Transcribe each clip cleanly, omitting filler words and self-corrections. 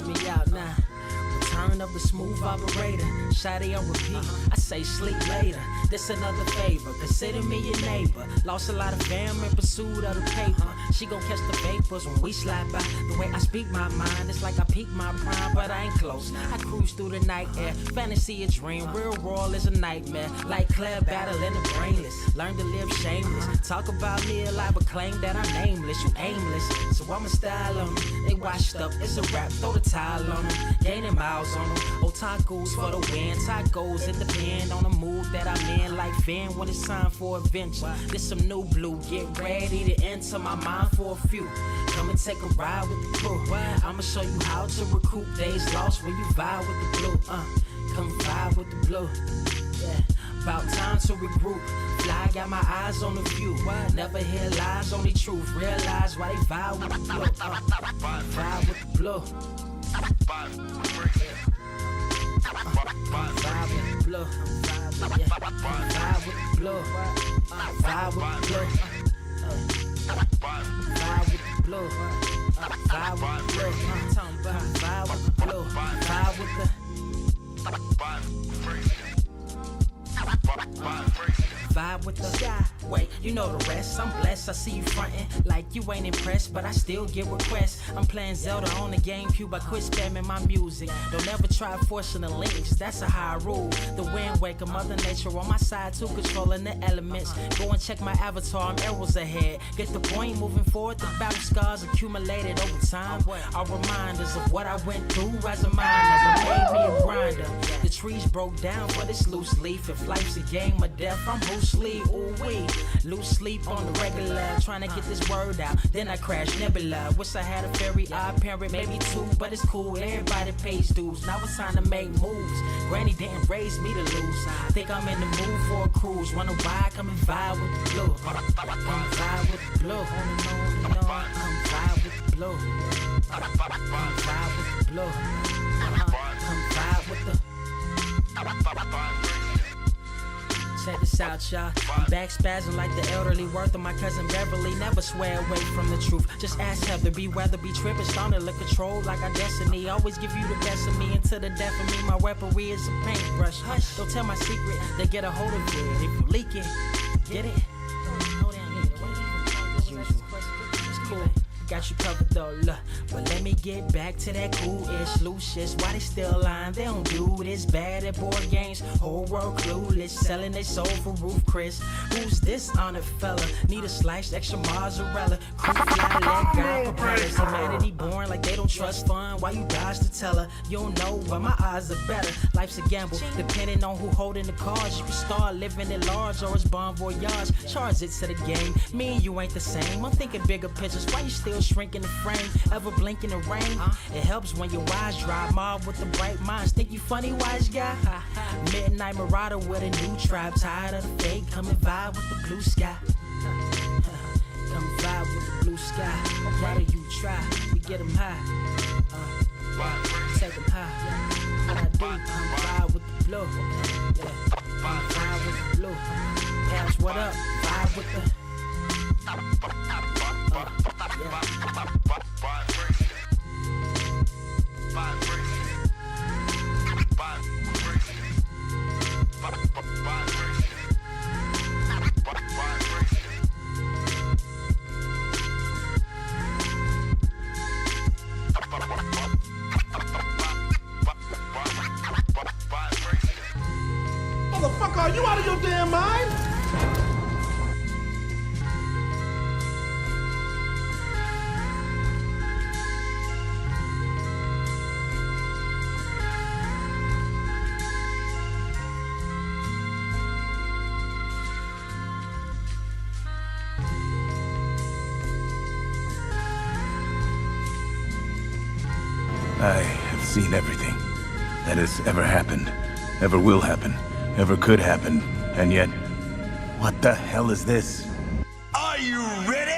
check me out now. Return of the smooth operator. Shotty on repeat. I say sleep later. This another favor. Consider me your neighbor. Lost a lot of fam in pursuit of the paper. She gon' catch the vapors when we slide by. The way I speak my mind, it's like I peak my prime, but I ain't close. I cruise through the night air. Fantasy a dream. Real world is a nightmare. Like Claire battling the brainless. Learn to live shameless. Talk about me alive, but claim that I'm nameless. You aimless. So I'ma style on them. They washed up. It's a rap. Throw the towel on them. Gaining miles on them. Otakus for the win. Tacos, it depend on the mood that I'm in. Like Finn when it's time for adventure. This some new blue. Get ready to enter my mind for a few. Come and take a ride with the crew. I'ma show you how to recoup days lost when you vibe with the blue. Come vibe with the blue. Yeah. About time to regroup. Fly, got my eyes on the view. Never hear lies, only truth. Realize why they vibe with the blue. Vibe with the blue. Vibe with the blue. Yeah. Vibe with the blue. Vibe with the blue. Vibe with the blue. Vibe with the blue. Vibe with the blue. Vibe with the vibe with the sky. Wait, you know the rest. I'm blessed. I see you frontin' like you ain't impressed, but I still get requests. I'm playing Zelda on the GameCube. I quit spamming my music. Don't ever try forcing the links. That's a high rule. The wind waker, Mother Nature on my side too, controlling the elements. Go and check my avatar. I'm arrows ahead. Get the point. Moving forward. The battle scars accumulated over time are reminders of what I went through as a miner. But made me a grinder. The trees broke down for this loose leaf. If life's a game of death, I'm Bruce Lee. Ooh wee. Lose sleep on the regular, trying to get this word out. Then I crash Nebula. Wish I had a very odd parent, maybe two, but it's cool. Everybody pays dues. Now it's time to make moves. Granny didn't raise me to lose. Think I'm in the mood for a cruise. Wanna ride? Come and vibe with the blue. Come vibe with the blue. Come vibe with the blue. Come vibe with the blue. Come vibe with the. Check this out, y'all. I'm back spazzing like the elderly. Worth of my cousin Beverly. Never swear away from the truth. Just ask Heather. Be weather, be tripping. Starting to control like our destiny. Always give you the best of me until the death of me. My weaponry is a paintbrush. Hush, don't tell my secret. They get a hold of it. If you leak it, get it. It's cool. Got you covered though, look. But let me get back to that cool-ish, loose-ish. Why they still lying? They don't do this bad at board games. Whole world clueless, selling their soul for Roof Chris. Who's this honored fella? Need a sliced extra mozzarella. Crew fly, let God propellers. Humanity born like they don't trust fun. Why you dodge to tell her? You don't know, but my odds are better. Life's a gamble, depending on who holding the cards. You can start living at large or it's bon voyage. Charge it to the game. Me and you ain't the same. I'm thinking bigger pictures. Why you still shrinking the frame? Ever blink in the rain? It helps when your eyes dry. Mob with the bright minds. Think you funny, wise guy? Midnight marauder with a new tribe. Tired of the fake. Come and vibe with the blue sky. Come vibe with the blue sky. Why do you try? We get them high. Take them high. What I do? Come vibe with the blue. Yeah. Come vibe with the blue. Pass what up? Vibe with the. Motherfucker, are you out of your damn mind? I have seen everything that has ever happened, ever will happen, ever could happen, and yet, what the hell is this? Are you ready?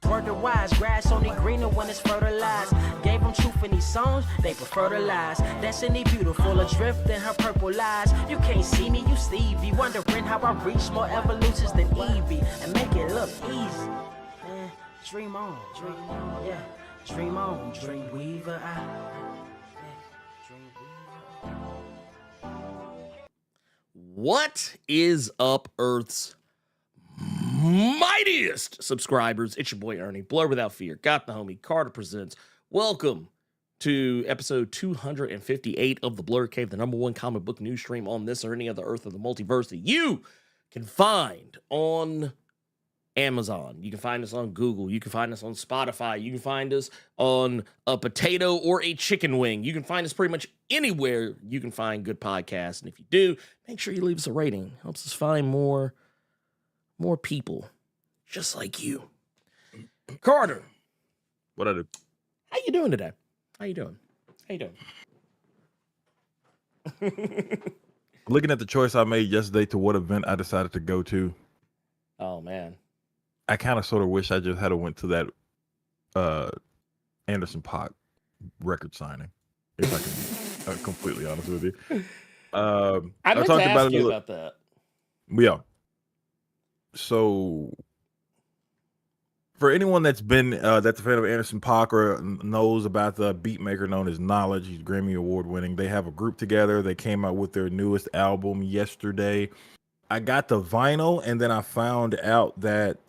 Word to wise, grass only greener when it's fertilized. Gave them truth in these songs, they prefer to lies. Destiny beautiful, adrift in her purple lies. You can't see me, you Stevie, wondering how I reach more evolutions than Evie and make it look easy. Man, dream on, yeah. Dream on, dream weaver. What is up, Earth's mightiest subscribers? It's your boy Ernie, Blerd Without Fear. Got the homie Carter presents. Welcome to episode 258 of the Blerd Cave, the #1 comic book news stream on this or any other Earth of the multiverse that you can find on Amazon. You can find us on Google. You can find us on Spotify. You can find us on a potato or a chicken wing. You can find us pretty much anywhere you can find good podcasts. And if you do, make sure you leave us a rating. Helps us find more people just like you. Carter, What I do? how you doing today? How you doing? Looking at the choice I made yesterday to what event I decided to go to, Oh man. I kind of sort of wish I just had went to that Anderson .Paak record signing. If I can be completely honest with you. I meant to ask you about that. Yeah. So for anyone that's been that's a fan of Anderson .Paak or knows about the beat maker known as Knowledge, he's Grammy Award winning. They have a group together. They came out with their newest album yesterday. I got the vinyl, and then I found out that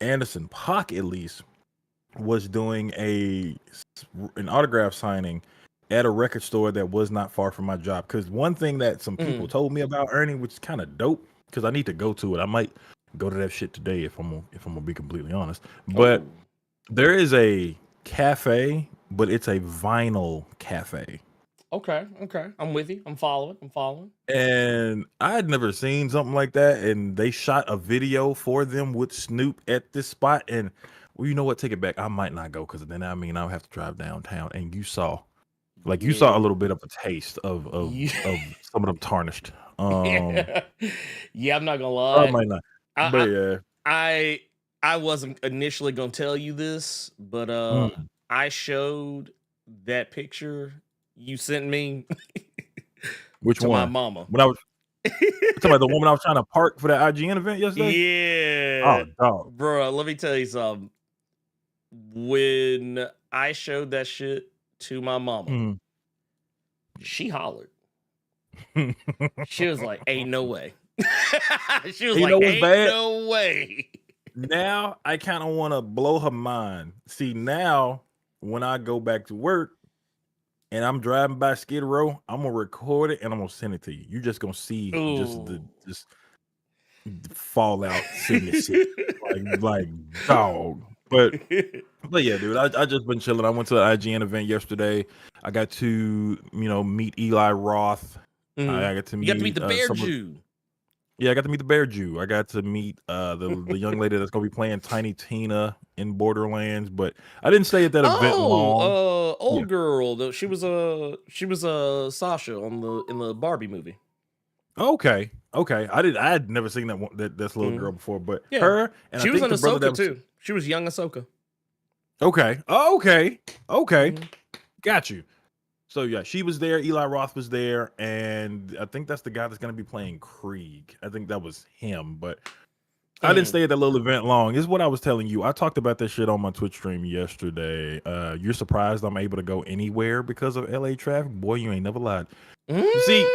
Anderson .Paak at least was doing an autograph signing at a record store that was not far from my job. Because one thing that some people told me about Ernie, which is kind of dope, because I need to go to it. I might go to that shit today if I'm gonna be completely honest. But there is a cafe, but it's a vinyl cafe. Okay. I'm with you. I'm following. And I had never seen something like that. And they shot a video for them with Snoop at this spot. And well, you know what? Take it back. I might not go because then I'll have to drive downtown. And you saw a little bit of a taste of some of them tarnished. Yeah, I'm not gonna lie. I might not. I wasn't initially gonna tell you this, but I showed that picture you sent me. Which to one? My mama. When I was talking about the woman I was trying to park for the IGN event yesterday. Yeah. Oh, dog. Bro, let me tell you something. When I showed that shit to my mama, she hollered. She was like, "Ain't no way." She was like, "Ain't no way." Now I kind of want to blow her mind. See, now when I go back to work and I'm driving by Skid Row, I'm gonna record it and I'm gonna send it to you. You're just gonna see just the fallout sickness, like dog. But yeah, dude, I just been chilling. I went to the IGN event yesterday. I got to meet Eli Roth. I got to meet. You got to meet the Bear Jew. Yeah, I got to meet the Bear Jew. I got to meet the young lady that's gonna be playing Tiny Tina in Borderlands. But I didn't stay at that event long. Old girl. Though she was Sasha in the Barbie movie. Okay. I had never seen this little girl before, but yeah. her and she was in Ahsoka too. She was young Ahsoka. Okay. Got you. So yeah, she was there. Eli Roth was there, and I think that's the guy that's gonna be playing Krieg. I think that was him, but I didn't stay at that little event long. This is what I was telling you. I talked about this shit on my Twitch stream yesterday. You're surprised I'm able to go anywhere because of LA traffic? Boy, you ain't never lied. You see,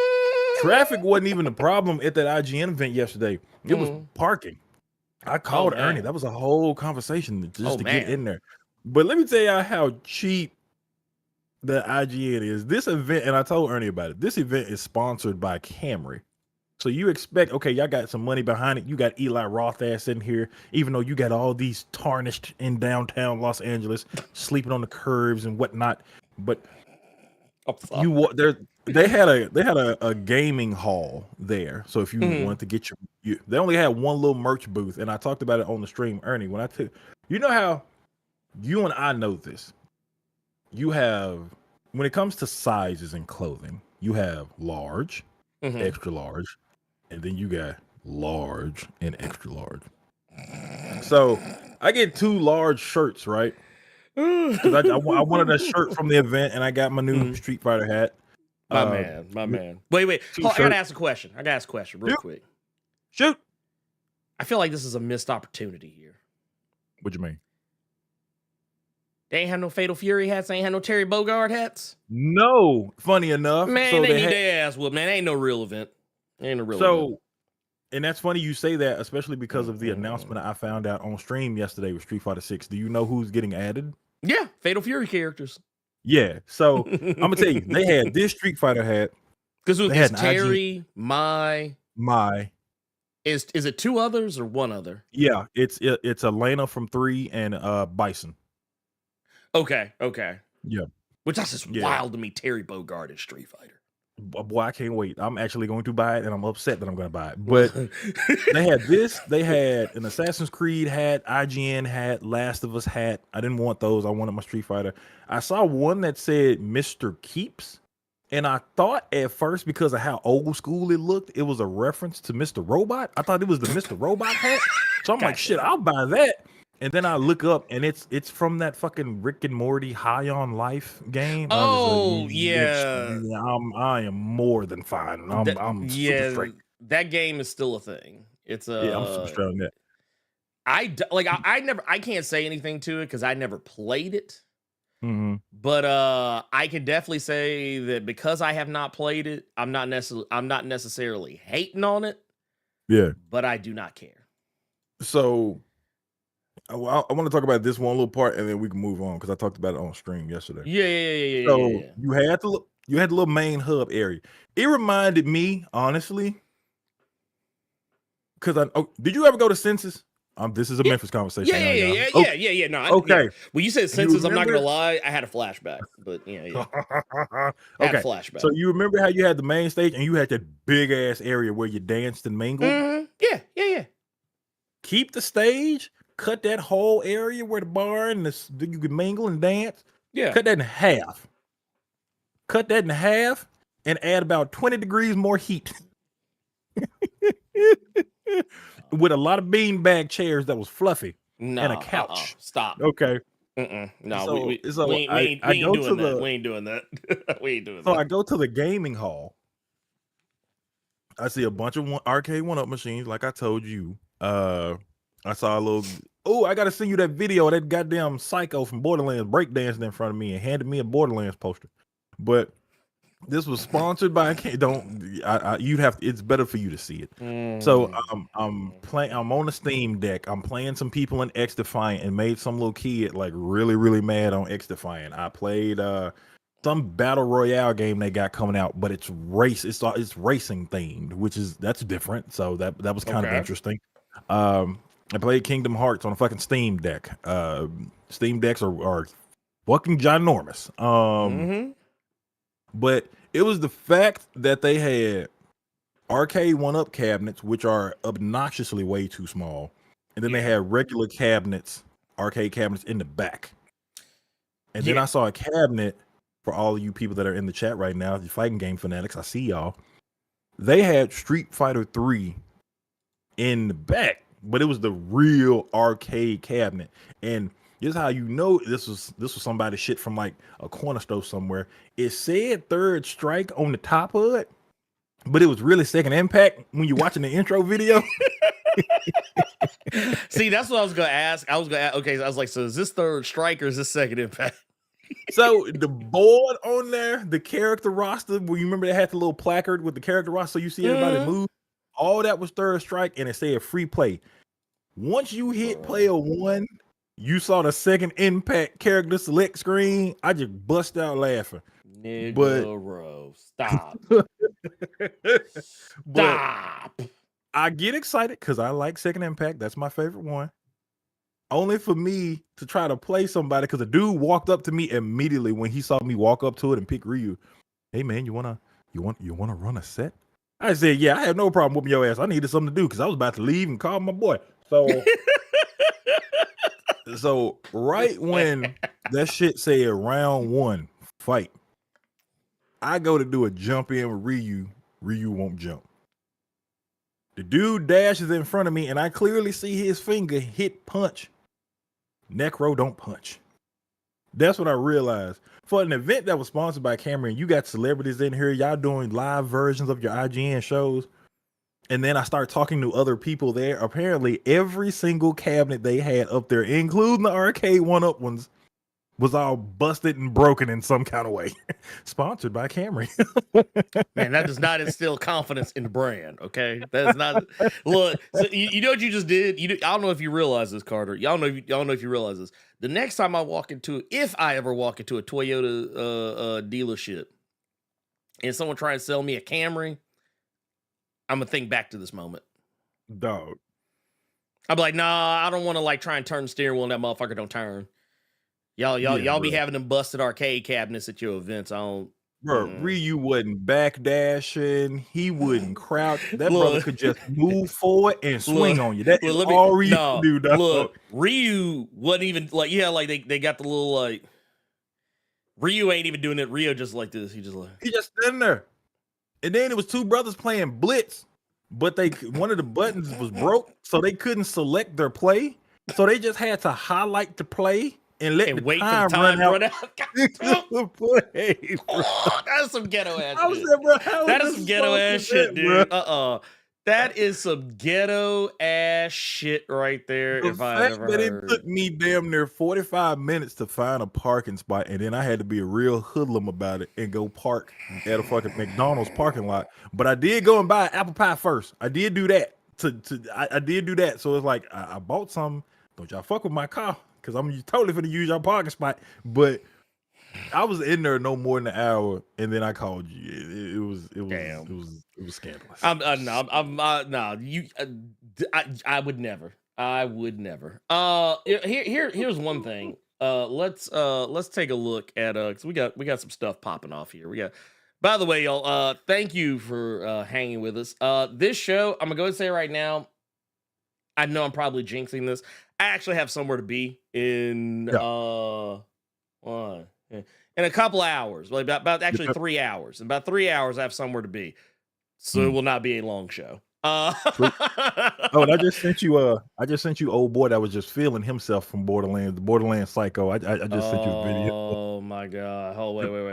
traffic wasn't even a problem at that IGN event yesterday. It was parking. I called Ernie. That was a whole conversation just to get in there. But let me tell you how cheap the IGN is. This event, and I told Ernie about it, this event is sponsored by Camry. So you expect, okay, y'all got some money behind it. You got Eli Roth ass in here, even though you got all these tarnished in downtown Los Angeles, sleeping on the curbs and whatnot. But they had a gaming hall there. So if you wanted to get they only had one little merch booth, and I talked about it on the stream, Ernie. When you know how you and I know this. You have, when it comes to sizes and clothing, you have large, extra large, and then you got large and extra large. So I get 2 large shirts, right? Because I wanted a shirt from the event, and I got my new Street Fighter hat. My man. Wait. I gotta ask a question. Real quick. Shoot. I feel like this is a missed opportunity here. What you mean? They ain't have no Fatal Fury hats. They ain't have no Terry Bogard hats. No, funny enough. Man, so they need their ass whooped. Man, ain't no real event. Ain't a real event. And that's funny you say that, especially because of the announcement I found out on stream yesterday with Street Fighter 6. Do you know who's getting added? Yeah, Fatal Fury characters. Yeah. So I'm gonna tell you, they had this Street Fighter hat. Because it's Terry, my. Is it two others or one other? Yeah, it's Elena from 3 and Bison. Okay. Yeah. Which that's just wild to me, Terry Bogard in Street Fighter. Boy, I can't wait. I'm actually going to buy it, and I'm upset that I'm going to buy it. But they had this. They had an Assassin's Creed hat, IGN hat, Last of Us hat. I didn't want those. I wanted my Street Fighter. I saw one that said Mr. Keeps, and I thought at first, because of how old school it looked, it was a reference to Mr. Robot. I thought it was the Mr. Robot hat. So I'm like, shit, I'll buy that. And then I look up, and it's from that fucking Rick and Morty High on Life game. Oh, I am more than fine. I'm super straight. That game is still a thing. It's I'm super straight on that. I can't say anything to it because I never played it. Mm-hmm. But I can definitely say that because I have not played it, I'm not necessarily hating on it. Yeah, but I do not care. So I want to talk about this one little part, and then we can move on because I talked about it on stream yesterday. Yeah. So you had the little main hub area. It reminded me, honestly, because did you ever go to Census? This is a Memphis conversation. Yeah. No, okay. When you said Census, I'm not gonna lie, I had a flashback. But yeah. Okay. Flashback. So you remember how you had the main stage and you had that big ass area where you danced and mingled? Mm-hmm. Yeah. Keep the stage. Cut that whole area where the bar and you could mingle and dance. Yeah. Cut that in half. And add about 20 degrees more heat. With a lot of beanbag chairs that was fluffy and a couch. Stop. Okay. No, we ain't doing that. We ain't doing that. So I go to the gaming hall. I see a bunch of arcade 1-up machines, like I told you. I saw a little. Oh, I gotta send you that video of that goddamn psycho from Borderlands breakdancing in front of me and handed me a Borderlands poster. But this was sponsored by. You'd have. It's better for you to see it. So I'm playing. I'm on the Steam Deck. I'm playing some people in X Defiant and made some little kid like really really mad on X Defiant. I played some battle royale game they got coming out, but it's race. It's racing themed, that's different. So that was kind of interesting. I played Kingdom Hearts on a fucking Steam Deck. Steam Decks are fucking ginormous. But it was the fact that they had arcade 1-up cabinets, which are obnoxiously way too small, and then they had regular cabinets, arcade cabinets in the back. And then I saw a cabinet for all of you people that are in the chat right now, the fighting game fanatics. I see y'all. They had Street Fighter 3 in the back, but it was the real arcade cabinet. And here's how you know this was somebody shit from like a corner store somewhere. It said Third Strike on the top of it, but it was really Second Impact when you're watching the intro video. See, that's what I was gonna ask. Okay, so I was like, so is this Third Strike or is this Second Impact? So the board on there, the character roster, where you remember they had the little placard with the character roster, so you see everybody move. All that was Third Strike, and it said free play. Once you hit player 1, you saw the Second Impact character select screen. I just bust out laughing. Stop. Stop. I get excited because I like Second Impact. That's my favorite one. Only for me to try to play somebody, because a dude walked up to me immediately when he saw me walk up to it and pick Ryu. Hey man, you wanna run a set? I said, yeah, I have no problem whooping your ass. I needed something to do because I was about to leave and call my boy. So right when that shit said round 1 fight, I go to do a jump in with Ryu. Ryu won't jump. The dude dashes in front of me, and I clearly see his finger hit punch. Necro don't punch. That's what I realized. For an event that was sponsored by Cameron, you got celebrities in here. Y'all doing live versions of your IGN shows. And then I start talking to other people there. Apparently, every single cabinet they had up there, including the arcade 1-up ones, was all busted and broken in some kind of way. Sponsored by Camry. Man, that does not instill confidence in the brand. Okay, that is not. Look, so you know what you just did. I don't know if you realize this, Carter. Y'all know if you realize this. The next time if I ever walk into a Toyota dealership, and someone tries to sell me a Camry, I'm gonna think back to this moment. Dog. I'm like, nah, I don't want to like try and turn the steering wheel and that motherfucker don't turn. Y'all be having them busted arcade cabinets at your events. I don't. Bro, Ryu wasn't backdashing. He wouldn't crouch. That brother could just move forward and swing on you. That is all Ryu could do, dog. Look, Ryu wasn't even like, they got the little like. Ryu ain't even doing it. Ryu just like this. He just standing there. And then it was two brothers playing Blitz, but one of the buttons was broke, so they couldn't select their play. So they just had to highlight the play and wait for the time run out. Play, that's some ghetto ass shit. That is some ghetto ass shit, dude. That is some ghetto ass shit right there. The fact that it took me damn near 45 minutes to find a parking spot, and then I had to be a real hoodlum about it and go park at a fucking McDonald's parking lot. But I did go and buy an apple pie first. I did do that. I did do that. So it's like I bought some. Don't y'all fuck with my car, because I'm totally finna use your parking spot. But I was in there no more than an hour, and then I called you. It was scandalous. I would never. Here's one thing. Let's take a look at because we got some stuff popping off here. By the way, y'all, thank you for hanging with us. This show, I'm gonna go and say right now, I know I'm probably jinxing this. I actually have somewhere to be in in a couple hours, like about actually 3 hours. In about 3 hours, I have somewhere to be, so it will not be a long show. And I just sent you old boy that was just feeling himself from Borderlands, the Borderlands Psycho. I just sent you a video. Oh my god! Oh wait! Hold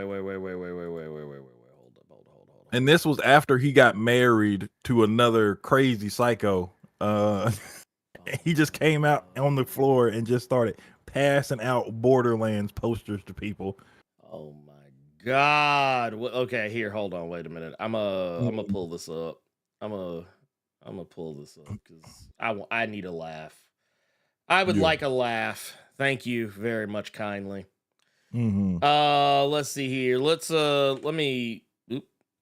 up. And this was after he got married to another crazy psycho. He just came out on the floor and just started passing out Borderlands posters to people. Oh my god! Okay, here, hold on, wait a minute. I'm gonna pull this up. I'm gonna pull this up because I need a laugh. I would like a laugh. Thank you very much, kindly. Let's see here. Let me.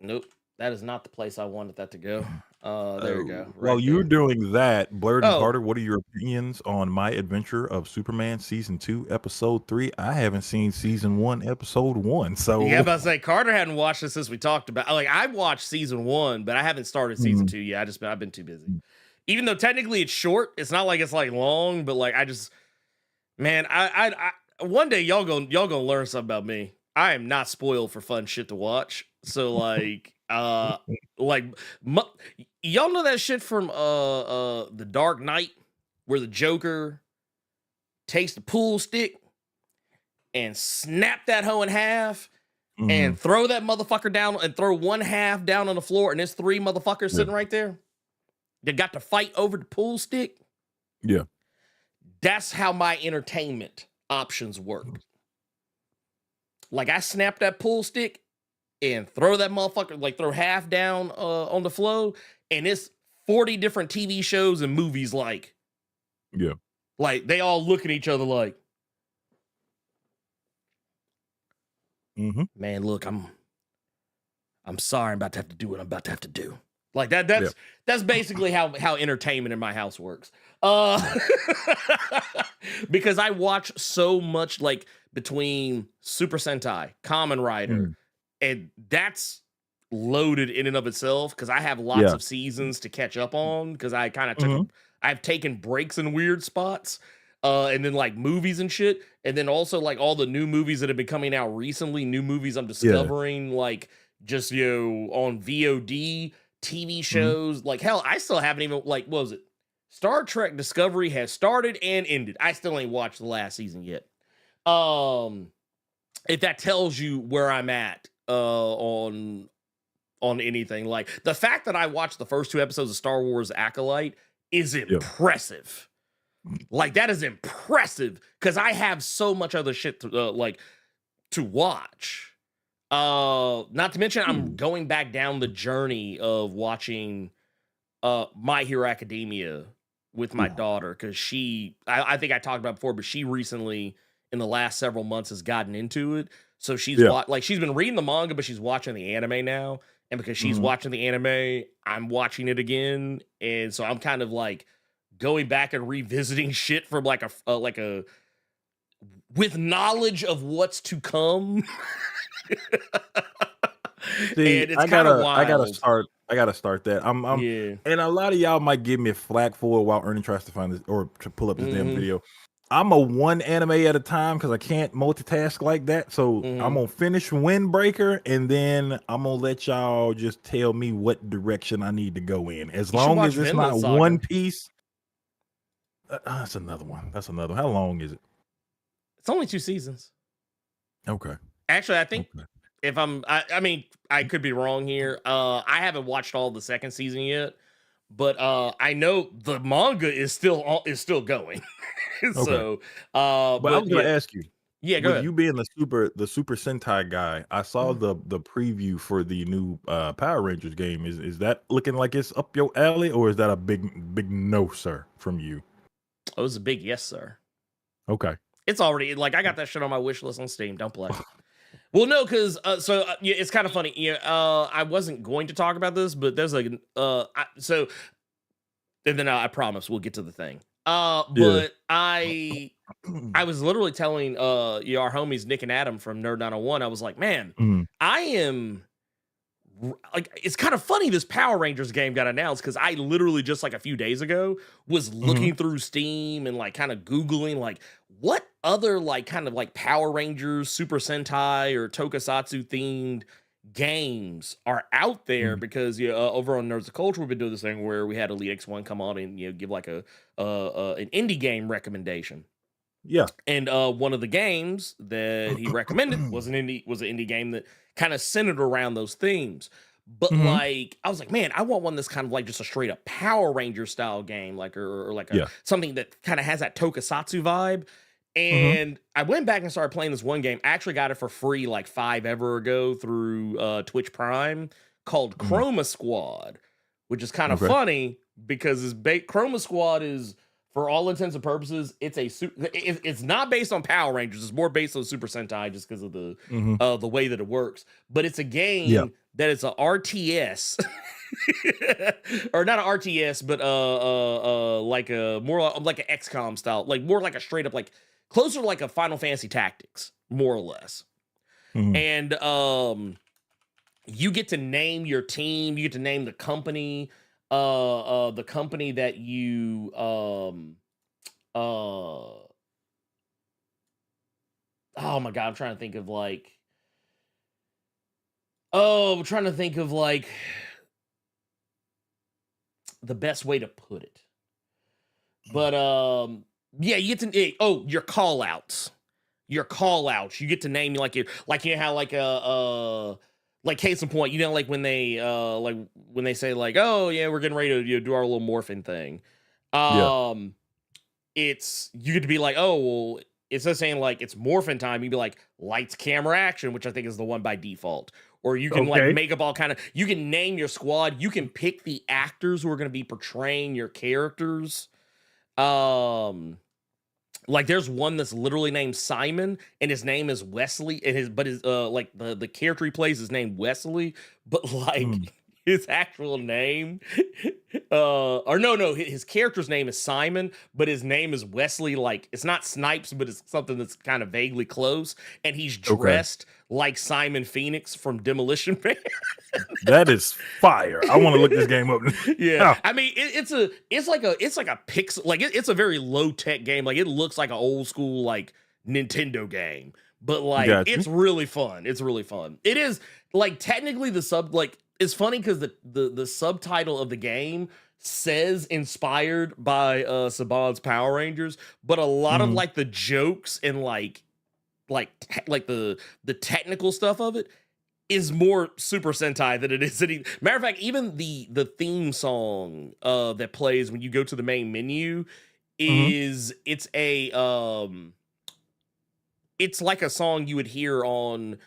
Nope. That is not the place I wanted that to go. There we go. While you're doing that, Blerd and Carter, what are your opinions on My Adventure of Superman Season 2, Episode 3? I haven't seen Season 1, Episode 1. So yeah, but I say Carter hadn't watched it since we talked about. Like I watched Season 1, but I haven't started Season 2 yet. I've been too busy. Even though technically it's short, it's not like it's like long, but like I one day y'all gonna learn something about me. I am not spoiled for fun shit to watch. So like y'all know that shit from The Dark Knight where the Joker takes the pool stick and snap that hoe in half and throw that motherfucker down and throw one half down on the floor, and there's three motherfuckers sitting right there. They got to fight over the pool stick. Yeah. That's how my entertainment options work. Like I snap that pool stick and throw that motherfucker, like throw half down on the floor, and it's 40 different TV shows and movies like they all look at each other like, man, look, I'm sorry I'm about to have to do what I'm about to have to do. Like that's basically how entertainment in my house works. Because I watch so much like between Super Sentai, Kamen Rider, and that's loaded in and of itself because I have lots of seasons to catch up on because I kind of I've taken breaks in weird spots. And then like movies and shit, and then also like all the new movies that have been coming out recently, new movies I'm discovering like just on VOD, TV shows. Like hell, I still haven't even what was it? Star Trek Discovery has started and ended. I still ain't watched the last season yet. If that tells you where I'm at on anything, like the fact that I watched the first two episodes of Star Wars Acolyte is impressive. Like that is impressive because I have so much other shit to to watch. Not to mention I'm going back down the journey of watching My Hero Academia with my daughter because I think I talked about it before, but she recently in the last several months has gotten into it. So she's she's been reading the manga, but she's watching the anime now. And because she's watching the anime, I'm watching it again. And so I'm kind of like going back and revisiting shit from like a with knowledge of what's to come. See, and it's kind of wild. I gotta start that. I'm and a lot of y'all might give me flack for it while Ernie tries to find this or to pull up this damn video. I'm a one anime at a time because I can't multitask like that. So I'm gonna finish Windbreaker and then I'm gonna let y'all just tell me what direction I need to go in. As long as it's not One Piece. That's another one. How long is it? It's only 2 seasons. Okay. Actually, I think if I mean, I could be wrong here. I haven't watched all the second season yet, but I know the manga is still going. So, but I was gonna ask you. Yeah, go ahead. You being the Super Sentai guy, I saw the preview for the new Power Rangers game. Is that looking like it's up your alley, or is that a big no, sir, from you? Oh, it was a big yes, sir. Okay. It's already like I got that shit on my wish list on Steam. Don't play. Well, no, because yeah, it's kind of funny. Yeah, I wasn't going to talk about this, but there's and then I promise we'll get to the thing. But I was literally telling our homies Nick and Adam from Nerd 901. I was like, man, I am like, it's kind of funny this Power Rangers game got announced because I literally just like a few days ago was looking through Steam and like kind of Googling like what other like kind of like Power Rangers, Super Sentai or Tokusatsu themed games are out there because over on Nerds of Culture we've been doing this thing where we had Elite X1 come on and give like an indie game recommendation. Yeah. And one of the games that he recommended was an indie game that kind of centered around those themes. But like I was like, man, I want one that's kind of like just a straight up Power Ranger style game, like or like something that kind of has that Tokusatsu vibe. And I went back and started playing this one game. I actually got it for free like 5 ever ago through Twitch Prime called Chroma Squad, which is kind of funny because Chroma Squad is, for all intents and purposes, it's not based on Power Rangers. It's more based on Super Sentai just because of the way that it works. But it's a game that is a RTS, or not an RTS, but like a more like an XCOM style, like more like a straight up like closer to like a Final Fantasy Tactics, more or less. And you get to name your team. You get to name the company. The company that you oh my god, I'm trying to think of like the best way to put it. But yeah, you get to your call outs. You get to name like you know how like like case in point, like when they say like, oh yeah, we're getting ready to do our little morphing thing. It's you get to be like, oh well, instead of saying like it's morphin time, you'd be like lights, camera, action, which I think is the one by default. Or you can like make up all kind of, you can name your squad, you can pick the actors who are going to be portraying your characters. Like there's one that's literally named Simon and his name is Wesley and his like the character he plays is named Wesley, but like his actual name his character's name is Simon, but his name is Wesley. Like it's not Snipes, but it's something that's kind of vaguely close, and he's dressed like Simon Phoenix from Demolition Man. That is fire. I want to look this game up. I mean it's like a pixel, like it's a very low tech game. Like it looks like an old school like Nintendo game, but like it's really fun. It is like technically the sub, like it's funny because the subtitle of the game says inspired by Saban's Power Rangers, but a lot of like the jokes and like the technical stuff of it is more Super Sentai than it is any. Matter of fact, even the theme song that plays when you go to the main menu is it's like a song you would hear on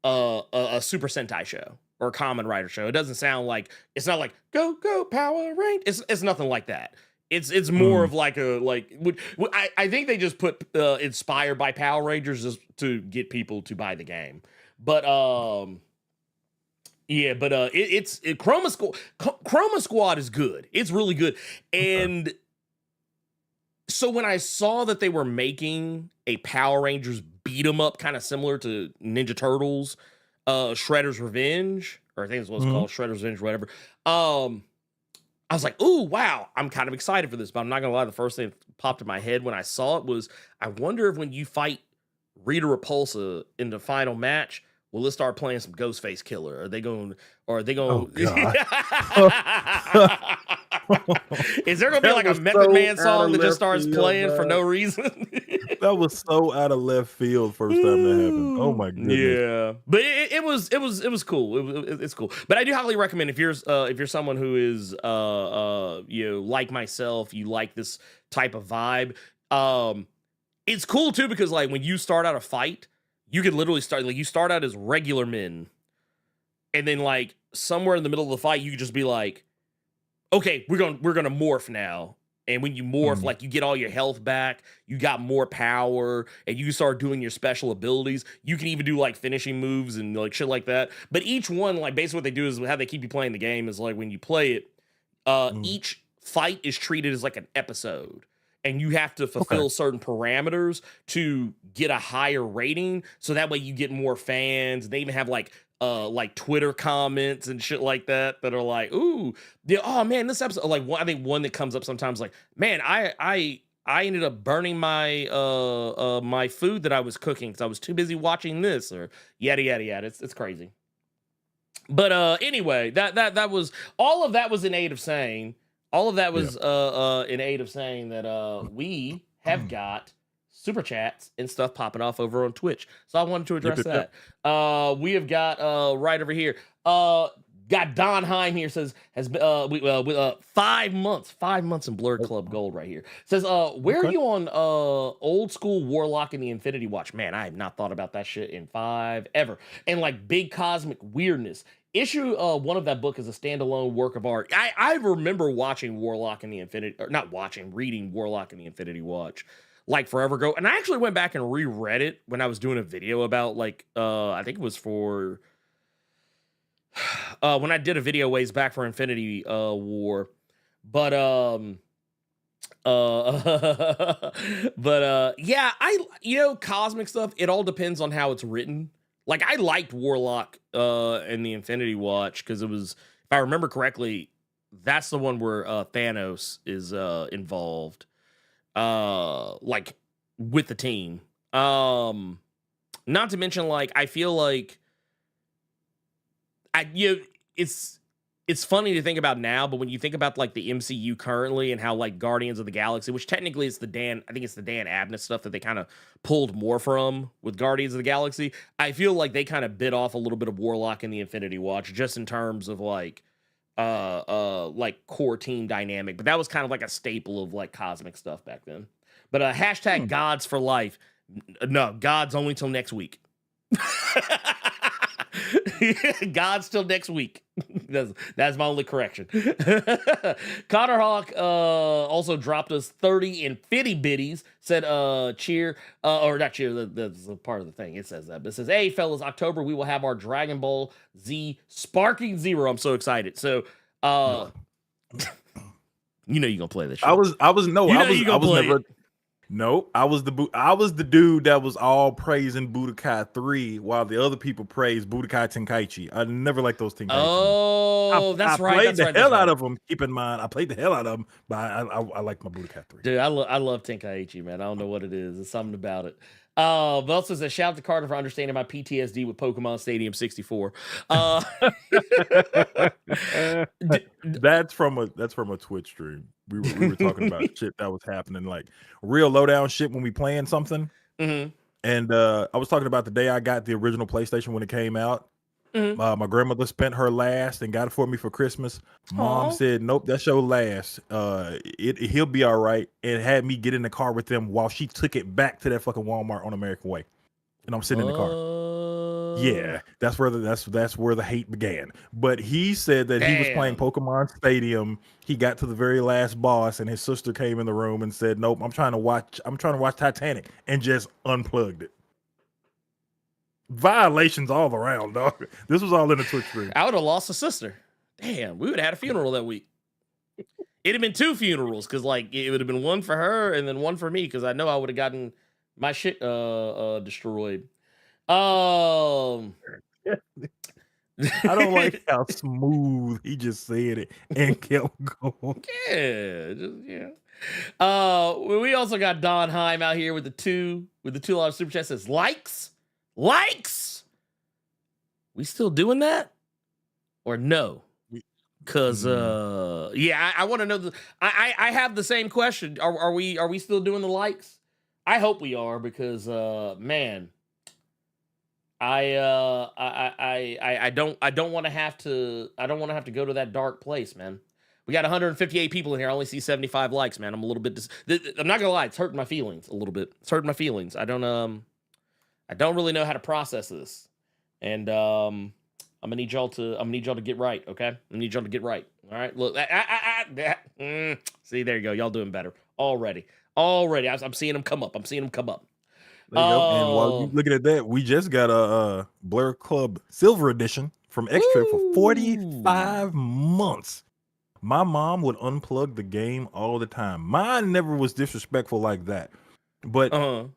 a Super Sentai show or a Kamen Rider show. It doesn't sound like, it's not like go Power Rangers. It's nothing like that. It's more of like I think they just put inspired by Power Rangers just to get people to buy the game. But Chroma Squad is good. It's really good. And so when I saw that they were making a Power Rangers beat 'em up kind of similar to Ninja Turtles, Shredder's Revenge, or I think it's what it's called, Shredder's Revenge, whatever. I was like, ooh, wow, I'm kind of excited for this, but I'm not gonna lie, the first thing that popped in my head when I saw it was, I wonder if when you fight Rita Repulsa in the final match, will it start playing some Ghostface Killer? Are they going? Oh, God. Is there gonna be like a Method Man song that just starts playing for no reason? That was so out of left field first time that happened. Oh my goodness. Yeah, but it was cool. It's cool. But I do highly recommend if you're someone who is like myself, you like this type of vibe. It's cool too because like when you start out a fight, you can literally start like you start out as regular men, and then like somewhere in the middle of the fight, you could just be like, okay, we're gonna morph now. And when you morph, like you get all your health back, you got more power, and you start doing your special abilities. You can even do like finishing moves and like shit like that. But each one, like basically what they do is how they keep you playing the game is like when you play it, each fight is treated as like an episode. And you have to fulfill certain parameters to get a higher rating. So that way you get more fans. They even have like Twitter comments and shit like that are like, ooh, oh man, this episode, like I think one that comes up sometimes like, man, I ended up burning my my food that I was cooking because I was too busy watching this, or yada yada yada. It's crazy. But anyway, that was all of that was in aid of saying that we have got super chats and stuff popping off over on Twitch. So I wanted to address that. We have got right over here. Got Don Heim here says has been with 5 months in Blerd Club Gold right here. Says where are you on old school Warlock and the Infinity Watch? Man, I have not thought about that shit in 5 ever. And like big cosmic weirdness. Issue 1 of that book is a standalone work of art. I remember watching Warlock and the Infinity, or not watching, reading Warlock and the Infinity Watch like forever ago. And I actually went back and reread it when I was doing a video about like, I think it was for, when I did a video ways back for Infinity War. But, yeah, cosmic stuff, it all depends on how it's written. Like I liked Warlock and the Infinity Watch because it was, if I remember correctly, that's the one where Thanos is involved, like with the team. Not to mention, like I feel like it's funny to think about now, but when you think about like the MCU currently and how like Guardians of the Galaxy, which technically is I think it's the Dan Abnett stuff that they kind of pulled more from with Guardians of the Galaxy. I feel like they kind of bit off a little bit of Warlock and the Infinity Watch just in terms of like core team dynamic, but that was kind of like a staple of like cosmic stuff back then. But hashtag gods for life. No, gods only till next week. God's till next week. That's my only correction. Connor Hawk also dropped us 30 and 50 biddies. Said cheer, or not cheer, that's a part of the thing. It says that. But it says, hey fellas, October we will have our Dragon Ball Z Sparking Zero. I'm so excited. So you know you're gonna play this shit. I was never. Nope, I was the dude that was all praising Budokai 3 while the other people praised Budokai Tenkaichi. I never liked those Tenkaichi. Oh, I played the hell out of them. Keep in mind, I played the hell out of them, but I like my Budokai 3. Dude, I love Tenkaichi, man. I don't know what it is. It's something about it. But also says, shout out to Carter for understanding my PTSD with Pokemon Stadium 64. That's from a Twitch stream. We were talking about shit that was happening, like real lowdown shit when we playing something. And I was talking about the day I got the original PlayStation when it came out, My grandmother spent her last and got it for me for Christmas. Mom Aw. said, "Nope, that's your last. He'll be all right." And had me get in the car with them while she took it back to that fucking Walmart on American Way. And I'm sitting in the car. Yeah, that's where the hate began. But he said that he was playing Pokemon Stadium. He got to the very last boss, and his sister came in the room and said, "Nope, I'm trying to watch Titanic," and just unplugged it. Violations all around, dog. This was all in the Twitch stream. I would have lost a sister. Damn, we would have had a funeral that week. It'd have been 2 funerals because, like, it would have been one for her and then one for me because I know I would have gotten my shit destroyed. I don't like how smooth he just said it and kept going. Yeah. We also got Don Heim out here with the $2 super chat says likes. We still doing that or no? Because I want to know I have the same question. Are we still doing the likes? I hope we are because man, I don't want to have to go to that dark place, man. We got 158 people in here. I only see 75 likes, man. I'm a little bit I'm not gonna lie, it's hurting my feelings a little bit. It's hurting my feelings. I don't really know how to process this. And I'm gonna need y'all to get right, okay? I'm gonna need y'all to get right. All right. Look, see, there you go. Y'all doing better already. I'm seeing them come up. There you go. And while you looking at that, we just got a Blerd Club Silver Edition from Extra for 45 months. My mom would unplug the game all the time. Mine never was disrespectful like that. But I'm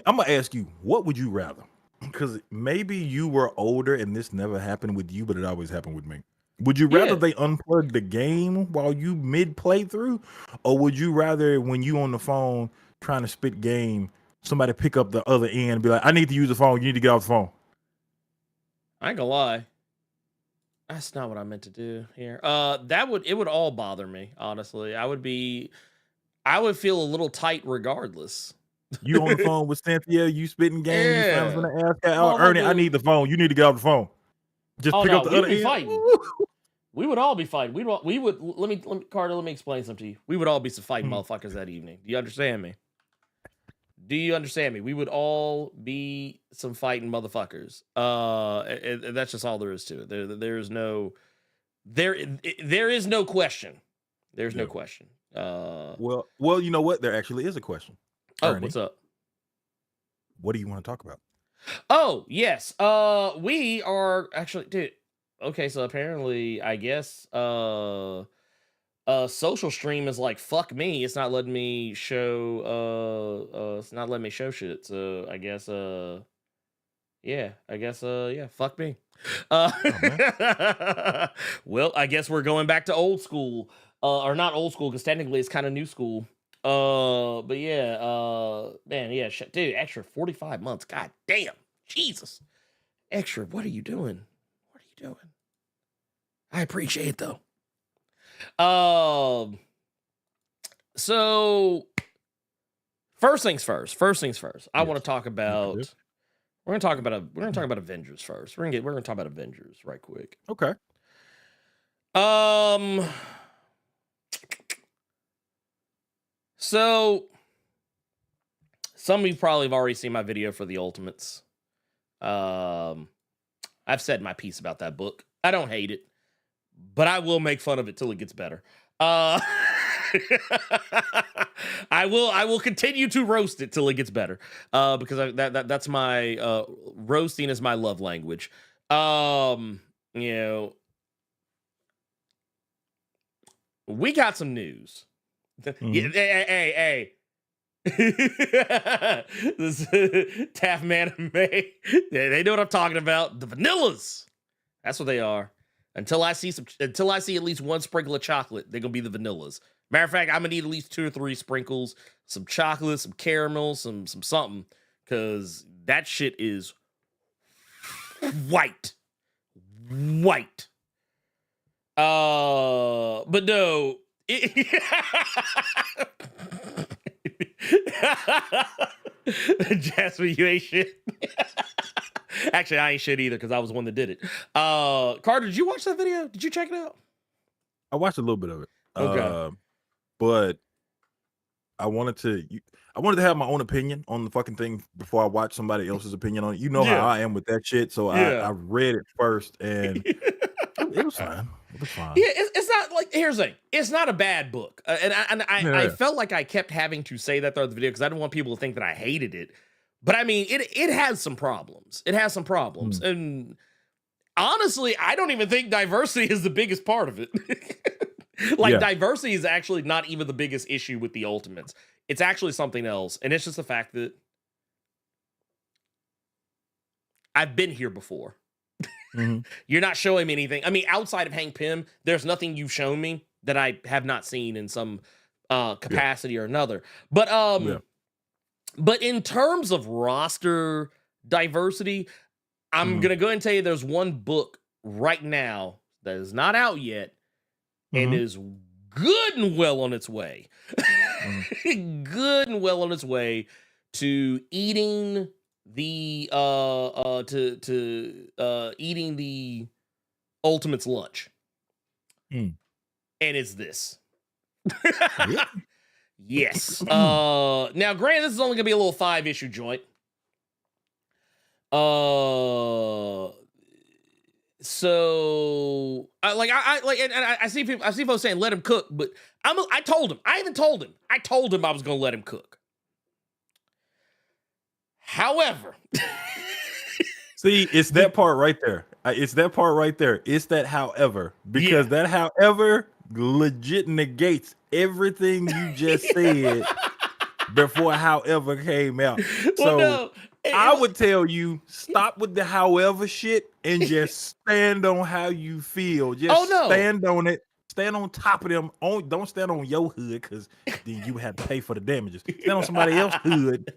gonna ask you, what would you rather? Because maybe you were older and this never happened with you, but it always happened with me. Would you rather they unplug the game while you mid playthrough, or would you rather when you on the phone trying to spit game, somebody pick up the other end and be like, "I need to use the phone. You need to get off the phone"? I ain't gonna lie. That's not what I meant to do here. It would all bother me, honestly. I would feel a little tight regardless. You on the phone with Cynthia, you spitting game, you friends gonna ask her, Ernie, I need the phone. You need to get off the phone. Just pick up the other end. Fighting. We would all be fighting. Let me Carter, let me explain something to you. We would all be some fighting motherfuckers that evening. Do you understand me? We would all be some fighting motherfuckers. And that's just all there is to it. There is no question. There's no question. Well, you know what? There actually is a question. Ernie, what's up? What do you want to talk about? Oh, yes. We are actually, dude. Okay, so apparently, I guess, social stream is like, fuck me. It's not letting me show, shit. So I guess, fuck me. Well, I guess we're going back to old school, or not old school, because technically it's kind of new school. But yeah, man, yeah, dude, Extra 45 months. God damn, Jesus. Extra, what are you doing? I appreciate it though. So first things first. I want to talk about. We're gonna talk about Avengers first. We're gonna talk about Avengers right quick. Okay. So some of you probably have already seen my video for the Ultimates. I've said my piece about that book. I don't hate it, but I will make fun of it till it gets better. I will continue to roast it till it gets better. Because that's my roasting is my love language. You know, we got some news. Yeah, hey. This Taff Man they know what I'm talking about. The vanillas. That's what they are. Until I see at least one sprinkle of chocolate, they're gonna be the vanillas. Matter of fact, I'm gonna need at least 2 or 3 sprinkles, some chocolate, some caramel, some something, because that shit is white. But no. Jasper, you ain't shit. Actually, I ain't shit either because I was the one that did it. Carter, did you watch that video? Did you check it out? I watched a little bit of it. Okay. But I wanted to have my own opinion on the fucking thing before I watch somebody else's opinion on it. You know how I am with that shit. So I read it first and it was fine. It was fine. Yeah, it's not like, here's the thing. It's not a bad book. I felt like I kept having to say that throughout the video because I didn't want people to think that I hated it. But I mean, it has some problems. It has some problems. And honestly, I don't even think diversity is the biggest part of it. Diversity is actually not even the biggest issue with the Ultimates. It's actually something else. And it's just the fact that I've been here before. You're not showing me anything. I mean, outside of Hank Pym, there's nothing you've shown me that I have not seen in some capacity or another. But but in terms of roster diversity, I'm gonna go ahead and tell you there's one book right now that is not out yet and is good and well on its way. Good and well on its way to eating the eating the Ultimate's lunch. And it's this. Yes. Now granted, this is only gonna be a little 5-issue joint. So I see folks saying let him cook, but I told him. I even told him. I told him I was gonna let him cook. However, see, it's that part right there. It's that part right there. It's that however, because that however legit negates everything you just said before however came out. So I would tell you, stop with the however shit and just stand on how you feel. Just stand on it. Stand on top of them. Don't stand on your hood because then you have to pay for the damages. Stand on somebody else's hood.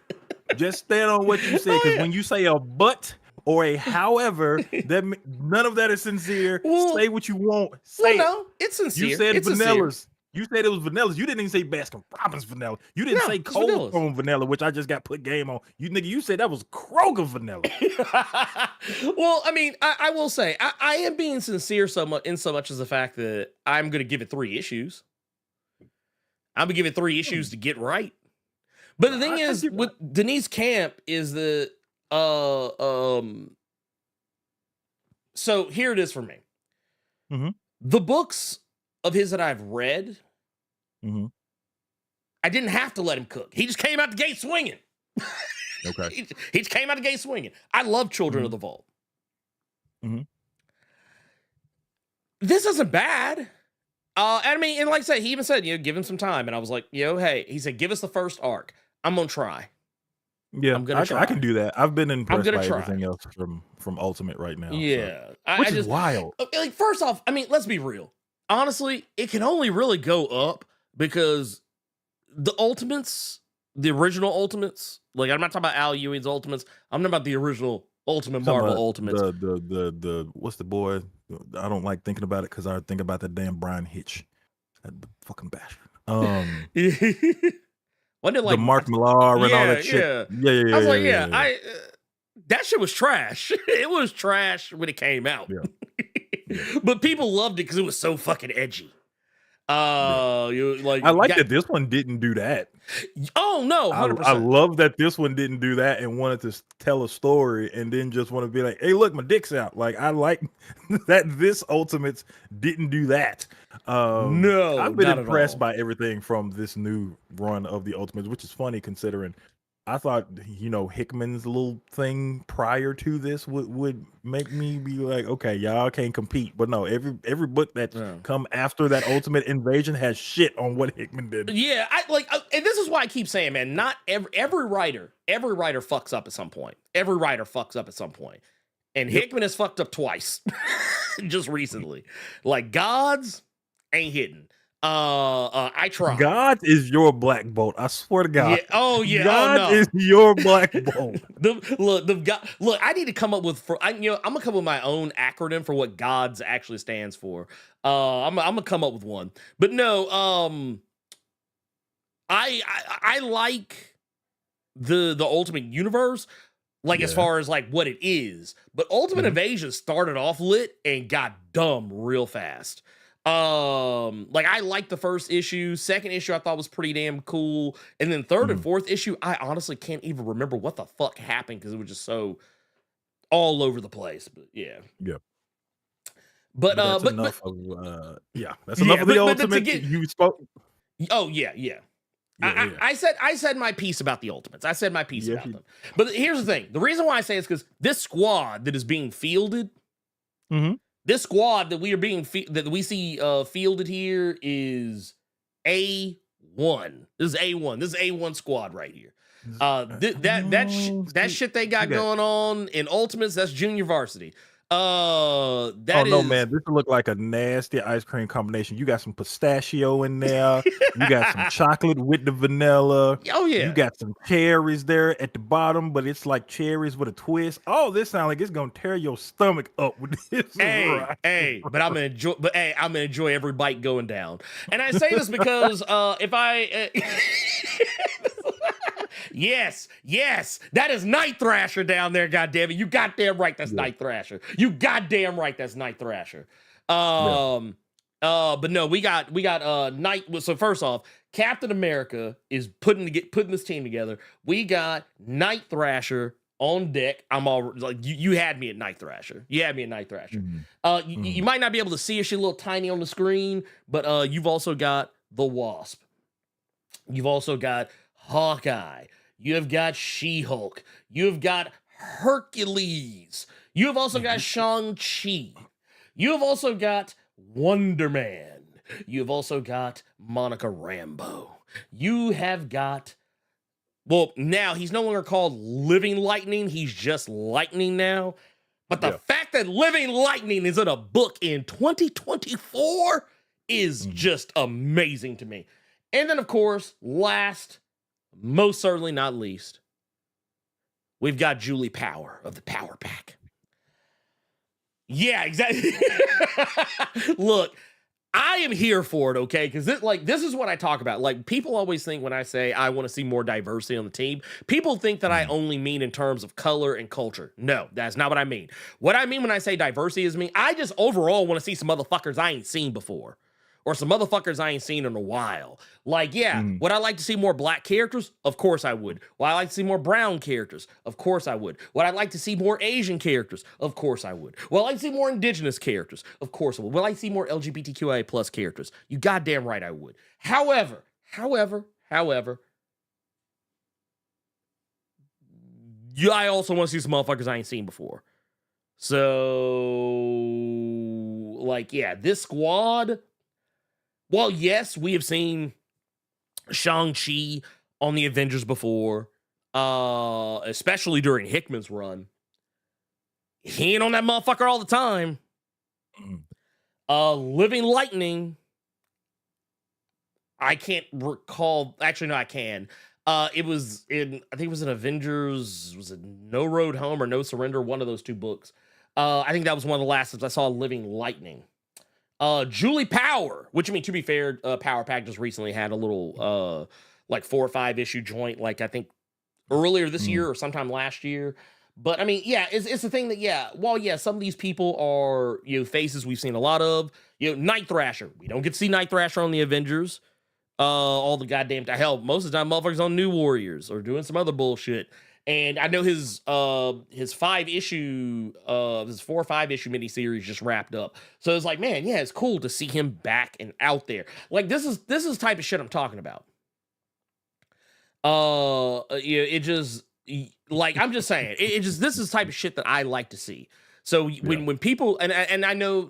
Just stand on what you said, because when you say a but or a however, that none of that is sincere. Say what you want. Say it's sincere. You said vanillas. You said it was vanillas. You didn't even say Baskin Robbins vanilla. You didn't say Cold Stone vanilla, which I just got put game on. You said that was Kroger vanilla. Well, I mean, I will say I am being sincere so much as the fact that I'm going to give it 3 issues. I'm gonna give it 3 issues to get right. But the thing is, with Denise Camp is the so here it is for me. The books of his that I've read, I didn't have to let him cook. He just came out the gate swinging. Okay. He just came out the gate swinging. I love Children of the Vault. This isn't bad. And I mean, and like I said, he even said, give him some time. And I was like, hey, he said, give us the first arc. I'm gonna try. Yeah, I can do that. I've been impressed by everything else from Ultimate right now. Yeah, so. Which is wild. Like, first off, I mean, let's be real. Honestly, it can only really go up because the Ultimates, the original Ultimates, like I'm not talking about Al Ewing's Ultimates. I'm talking about the original Ultimate Marvel Ultimates. The what's the boy? I don't like thinking about it because I think about that damn Brian Hitch, that fucking bastard. Wasn't it like the Mark Millar and all that shit? Yeah. I was like, that shit was trash. It was trash when it came out. But people loved it because it was so fucking edgy. I like that this one didn't do that. Oh no, 100%. I love that this one didn't do that and wanted to tell a story and then just want to be like, hey, look, my dick's out. Like, I like that this Ultimates didn't do that. No, I've been impressed by everything from this new run of the Ultimates, which is funny considering I thought, Hickman's little thing prior to this would make me be like, okay, y'all can't compete. But no, every book that's come after that Ultimate Invasion has shit on what Hickman did. Yeah, and this is why I keep saying, man, not every writer fucks up at some point. Every writer fucks up at some point. And Hickman has fucked up twice just recently. Like, Gods ain't hitting. I try. God is your Black Bolt. I swear to God. Yeah. God is your Black Bolt. Look, I need to come up with I'm gonna come up with my own acronym for what Gods actually stands for. I'm gonna come up with one. But no, I like the Ultimate Universe, like as far as like what it is. But Ultimate Invasion started off lit and got dumb real fast. Like I liked the first issue. Second issue I thought was pretty damn cool, and then third and fourth issue I honestly can't even remember what the fuck happened because it was just so all over the place. But yeah. But that's but enough of that's enough of the Ultimate. You spoke. Oh yeah. I said my piece about the Ultimates. I said my piece about them. But here's the thing: the reason why I say it's because this squad that is being fielded, this squad that we are being that we see fielded here is A1. This is A1. This is A1 squad right here. That shit they got going on in Ultimates, that's junior varsity. No, man, this look like a nasty ice cream combination. You got some pistachio in there. You got some chocolate with the vanilla. Oh yeah, you got some cherries there at the bottom, but it's like cherries with a twist. Oh, this sounds like it's gonna tear your stomach up with this. But I'm gonna enjoy every bite going down. And I say this because if I Yes, that is Night Thrasher down there, goddammit. You goddamn right, that's Night Thrasher. You goddamn right, that's Night Thrasher. But no, we got Night. So first off, Captain America is putting this team together. We got Night Thrasher on deck. I'm all like, you had me at Night Thrasher. You might not be able to see her; she's a little tiny on the screen, but you've also got the Wasp. You've also got Hawkeye. You have got She-Hulk. You have got Hercules. You have also got Shang-Chi. You have also got Wonder Man. You have also got Monica Rambeau. You have got, well, now he's no longer called Living Lightning. He's just Lightning now. But the fact that Living Lightning is in a book in 2024 is just amazing to me. And then, of course, last, most certainly not least, we've got Julie Power of the Power Pack. Yeah, exactly. Look, I am here for it, okay? Because this is what I talk about. Like, people always think when I say I want to see more diversity on the team, people think that I only mean in terms of color and culture. No, that's not what I mean. What I mean when I say diversity is I just overall want to see some motherfuckers I ain't seen before. Or some motherfuckers I ain't seen in a while. Like, would I like to see more black characters? Of course I would. Would I like to see more brown characters? Of course I would. Would I like to see more Asian characters? Of course I would. Would I like to see more indigenous characters? Of course I would. Would I like to see more LGBTQIA plus characters? You goddamn right I would. However, I also want to see some motherfuckers I ain't seen before. So, this squad... Well, yes, we have seen Shang-Chi on the Avengers before, especially during Hickman's run. He ain't on that motherfucker all the time. Living Lightning, I can't recall. Actually, no, I can. It was I think it was in Avengers. Was it No Road Home or No Surrender? One of those two books. I think that was one of the last times I saw Living Lightning. Julie Power, which I mean, to be fair, Power Pack just recently had a little 4 or 5 issue joint, I think earlier this year or sometime last year. But I mean, it's the thing that while some of these people are faces we've seen a lot of. Night Thrasher, we don't get to see Night Thrasher on the Avengers. All the goddamn hell, most of the time motherfuckers on New Warriors or doing some other bullshit. And I know his 4 or 5 issue miniseries just wrapped up. So it's like, man, it's cool to see him back and out there. Like, this is the type of shit I'm talking about. It just I'm just saying, this is the type of shit that I like to see. So when people and I know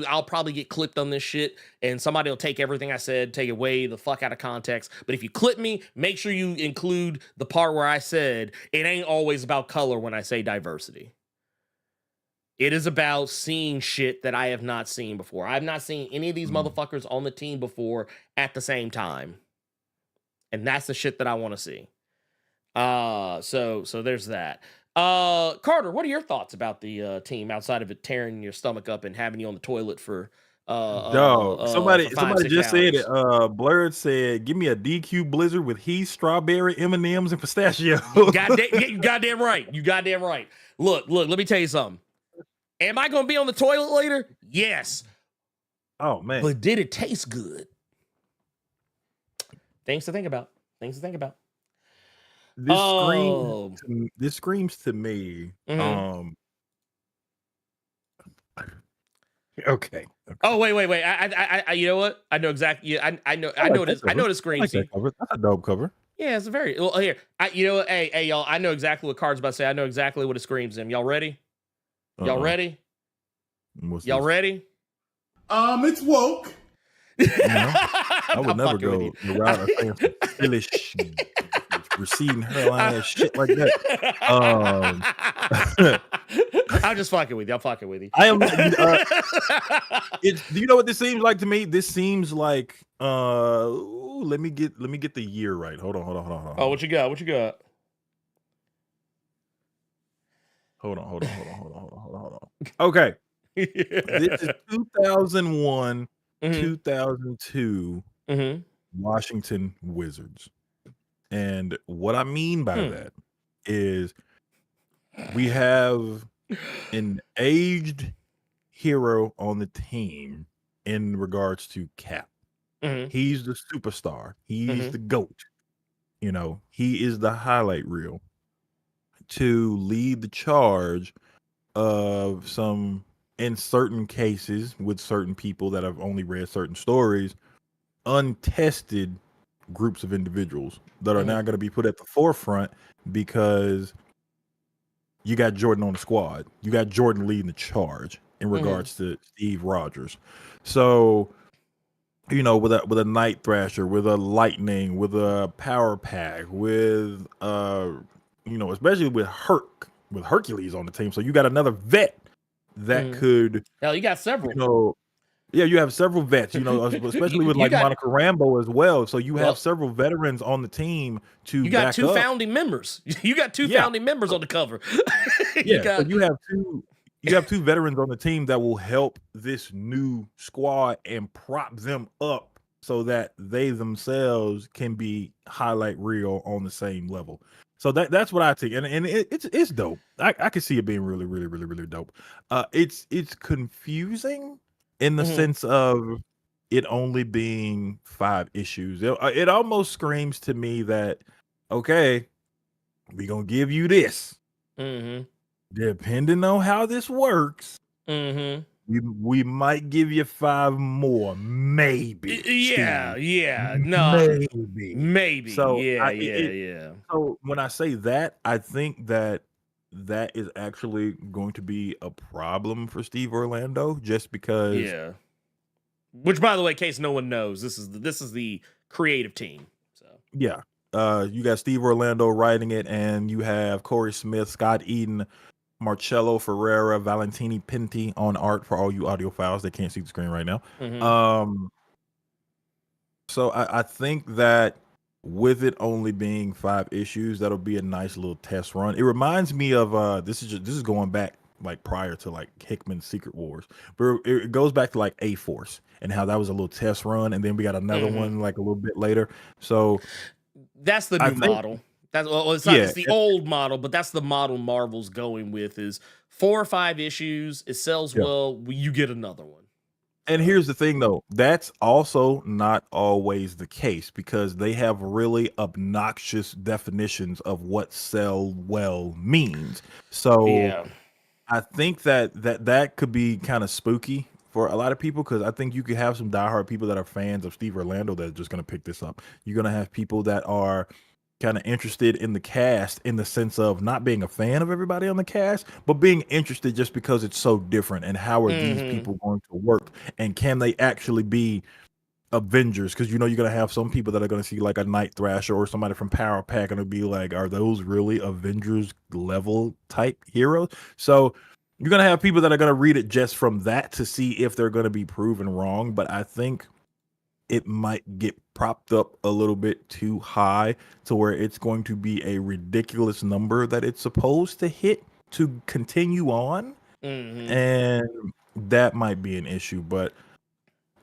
I'll probably get clipped on this shit and somebody will take everything I said, take it way the fuck out of context. But if you clip me, make sure you include the part where I said it ain't always about color when I say diversity. It is about seeing shit that I have not seen before. I've not seen any of these motherfuckers on the team before at the same time. And that's the shit that I want to see. So there's that. Carter, what are your thoughts about the team outside of it tearing your stomach up and having you on the toilet for Dog. Somebody just said it. Blerd said, "Give me a DQ Blizzard with heat, strawberry, M&Ms, and pistachio." You goddamn right. You goddamn right. Look. Let me tell you something. Am I gonna be on the toilet later? Yes. Oh man. But did it taste good? Things to think about. This screams to me. Mhm. Okay. Oh wait. I you know what? I know exactly. I know what it screams. That's a dope cover. Yeah, it's a very well here. You know what? Hey, y'all. I know exactly what Card's about to say. I know exactly what it screams him. Y'all ready? Y'all ready? Y'all ready? It's woke. I would never go the route of saying some foolish receding hairline ass shit like that. I'm just fucking with you. I'm fucking with you. I am. Do you know what this seems like to me? This seems like. Let me get the year right. Hold on. Oh, what you got? Hold on. Okay. This is 2001, 2002 Washington Wizards. And what I mean by that is we have an aged hero on the team in regards to Cap. He's the superstar. He's the GOAT. You know, he is the highlight reel to lead the charge of some, in certain cases, with certain people that have only read certain stories, untested groups of individuals that are now going to be put at the forefront because you got Jordan on the squad. You got Jordan leading the charge in regards to Steve Rogers. So, you know, with a Night Thrasher, with a Lightning, with a Power Pack, with you know, especially with Hercules on the team. So you got another vet that could. Hell, you got several. You know, yeah, you have several vets. You know, especially with like Monica Rambeau as well. So you have several veterans on the team to. You got back two up. Founding members. You got two founding members on the cover. So you have two. You have two veterans on the team that will help this new squad and prop them up so that they themselves can be highlight reel on the same level. So that's what I think, and it's dope. I can see it being really dope. It's confusing in the sense of it only being 5 issues. It almost screams to me that okay, we're gonna give you this. Depending on how this works, we might give you 5 more, maybe. Maybe. So yeah. So when I say that, I think that is actually going to be a problem for Steve Orlando, just because. Which, by the way, in case no one knows, this is the creative team. So yeah, you got Steve Orlando writing it, and you have Corey Smith, Scott Eden, Marcello Ferreira, Valentini Pinti on art for all you audiophiles that can't see the screen right now. So I think that with it only being 5 issues, that'll be a nice little test run. It reminds me of this is going back like prior to like Hickman's Secret Wars, but it goes back to like A-Force and how that was a little test run, and then we got another one like a little bit later. So that's the new model. It's the old model, but that's the model Marvel's going with is 4 or 5 issues. It sells well. You get another one. And here's the thing, though. That's also not always the case because they have really obnoxious definitions of what sell well means. So I think that could be kind of spooky for a lot of people because I think you could have some diehard people that are fans of Steve Orlando that are just going to pick this up. You're going to have people that are kind of interested in the cast in the sense of not being a fan of everybody on the cast, but being interested just because it's so different and how are these people going to work and can they actually be Avengers? Because you know you're going to have some people that are going to see like a Night Thrasher or somebody from Power Pack and it'll be like, are those really Avengers level type heroes? So you're going to have people that are going to read it just from that to see if they're going to be proven wrong. But I think it might get propped up a little bit too high to where it's going to be a ridiculous number that it's supposed to hit to continue on. And that might be an issue. But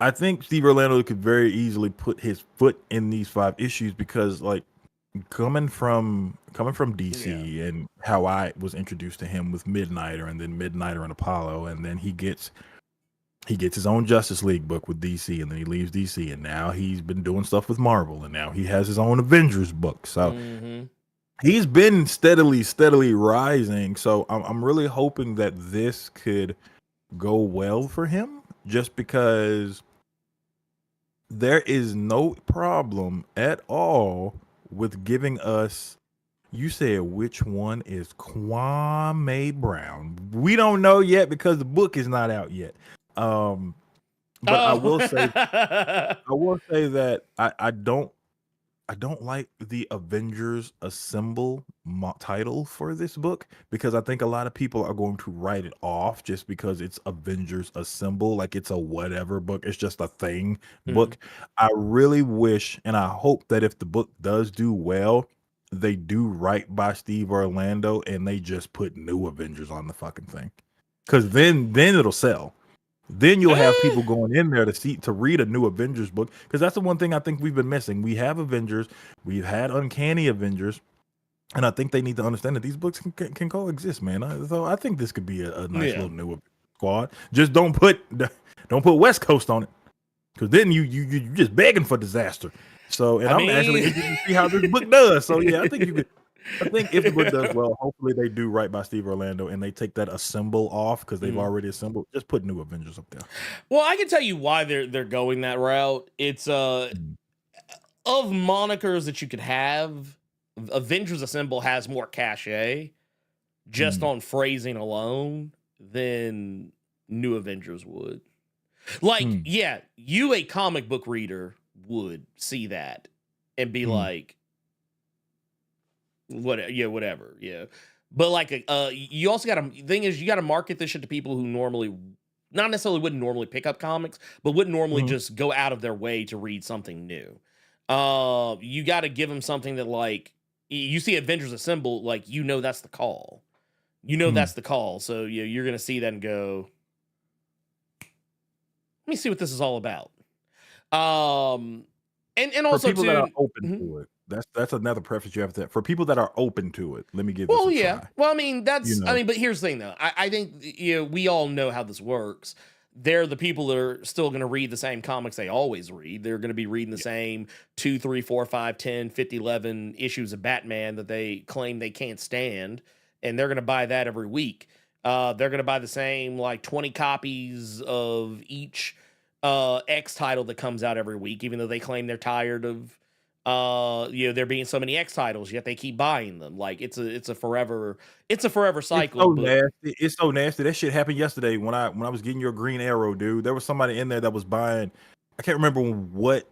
I think Steve Orlando could very easily put his foot in these 5 issues because, like, coming from DC and how I was introduced to him with Midnighter and then Midnighter and Apollo, and then he gets his own Justice League book with DC, and then he leaves DC, and now he's been doing stuff with Marvel, and now he has his own Avengers book. So he's been steadily rising. So I'm really hoping that this could go well for him, just because there is no problem at all with giving us. You said which one is Kwame Brown? We don't know yet because the book is not out yet. But I will say that I don't like the Avengers Assemble title for this book, because I think a lot of people are going to write it off just because it's Avengers Assemble, like it's a whatever book, it's just a thing book. I really wish and I hope that if the book does do well, they do right by Steve Orlando and they just put New Avengers on the fucking thing, because then it'll sell. Then you'll have people going in there to read a New Avengers book, because that's the one thing I think we've been missing. We have Avengers, we've had Uncanny Avengers, and I think they need to understand that these books can coexist, man. So I think this could be a nice little new squad. Just don't put West Coast on it, because then you're just begging for disaster. So, and I'm actually interested to see how this book does. So yeah, I think if the book does well, hopefully they do right by Steve Orlando and they take that Assemble off, because they've already assembled. Just put New Avengers up there. Well, I can tell you why they're going that route. It's of monikers that you could have, Avengers Assemble has more cachet just on phrasing alone than New Avengers would. Like, yeah, you, a comic book reader, would see that and be like, whatever. But like, you also got to, thing is, you got to market this shit to people who normally, not necessarily wouldn't normally pick up comics, but wouldn't normally just go out of their way to read something new. You got to give them something that, like, you see Avengers Assemble, like, that's the call. That's the call. So you're going to see that and go, let me see what this is all about. And also for people that are open to it. That's another preference you have to. For people that are open to it, let me give this a try. Well, I mean, but here's the thing, though. I think we all know how this works. They're the people that are still going to read the same comics they always read. They're going to be reading the same 2, 3, 4, 5, 10, 50, 11 issues of Batman that they claim they can't stand, and they're going to buy that every week. They're going to buy the same, like, 20 copies of each X title that comes out every week, even though they claim they're tired of there being so many X titles, yet they keep buying them. Like, it's a forever cycle. It's so nasty. That shit happened yesterday when I was getting your Green Arrow, dude. There was somebody in there that was buying, I can't remember what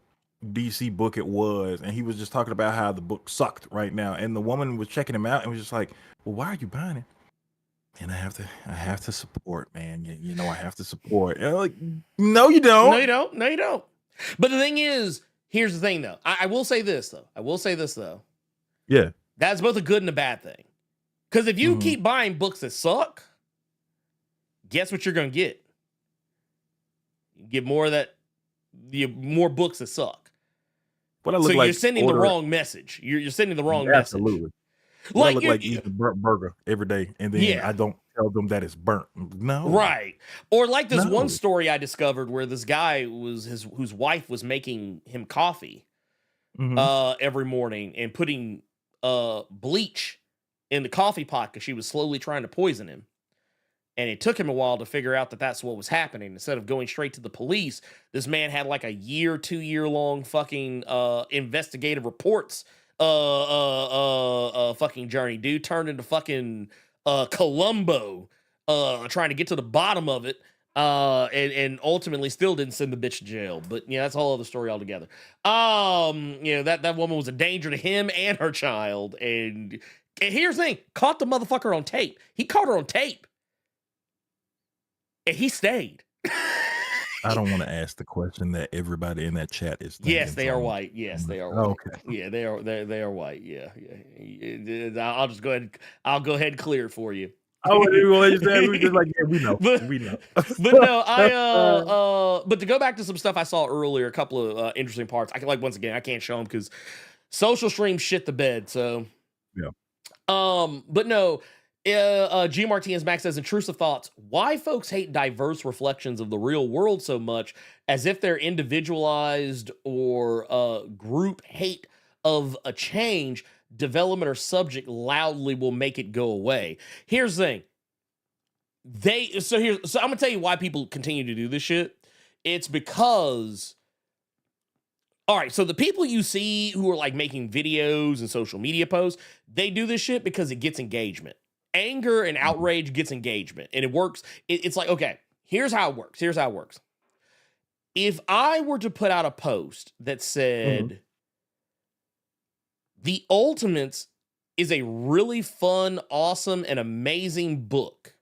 DC book it was, and he was just talking about how the book sucked right now, and the woman was checking him out and was just like, well, why are you buying it? And I have to support, man. I have to support. And I'm like, no, you don't. No, you don't. But the thing is, here's the thing, though. I will say this, though. Yeah. That's both a good and a bad thing. Because if you keep buying books that suck, guess what you're going to get? You get more books that suck. So you're sending the wrong message. You're sending the wrong message. Absolutely. I look like eating a burnt burger every day, and then I don't tell them that it's burnt. No. Right. Or like this one story I discovered where this guy whose wife was making him coffee every morning and putting bleach in the coffee pot because she was slowly trying to poison him. And it took him a while to figure out that that's what was happening. Instead of going straight to the police, this man had like a 2-year long fucking investigative reports fucking journey. Dude turned into fucking Columbo trying to get to the bottom of it, and ultimately still didn't send the bitch to jail. But that's a whole other story altogether. That woman was a danger to him and her child. And here's the thing, caught the motherfucker on tape. He caught her on tape, and he stayed. I don't want to ask the question that everybody in that chat is thinking. Yes, they are white. Yes, they are white. Okay. Yeah, they are white. Yeah. I'll go ahead and clear it for you. I wasn't even gonna let you say it. We just like, yeah, we know. We know. But no, but to go back to some stuff I saw earlier, a couple of interesting parts. I can, like, once again, I can't show them because social stream shit the bed. So yeah. But no, G Martinez Max says, intrusive thoughts. Why folks hate diverse reflections of the real world so much, as if they're individualized or group hate of a change, development, or subject loudly will make it go away. Here's the thing. So I'm gonna tell you why people continue to do this shit. It's because, all right, so the people you see who are like making videos and social media posts, they do this shit because it gets engagement. Anger and outrage gets engagement, and it works. It's like, okay, here's how it works. If I were to put out a post that said, The Ultimates is a really fun, awesome, and amazing book,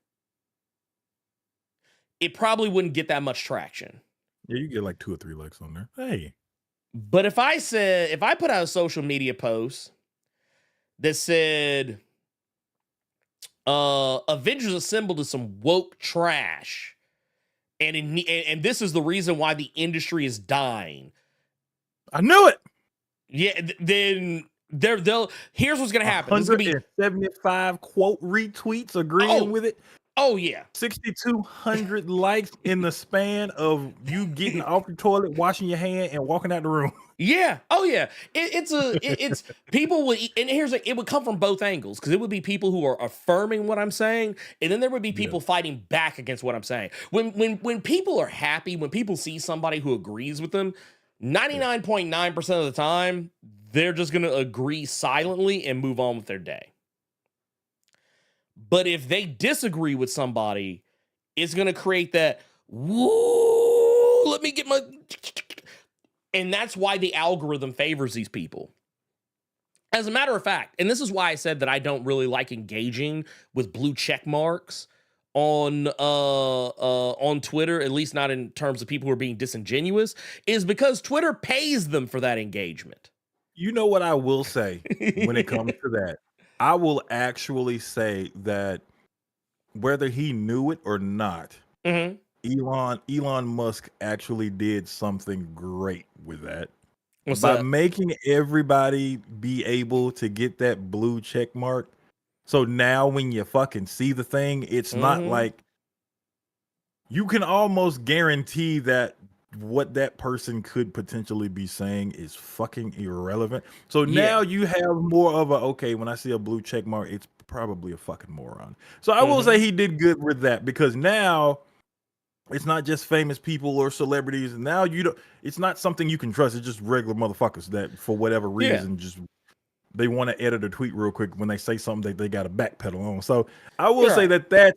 it probably wouldn't get that much traction. Yeah, you get like 2 or 3 likes on there. Hey. But if I put out a social media post that said, Avengers Assembled is some woke trash, and this is the reason why the industry is dying. I knew it. Yeah, then here's what's gonna happen. 175 quote retweets agreeing with it. Oh yeah, 6,200 likes in the span of you getting off the toilet, washing your hand, and walking out the room. Yeah. Oh yeah. It's people would, and it would come from both angles, because it would be people who are affirming what I'm saying, and then there would be people fighting back against what I'm saying. When people are happy, when people see somebody who agrees with them, 99.9% of the time, they're just gonna agree silently and move on with their day. But if they disagree with somebody, it's going to create that, woo, let me get my... And that's why the algorithm favors these people. As a matter of fact, and this is why I said that I don't really like engaging with blue check marks on Twitter, at least not in terms of people who are being disingenuous, is because Twitter pays them for that engagement. You know what I will say when it comes to that? I will actually say that whether he knew it or not, Elon Musk actually did something great with that. What's by that? Making everybody be able to get that blue check mark. So now when you fucking see the thing, it's not like you can almost guarantee that what that person could potentially be saying is fucking irrelevant. So now you have more of a, okay, when I see a blue check mark, it's probably a fucking moron. So I will say he did good with that, because now it's not just famous people or celebrities. And now it's not something you can trust. It's just regular motherfuckers that for whatever reason just they want to edit a tweet real quick when they say something that they got to backpedal on. So I will say that that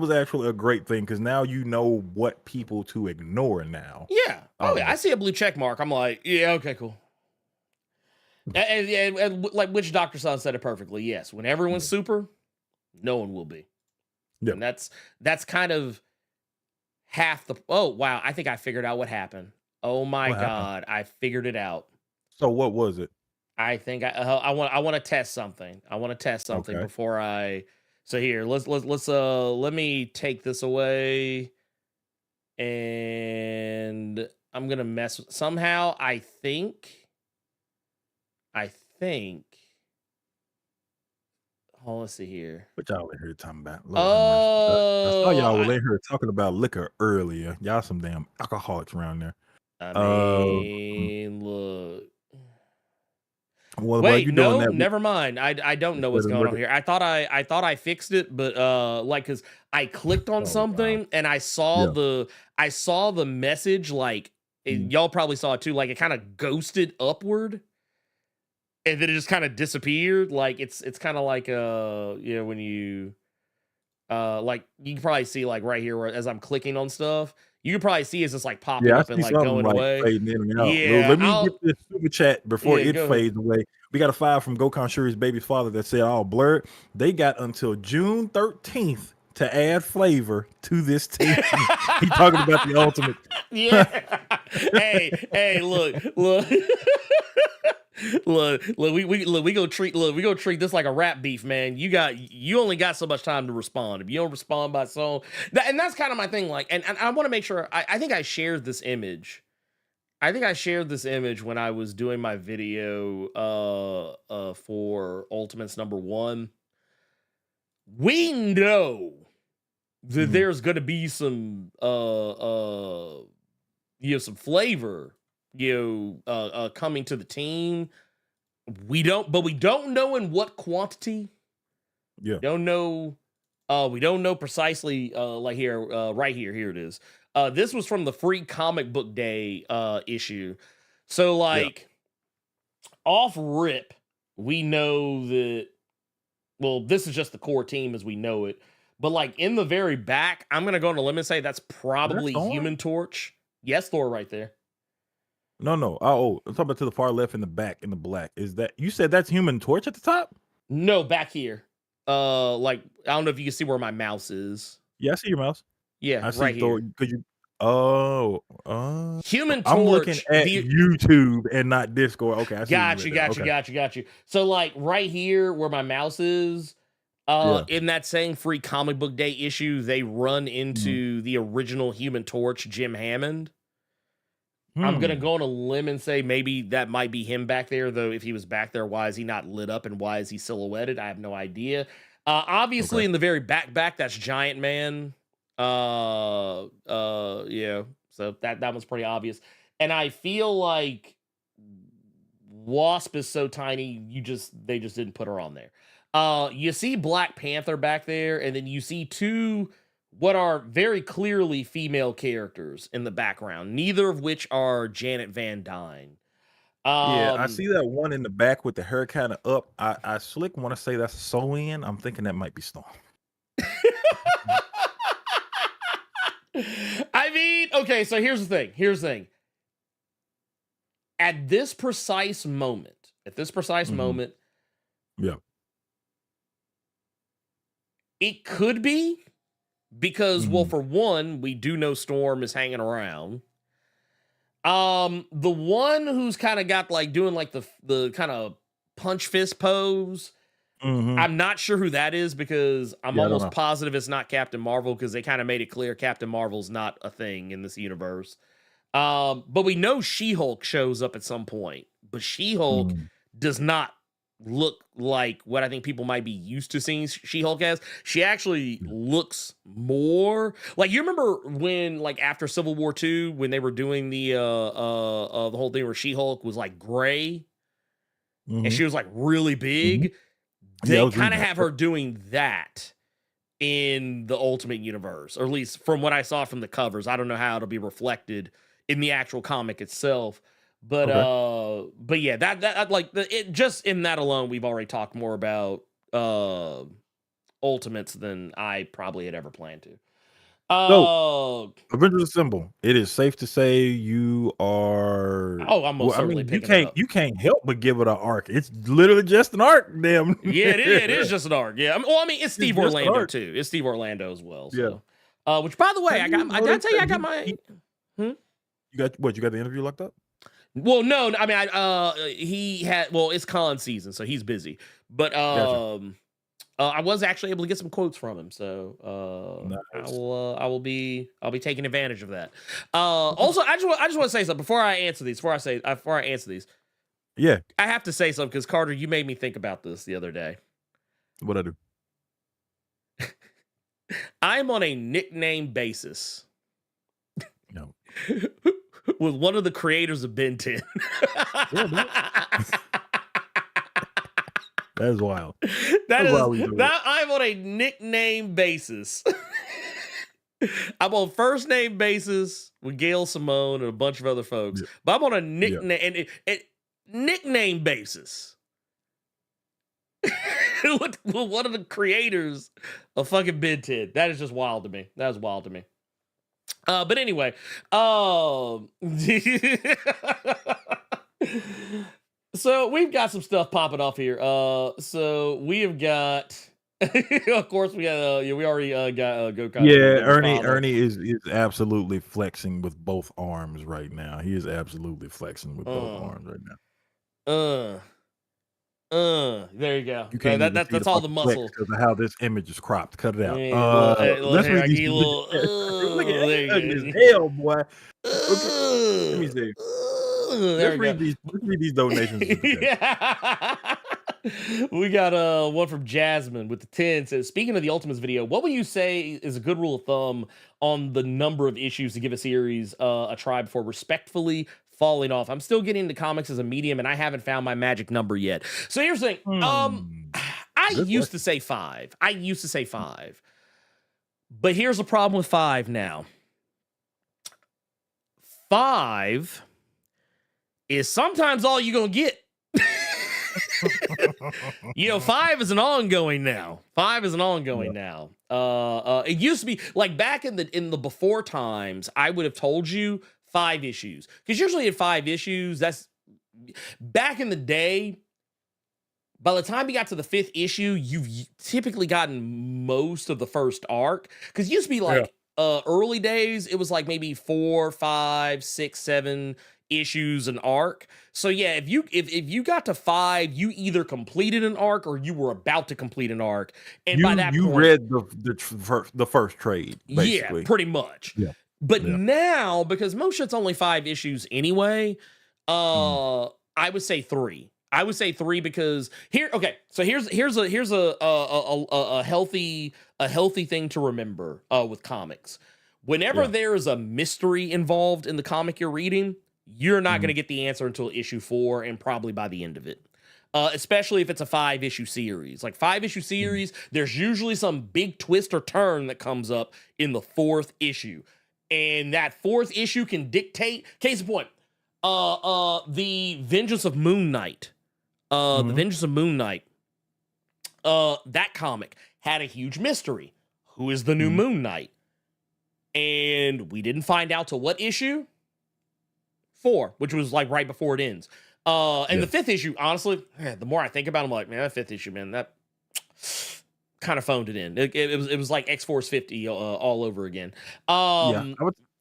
was actually a great thing, because now you know what people to ignore now. Yeah. Oh, yeah. I see a blue check mark. I'm like, yeah, okay, cool. And like Witch Dr. Son said it perfectly. Yes, when everyone's super, no one will be. Yeah. And that's kind of half the. Oh wow! I think I figured out what happened. Oh my God, I figured it out. So what was it? I think I want to test something. I want to test something before I. So here, let's let me take this away, and I'm gonna mess with somehow. I think. Oh, let's see here. What y'all in here talking about? I saw y'all were in here talking about liquor earlier. Y'all some damn alcoholics around there. I mean, look. Well, wait, no, never mind. I don't know what's going on here. I thought I fixed it, but like, cause I clicked on something and I saw the message, like y'all probably saw it too. Like it kind of ghosted upward, and then it just kind of disappeared. Like it's kind of like when you like you can probably see like right here where as I'm clicking on stuff. You can probably see it's just like popping up and like going away. Fading in and out. Yeah, let me get this super chat before it fades away. We got a file from Gokhan Shuri's baby's father that said, "Oh, Blerd, they got until June 13th to add flavor to this team." He talking about the ultimate. Yeah. Hey, look. we gonna treat this like a rap beef, man. You only got so much time to respond. If you don't respond by song, and that's kind of my thing. Like, and I want to make sure. I think I shared this image. I think I shared this image when I was doing my video for Ultimates #1. We know that there's gonna be some some flavor coming to the team. We don't know in what quantity. Yeah. We don't know precisely like right here it is. This was from the free comic book day issue. So like off rip, we know that this is just the core team as we know it. But like in the very back, I'm gonna go on a limb and say that's probably Human Torch. Yes, Thor right there. No. I'm talking about to the far left in the back in the black. Is that you said that's Human Torch at the top? No, back here. Like I don't know if you can see where my mouse is. Yeah, I see your mouse. Yeah, I see right Thor. here. Could you? Human Torch. I'm looking at YouTube and not Discord. Okay, I see. Got you. So like right here where my mouse is, in that same free comic book day issue, they run into the original Human Torch, Jim Hammond. I'm gonna go on a limb and say maybe that might be him back there, though. If he was back there, why is he not lit up and why is he silhouetted? I have no idea. Obviously in the very back, that's Giant Man. So that was pretty obvious. And I feel like Wasp is so tiny, they just didn't put her on there. You see Black Panther back there, and then you see two what are very clearly female characters in the background, neither of which are Janet Van Dyne. I see that one in the back with the hair kind of up. I slick want to say that's Sew-In. I'm thinking that might be Storm. I mean, okay, so here's the thing. At this precise moment, yeah, it could be because, for one, we do know Storm is hanging around. The one who's kind of got like doing like the kind of punch fist pose. I'm not sure who that is because I'm almost positive it's not Captain Marvel because they kind of made it clear Captain Marvel's not a thing in this universe. But we know She-Hulk shows up at some point, but She-Hulk does not look like what I think people might be used to seeing She-Hulk as. She actually looks more like, you remember when like after Civil War II when they were doing the whole thing where She-Hulk was like gray and she was like really big. They kind of have her doing that in the Ultimate Universe, or at least from what I saw from the covers. I don't know how it'll be reflected in the actual comic itself, but yeah, that like it just in that alone, we've already talked more about Ultimates than I probably had ever planned to. So, Avengers Assemble. It is safe to say you are. Oh, I'm most certainly picking it up. You can't help but give it an arc. It's literally just an arc, damn. Yeah, it is just an arc. Yeah, it's Steve Orlando too. It's Steve Orlando as well. So. Yeah. Which, by the way, I gotta tell you, I got my. You got what? You got the interview locked up? Well, no. I mean, he had. Well, it's con season, so he's busy. But gotcha. I was actually able to get some quotes from him, so nice. I'll be taking advantage of that. Also, I just want to say something before I answer these. Yeah, I have to say something because Carter, you made me think about this the other day. What'd I do? I'm on a nickname basis. No. With one of the creators of Ben 10. That is wild. I'm on a nickname basis. I'm on first name basis with Gail Simone and a bunch of other folks, but I'm on a nickname and nickname basis with one of the creators of fucking Ben 10. That is just wild to me. That is wild to me. But anyway, so we've got some stuff popping off here. So we have got, of course, we got. We already got Go-Kart. Yeah, Ernie is absolutely flexing with both arms right now. He is absolutely flexing with both arms right now. There you go. You can't even see That's all the muscle. because of how this image is cropped. Cut it out. Let's read these. Look at There as hell, boy. Okay. Let me see. Let's read these donations. Yeah. We got one from Jasmine with the 10. Says, speaking of the Ultimates video, what would you say is a good rule of thumb on the number of issues to give a series a try before respectfully falling off? I'm still getting into comics as a medium, and I haven't found my magic number yet. So here's the thing. I used to say 5. But here's the problem with 5 now. 5 is sometimes all you're gonna get. 5 is an ongoing now. It used to be like back in the before times, I would have told you 5 issues. Because usually at 5 issues, that's back in the day. By the time you got to the 5th issue, you've typically gotten most of the first arc. Because it used to be like early days, it was like maybe 4, 5, 6, 7 issues an arc. So yeah, if you got to 5, you either completed an arc or you were about to complete an arc. And by that you point, read the first trade, basically. Yeah, pretty much. Yeah. But now, because most shit's only 5 issues anyway, I would say 3. Because here's a healthy thing to remember with comics. Whenever there is a mystery involved in the comic you're reading, you're not going to get the answer until issue 4 and probably by the end of it. Especially if it's a 5-issue series. Like 5-issue series, there's usually some big twist or turn that comes up in the 4th issue. And that 4th issue can dictate, case in point, the Vengeance of Moon Knight. The Vengeance of Moon Knight. That comic had a huge mystery. Who is the new Moon Knight? And we didn't find out till what issue? 4, which was like right before it ends. And the 5th issue, honestly, the more I think about it, I'm like, man, that 5th issue, man, that kind of phoned it in. It was like X-Force 50 all over again. I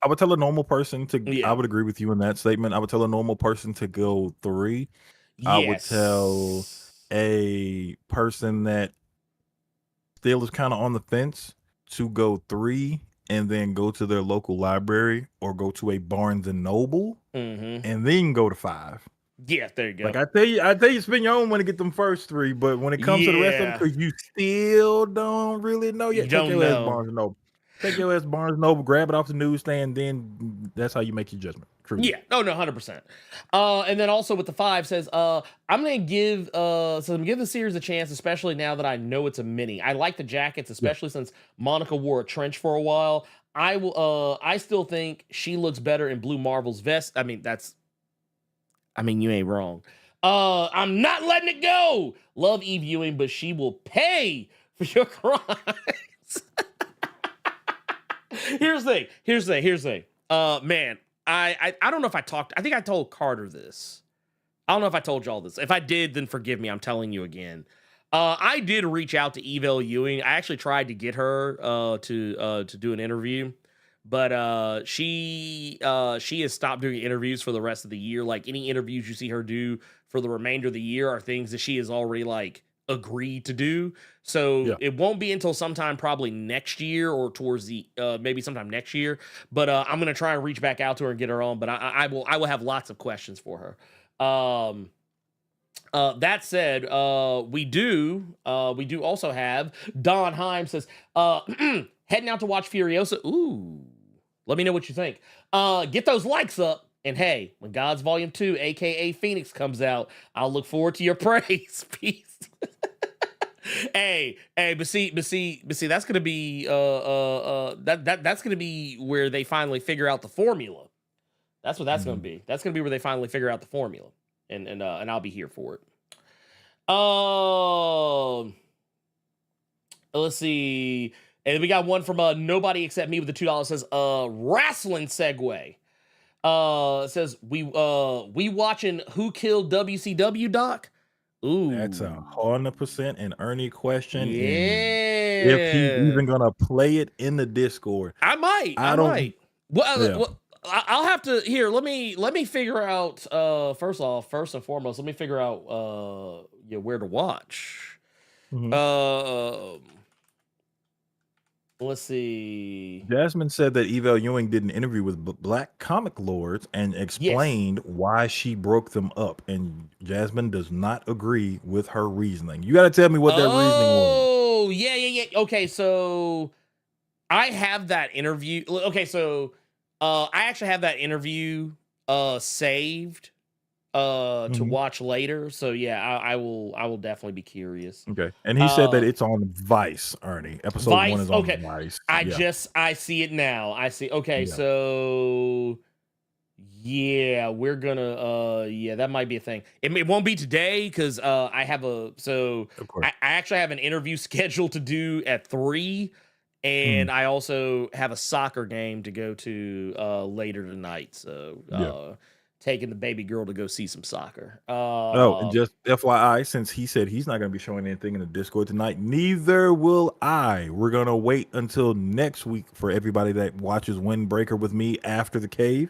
would tell a normal person to. I would agree with you in that statement. I would tell a normal person to go 3. I would tell a person that still is kind of on the fence to go 3 and then go to their local library or go to a Barnes and Noble and then go to 5. Yeah, there you go. Like I tell you, spend your own money to get them first 3, but when it comes to the rest of them, because you still don't really know yet, take your ass Barnes and Noble. Take your ass Barnes and Noble, grab it off the newsstand, then that's how you make your judgment. True. Yeah, no, 100%. And then also with the 5 says, I'm gonna give the series a chance, especially now that I know it's a mini. I like the jackets, especially since Monica wore a trench for a while. I still think she looks better in Blue Marvel's vest. You ain't wrong. I'm not letting it go. Love Eve Ewing, but she will pay for your crimes. Here's the thing. Man, I don't know if I think I told Carter this. I don't know if I told y'all this. If I did, then forgive me. I'm telling you again. I did reach out to Eve Ewing. I actually tried to get her to do an interview, but she has stopped doing interviews for the rest of the year. Like any interviews you see her do for the remainder of the year are things that she has already like agreed to do. So it won't be until sometime probably next year or towards the maybe sometime next year. But I'm gonna try and reach back out to her and get her on. But I will have lots of questions for her. That said, we do also have Don Heim says heading out to watch Furiosa. Ooh, let me know what you think. Get those likes up. And hey, when God's Volume 2, aka Phoenix, comes out, I'll look forward to your praise. Peace. But see, that's gonna be that's gonna be where they finally figure out the formula. That's what that's gonna be. That's gonna be where they finally figure out the formula, and I'll be here for it. Let's see, and we got one from Nobody Except Me with the $2 says wrestling segue. Says we watching Who Killed WCW, Doc? Ooh, that's 100% an Ernie question. Yeah, if he's even gonna play it in the Discord, I might. I don't. Well, I'll have to here. Let me figure out. First and foremost, let me figure out where to watch. Mhm. Let's see. Jasmine said that Evel Ewing did an interview with Black comic lords and Yes. explained why she broke them up, and Jasmine does not agree with her reasoning. You got to tell me what that reasoning was. Oh, yeah. Okay, so I have that interview. Okay, so I actually have that interview saved to Mhm. watch later. So yeah, I will definitely be curious. Okay, and he said that Uh, it's on Vice, Ernie. Episode 1 Vice. is on Okay, Vice. I see it now. I see. Okay, Yeah. so yeah, we're gonna that might be a thing. It won't be today because I have Of course. I actually have an interview scheduled to do at 3, and I also have a soccer game to go to later tonight. So taking the baby girl to go see some soccer. Oh, and just FYI, since he said he's not going to be showing anything in the Discord tonight, neither will I. We're going to wait until next week for everybody that watches Windbreaker with me after the cave.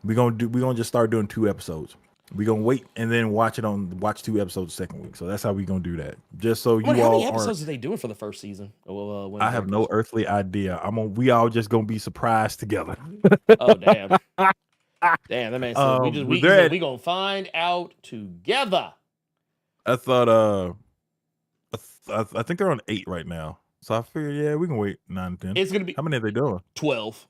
We're gonna just start doing 2 episodes. We're gonna wait and then watch 2 episodes second week. So that's how we're gonna do that. Just so you how all many are. episodes are they doing for the first season? I have no earthly idea. We all just gonna be surprised together. Oh damn. Damn, that man said we gonna find out together. I thought I think they're on 8 right now. So I figured we can wait 9 and 10. It's gonna be How many are they doing? 12.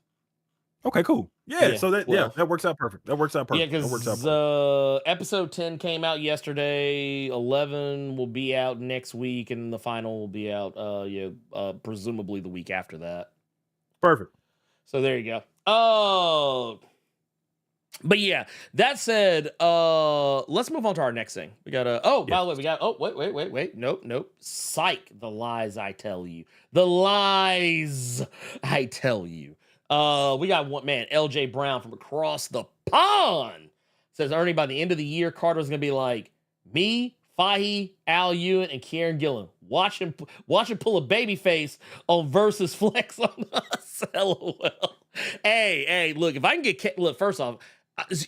Okay, cool. Yeah, so that 12. that works out perfect. Yeah, because episode 10 came out yesterday. 11 will be out next week, and the final will be out presumably the week after that. Perfect. So there you go. Oh. But yeah, that said, let's move on to our next thing. We got by the way, we got wait. Nope. Psych, the lies I tell you. The lies I tell you. We got one man, LJ Brown from across the pond. Says Ernie, by the end of the year, Carter's gonna be like me, Fahy, Al Ewan, and Kieran Gillen. Watch him pull a baby face on versus flex on us. LOL. Hey, look, if I can get first off.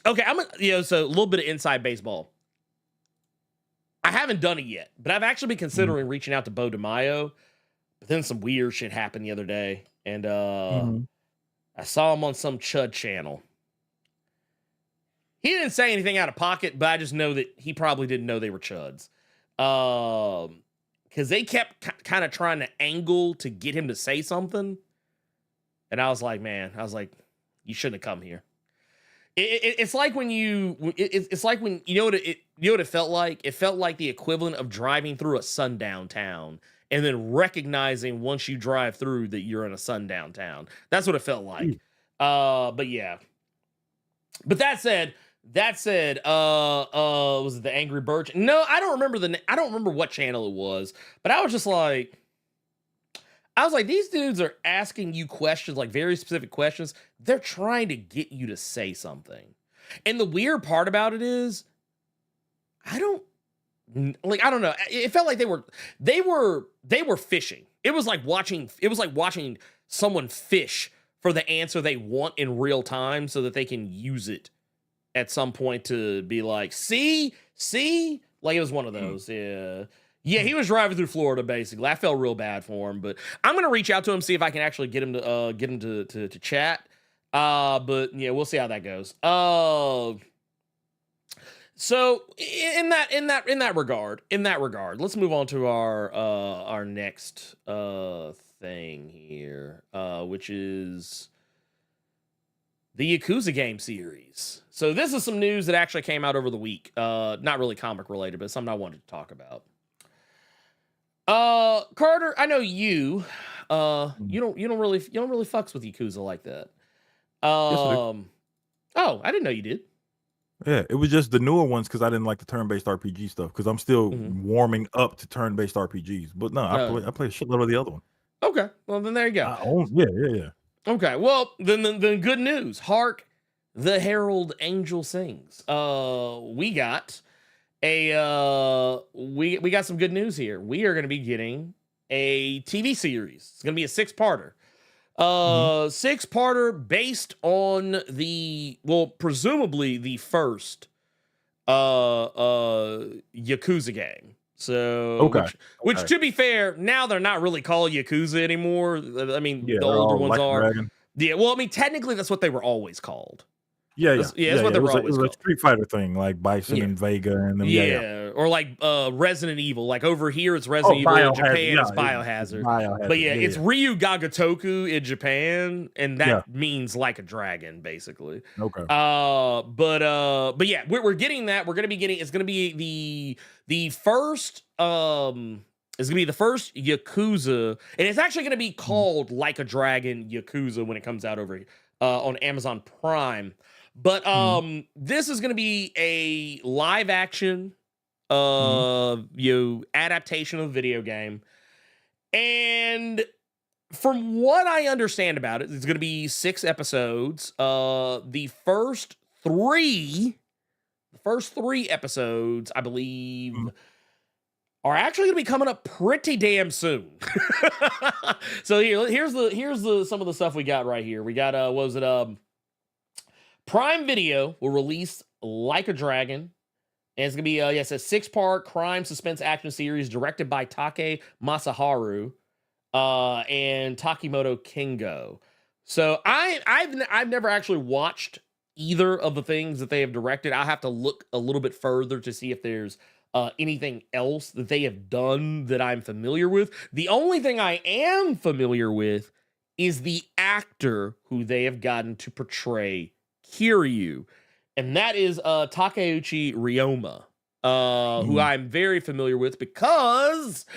Okay, so a little bit of inside baseball. I haven't done it yet, but I've actually been considering reaching out to Bo DeMaio, but then some weird shit happened the other day, and I saw him on some Chud channel. He didn't say anything out of pocket, but I just know that he probably didn't know they were Chuds. Because they kept kind of trying to angle to get him to say something, and I was like, you shouldn't have come here. It's like when it's like when you know what it felt like. It felt like the equivalent of driving through a sundown town and then recognizing once you drive through that you're in a sundown town. That's what it felt like. But yeah. But that said, was it the Angry Birch? No, I don't remember what channel it was. But I was like, these dudes are asking you questions, like very specific questions. They're trying to get you to say something. And the weird part about it is, I don't know. It felt like they were fishing. It was like watching someone fish for the answer they want in real time so that they can use it at some point to be like, see? Like it was one of those. Yeah, he was driving through Florida, basically. I felt real bad for him, but I'm gonna reach out to him, see if I can actually get him to chat. But yeah, we'll see how that goes. So in that regard, let's move on to our next thing here, which is the Yakuza game series. So this is some news that actually came out over the week. Not really comic related, but something I wanted to talk about. Carter, I know you don't really fucks with Yakuza like that. Oh, I didn't know you did. Yeah, it was just the newer ones because I didn't like the turn-based RPG stuff because I'm still warming up to turn-based RPGs. But no, I play a shitload of the other one. Okay, well then there you go. Yeah. Okay, well then good news. Hark, the Herald Angel sings. We got we got some good news here. We are going to be getting a TV series. It's going to be a 6-parter. Six-parter based on presumably the first Yakuza game. So, which to be fair, now they're not really called Yakuza anymore. I mean, the older ones are. Dragon. Yeah, well, I mean, technically, that's what they were always called. That's what they were always called. It was a Street Fighter thing, like Bison and Vega and them. Or like Resident Evil. Like over here, it's Resident Evil. In Japan, it's Biohazard. But it's Ryu Gagatoku in Japan, and that means like a dragon, basically. Okay. But yeah, we're getting that. We're gonna be getting. It's gonna be the first. It's gonna be the first Yakuza, and it's actually gonna be called Like a Dragon Yakuza when it comes out over on Amazon Prime. But this is going to be a live action adaptation of the video game. And from what I understand about it, it's going to be 6 episodes. The first three episodes, I believe, are actually going to be coming up pretty damn soon. So here's some of the stuff we got right here. We got Prime Video will release Like a Dragon. And it's going to be, a 6-part crime suspense action series directed by Take Masaharu and Takimoto Kingo. So I've never actually watched either of the things that they have directed. I'll have to look a little bit further to see if there's anything else that they have done that I'm familiar with. The only thing I am familiar with is the actor who they have gotten to portray Kiryu, and that is Takeuchi Ryoma, who I'm very familiar with because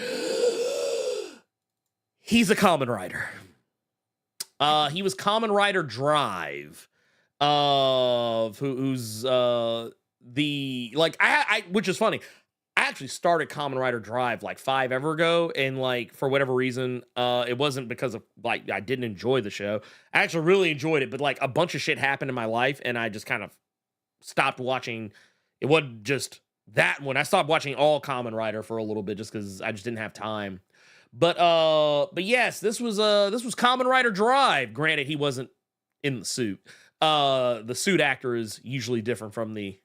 he's a Kamen Rider. He was Kamen Rider Drive, who's which is funny. I actually started Kamen Rider Drive like 5 ever ago, and like for whatever reason, it wasn't because of like I didn't enjoy the show. I actually really enjoyed it, but like a bunch of shit happened in my life, and I just kind of stopped watching. It wasn't just that one. I stopped watching all Kamen Rider for a little bit just because I just didn't have time. But yes, this was Kamen Rider Drive. Granted, he wasn't in the suit. The suit actor is usually different from the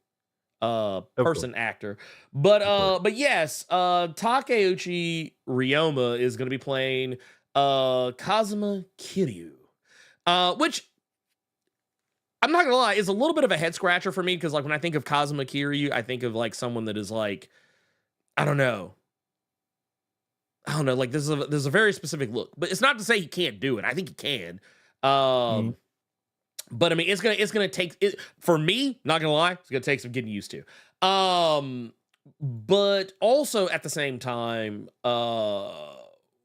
person actor, but yes, Takeuchi Ryoma is going to be playing Kazuma Kiryu, which I'm not gonna lie is a little bit of a head scratcher for me because like when I think of Kazuma Kiryu, I think of like someone that is like I don't know, like this is a very specific look, but it's not to say he can't do it. I think he can. But I mean, it's gonna take it for me. Not gonna lie, it's gonna take some getting used to. But also at the same time,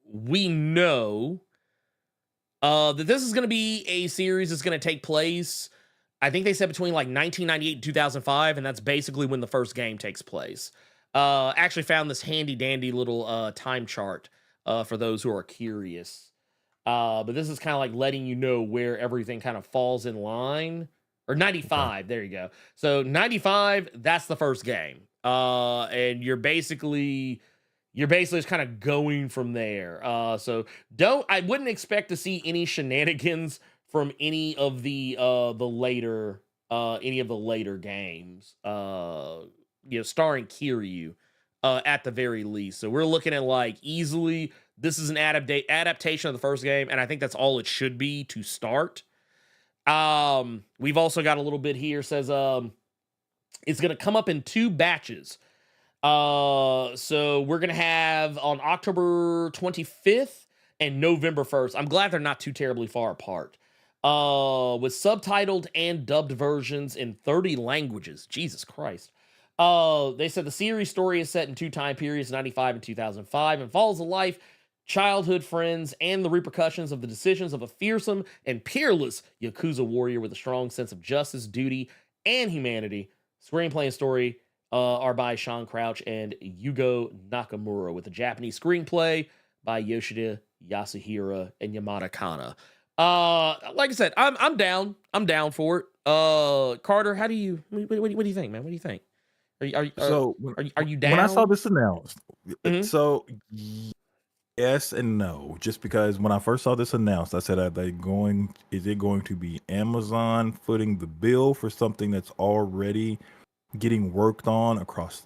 we know that this is gonna be a series that's gonna take place. I think they said between like 1998 and 2005, and that's basically when the first game takes place. Actually found this handy dandy little time chart for those who are curious. But this is kind of like letting you know where everything kind of falls in line. Or 95, there you go. So 95, that's the first game. And you're basically just kind of going from there. So I wouldn't expect to see any shenanigans from any of the later games. Starring Kiryu at the very least. So we're looking at like easily. This is an adaptation of the first game, and I think that's all it should be to start. We've also got a little bit here, says it's going to come up in 2 batches. So we're going to have on October 25th and November 1st. I'm glad they're not too terribly far apart. With subtitled and dubbed versions in 30 languages. Jesus Christ. They said the series story is set in 2 time periods, 95 and 2005, and follows the life, childhood friends, and the repercussions of the decisions of a fearsome and peerless Yakuza warrior with a strong sense of justice, duty, and humanity. Screenplay and story are by Sean Crouch and Yugo Nakamura, with a Japanese screenplay by Yoshida Yasuhira and Yamada Kana. Like I said, I'm down. I'm down for it. Carter, what do you think, man? What do you think? Are you down? When I saw this announced, so Yes and no. Just because when I first saw this announced, I said, is it going to be Amazon footing the bill for something that's already getting worked on across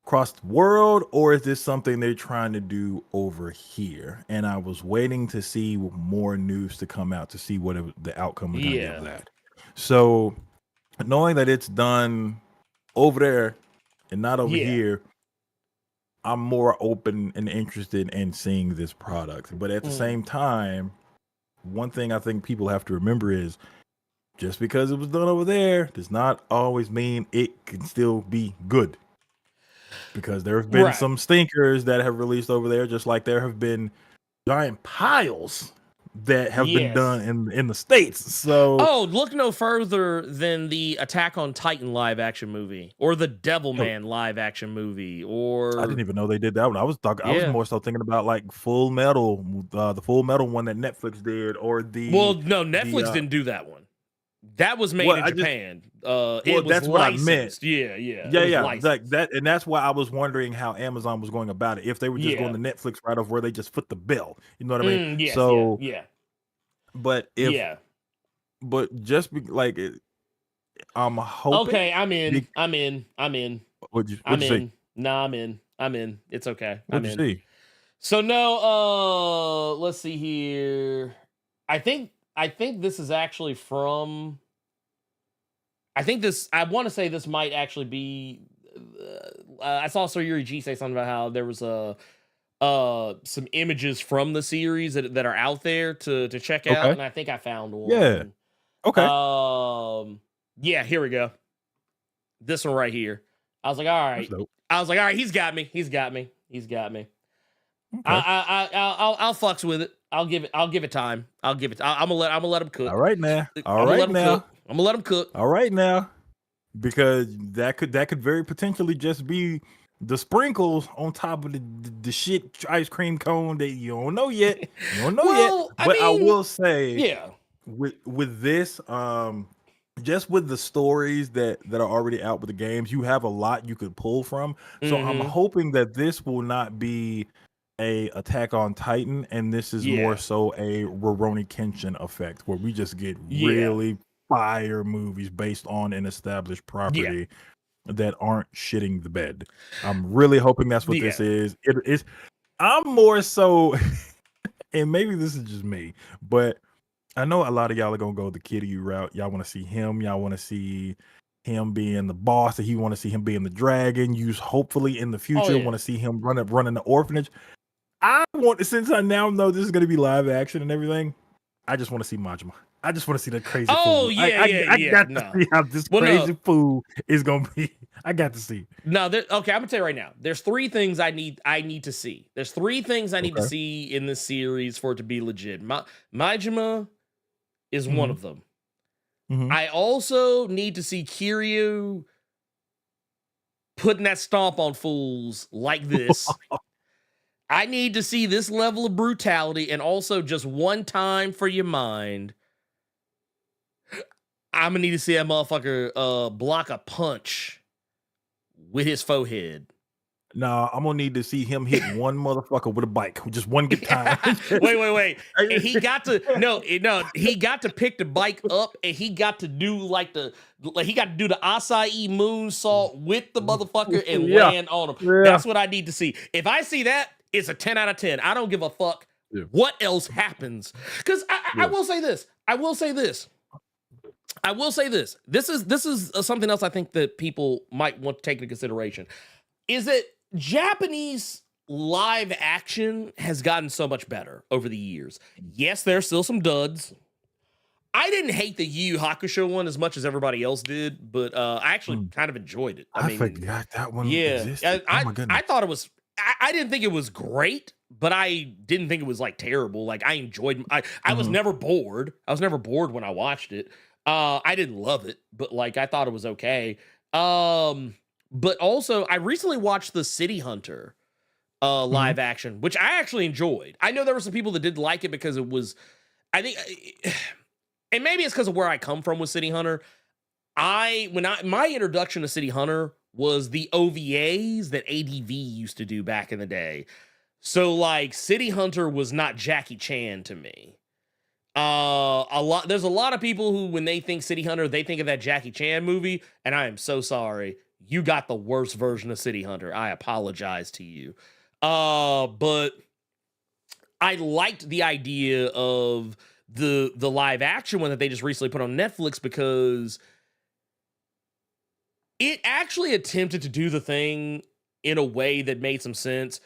the world, or is this something they're trying to do over here? And I was waiting to see more news to come out to see what the outcome was going to be of that. So knowing that it's done over there and not over here, I'm more open and interested in seeing this product. But at the same time, one thing I think people have to remember is just because it was done over there does not always mean it can still be good. Because there have been some stinkers that have released over there, just like there have been giant piles that have been done in the States. So look no further than the Attack on Titan live action movie, or the Devilman live action movie, or I didn't even know they did that one. I was more so thinking about like Full Metal, the Full Metal one that Netflix did, or the Netflix didn't do that one. That was made in Japan. It was that's what I meant. Yeah. Like that, and that's why I was wondering how Amazon was going about it. If they were just going to Netflix right off where they just foot the bill, you know what I mean? But but just be like, I'm hoping. Okay, I'm in. What'd you I'm say? in. Nah, I'm in. It's okay. What'd you see? So no, let's see here. I think this is actually from. I want to say this might actually be. I saw Sayuri G say something about how there was some images from the series that are out there to check out, and I think I found one. Yeah. Okay. Yeah. Here we go. This one right here. I was like, all right. He's got me. Okay. I'll fucks with it. I'll give it time. I'm gonna let him cook. All right now. I'm gonna let him cook. All right now, because that could very potentially just be the sprinkles on top of the shit ice cream cone that you don't know yet. But I will say, with this, just with the stories that are already out with the games, you have a lot you could pull from. So I'm hoping that this will not be a Attack on Titan, and this is more so a Rurouni Kenshin effect, where we just get really fire movies based on an established property that aren't shitting the bed. I'm really hoping that's what this is. It is. I'm more so, and maybe this is just me, but I know a lot of y'all are gonna go the Kiryu route. Y'all want to see him. Y'all want to see him being the boss. That you want to see him being the dragon. You hopefully in the future want to see him running the orphanage. I want, since I now know this is gonna be live action and everything, I just want to see Majima. I just want to see that crazy fool. I got to see how this crazy fool is gonna be. I got to see. No, okay, I'm gonna tell you right now. There's three things I need to see. There's three things I need to see in this series for it to be legit. Majima is one of them. I also need to see Kiryu putting that stomp on fools like this. I need to see this level of brutality, and also just one time for your mind, I'm gonna need to see that motherfucker block a punch with his forehead. Nah, I'm gonna need to see him hit one motherfucker with a bike, just one good time. Wait. And he got to he got to pick the bike up, and he got to do the acai moonsault with the motherfucker and land on him. Yeah. That's what I need to see. If I see that, it's a 10 out of 10. I don't give a fuck what else happens. Because I will say this. This is something else I think that people might want to take into consideration. Is that Japanese live action has gotten so much better over the years. Yes, there's still some duds. I didn't hate the Yu Yu Hakusho one as much as everybody else did, but I actually kind of enjoyed it. I forgot that one existed. Oh my goodness. I thought it was. I didn't think it was great, but I didn't think it was like terrible. Like I enjoyed. I was never bored. I was never bored when I watched it. I didn't love it, but like I thought it was okay. But also, I recently watched the City Hunter live action, which I actually enjoyed. I know there were some people that didn't like it because it was, I think, and maybe it's because of where I come from with City Hunter. My introduction to City Hunter was the OVAs that ADV used to do back in the day. So like City Hunter was not Jackie Chan to me. There's a lot of people who, when they think City Hunter, they think of that Jackie Chan movie, and I am so sorry. You got the worst version of City Hunter. I apologize to you. But I liked the idea of the live action one that they just recently put on Netflix, because it actually attempted to do the thing in a way that made some sense.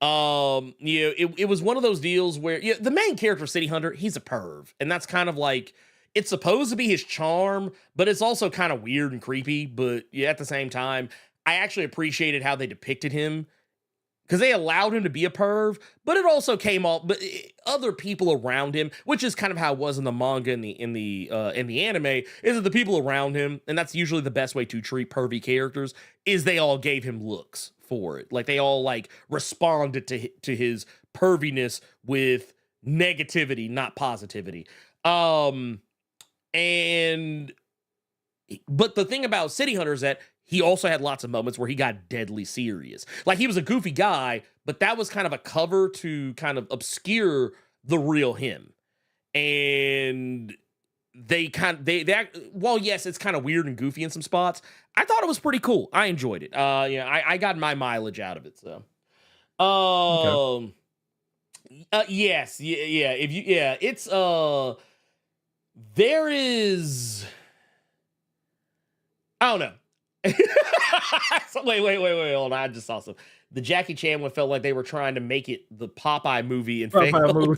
It was one of those deals where the main character of City Hunter, he's a perv, and that's kind of like, it's supposed to be his charm, but it's also kind of weird and creepy. But yeah, at the same time, I actually appreciated how they depicted him, because they allowed him to be a perv, but it also came off, but other people around him, which is kind of how it was in the manga and in the anime, is that the people around him, and that's usually the best way to treat pervy characters, is they all gave him looks for it. Like they all like responded to his perviness with negativity, not positivity. But the thing about City Hunter is that he also had lots of moments where he got deadly serious. Like he was a goofy guy, but that was kind of a cover to kind of obscure the real him. And well, yes, it's kind of weird and goofy in some spots. I thought it was pretty cool. I enjoyed it. I got my mileage out of it. So, yes, yeah. It's there is. I don't know. Wait, hold on. I just saw some. The Jackie Chan one felt like they were trying to make it the Popeye movie and failed.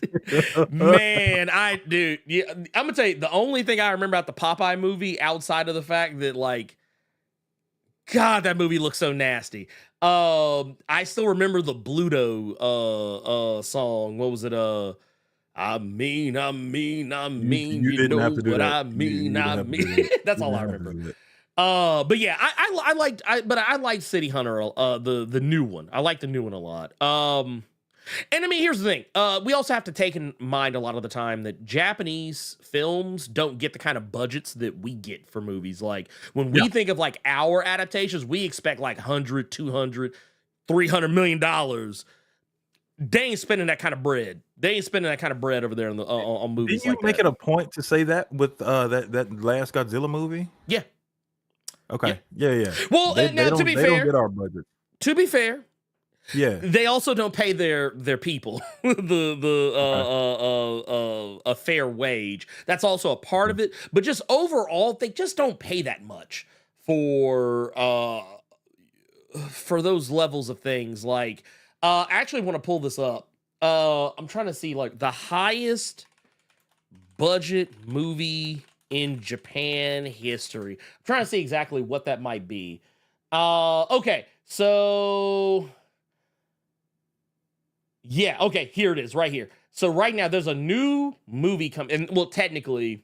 Man, I'm gonna tell you, the only thing I remember about the Popeye movie, outside of the fact that, like, God, that movie looks so nasty. I still remember the Bluto song. What was it? I mean. You didn't know have to do what that. I mean. That's all I remember. But yeah, I liked City Hunter, the new one. I like the new one a lot. And I mean, here's the thing. We also have to take in mind a lot of the time that Japanese films don't get the kind of budgets that we get for movies. Like when we think of like our adaptations, we expect like 100, 200, 300 million dollars. They ain't spending that kind of bread. They ain't spending that kind of bread over there on movies. Didn't you make it a point to say that with that last Godzilla movie? Yeah. Okay. Yeah. Well, now to be fair, they don't get our budget. To be fair, yeah, they also don't pay their people a fair wage. That's also a part of it. But just overall, they just don't pay that much for those levels of things. Like, I actually want to pull this up. I'm trying to see like the highest budget movie in Japan history. I'm trying to see exactly what that might be. Okay, so yeah, okay, here it is, right here. So right now there's a new movie coming, and well, technically,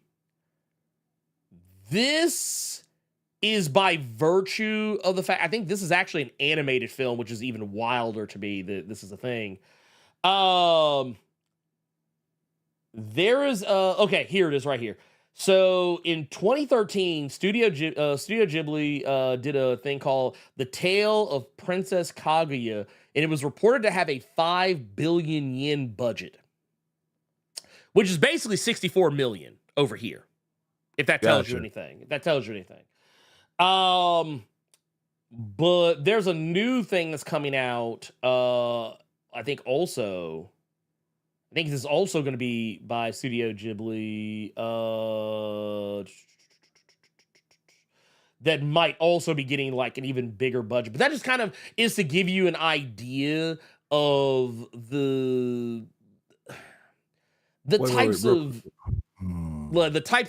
this is by virtue of the fact, I think this is actually an animated film, which is even wilder to me that this is a thing. There is okay, here it is right here. So in 2013, Studio Ghibli did a thing called The Tale of Princess Kaguya, and it was reported to have a 5 billion yen budget, which is basically 64 million over here. If that tells you anything. But there's a new thing that's coming out. I think this is also going to be by Studio Ghibli. That might also be getting like an even bigger budget. But that just kind of is to give you an idea of the types